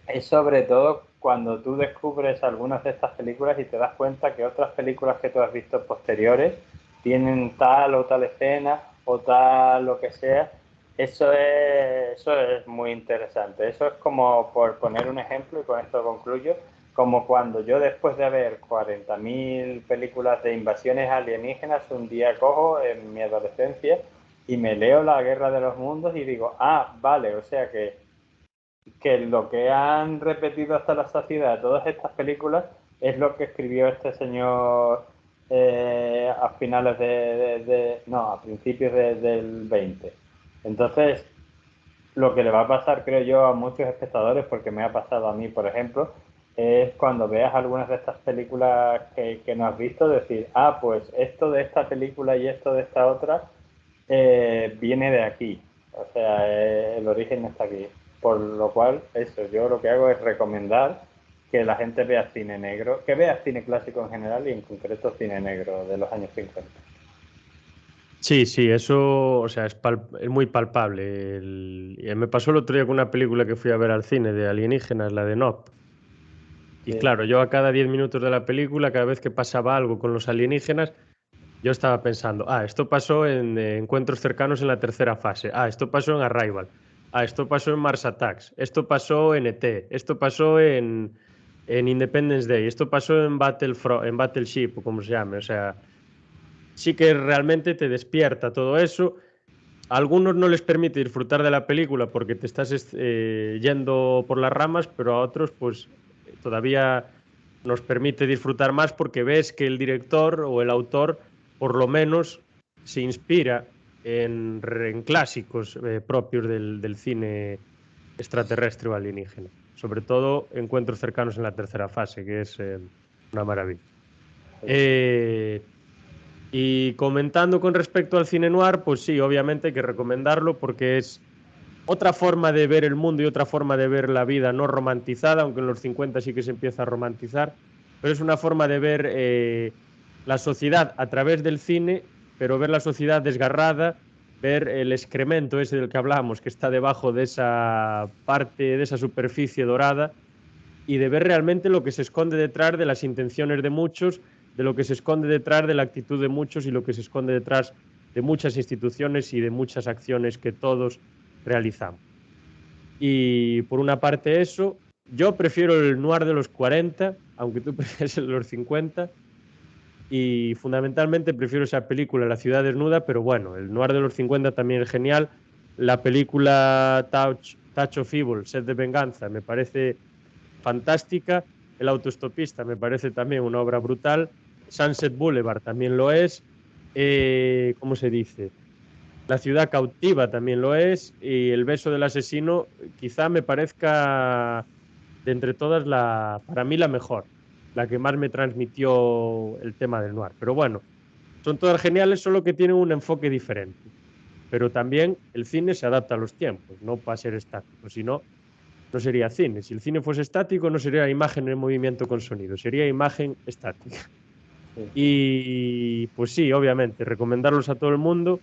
es sobre todo cuando tú descubres algunas de estas películas y te das cuenta que otras películas que tú has visto posteriores tienen tal o tal escena o tal lo que sea. Eso es muy interesante. Eso es como, por poner un ejemplo, y con esto concluyo, como cuando yo después de ver 40.000 películas de invasiones alienígenas, un día cojo en mi adolescencia y me leo La Guerra de los Mundos y digo, ah, vale, o sea que lo que han repetido hasta la saciedad de todas estas películas es lo que escribió este señor a finales no, a principios del 20. Entonces, lo que le va a pasar, creo yo, a muchos espectadores, porque me ha pasado a mí, por ejemplo, es cuando veas algunas de estas películas que no has visto, decir, ah, pues esto de esta película y esto de esta otra viene de aquí. O sea, el origen está aquí. Por lo cual, eso, yo lo que hago es recomendar que la gente vea cine negro, que vea cine clásico en general y en concreto cine negro de los años 50. Sí, sí, eso, o sea, es muy palpable. Me pasó el otro día con una película que fui a ver al cine de alienígenas, la de Nope. Y Sí. claro, yo a cada 10 minutos de la película, cada vez que pasaba algo con los alienígenas, yo estaba pensando, esto pasó en Encuentros cercanos en la tercera fase, esto pasó en Arrival, esto pasó en Mars Attacks, esto pasó en ET, esto pasó en Independence Day, esto pasó en Battleship, o como se llame. O sea, sí que realmente te despierta todo eso. A algunos no les permite disfrutar de la película porque te estás yendo por las ramas, pero a otros pues todavía nos permite disfrutar más porque ves que el director o el autor por lo menos se inspira en clásicos propios del cine extraterrestre o alienígena. Sobre todo Encuentros cercanos en la tercera fase, que es una maravilla. Y comentando con respecto al cine noir, pues sí, obviamente hay que recomendarlo porque es otra forma de ver el mundo y otra forma de ver la vida no romantizada, aunque en los 50 sí que se empieza a romantizar, pero es una forma de ver la sociedad a través del cine, pero ver la sociedad desgarrada, ver el excremento ese del que hablamos, que está debajo de esa parte, de esa superficie dorada, y de ver realmente lo que se esconde detrás de las intenciones de muchos, de lo que se esconde detrás de la actitud de muchos y lo que se esconde detrás de muchas instituciones y de muchas acciones que todos realizamos. Y por una parte eso, yo prefiero el noir de los 40, aunque tú prefieres el de los 50, y fundamentalmente prefiero esa película, La ciudad desnuda, pero bueno, el noir de los 50 también es genial. La película Touch of Evil, Sed de Venganza, me parece fantástica. El autoestopista me parece también una obra brutal. Sunset Boulevard también lo es. ¿Cómo se dice? La ciudad cautiva también lo es. Y El beso del asesino quizá me parezca de entre todas para mí la mejor, la que más me transmitió el tema del noir. Pero bueno, son todas geniales, solo que tienen un enfoque diferente. Pero también el cine se adapta a los tiempos, no para ser estático, sino no sería cine. Si el cine fuese estático, no sería imagen en movimiento con sonido, sería imagen estática. Sí. Y pues sí, obviamente, recomendarlos a todo el mundo.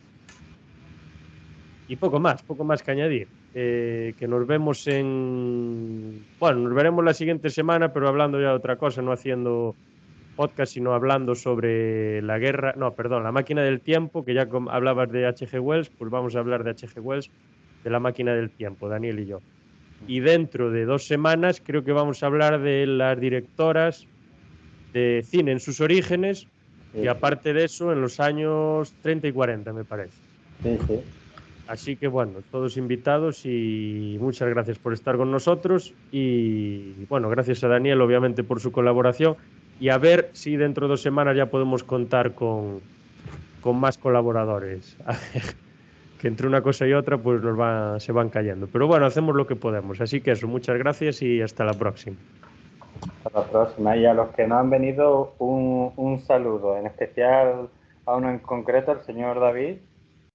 Y poco más que añadir. Que nos vemos Bueno, nos veremos la siguiente semana, pero hablando ya de otra cosa, no haciendo podcast, sino hablando sobre la guerra, no, perdón, La máquina del tiempo, que ya hablabas de H.G. Wells, pues vamos a hablar de H.G. Wells, de La máquina del tiempo, Daniel y yo. Y dentro de 2 semanas creo que vamos a hablar de las directoras de cine en sus orígenes, y aparte de eso en los años 30 y 40, me parece. Sí, sí. Así que bueno, todos invitados y muchas gracias por estar con nosotros y bueno, gracias a Daniel obviamente por su colaboración y a ver si dentro de 2 semanas ya podemos contar con más colaboradores. Que entre una cosa y otra pues se van cayendo. Pero bueno, hacemos lo que podemos. Así que eso, muchas gracias y hasta la próxima. Hasta la próxima. Y a los que no han venido, un saludo, en especial a uno en concreto, al señor David.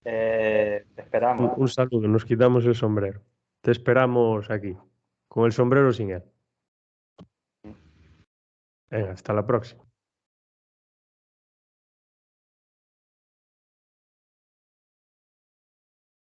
Te esperamos. Un saludo, nos quitamos el sombrero. Te esperamos aquí, con el sombrero sin él. Venga, hasta la próxima.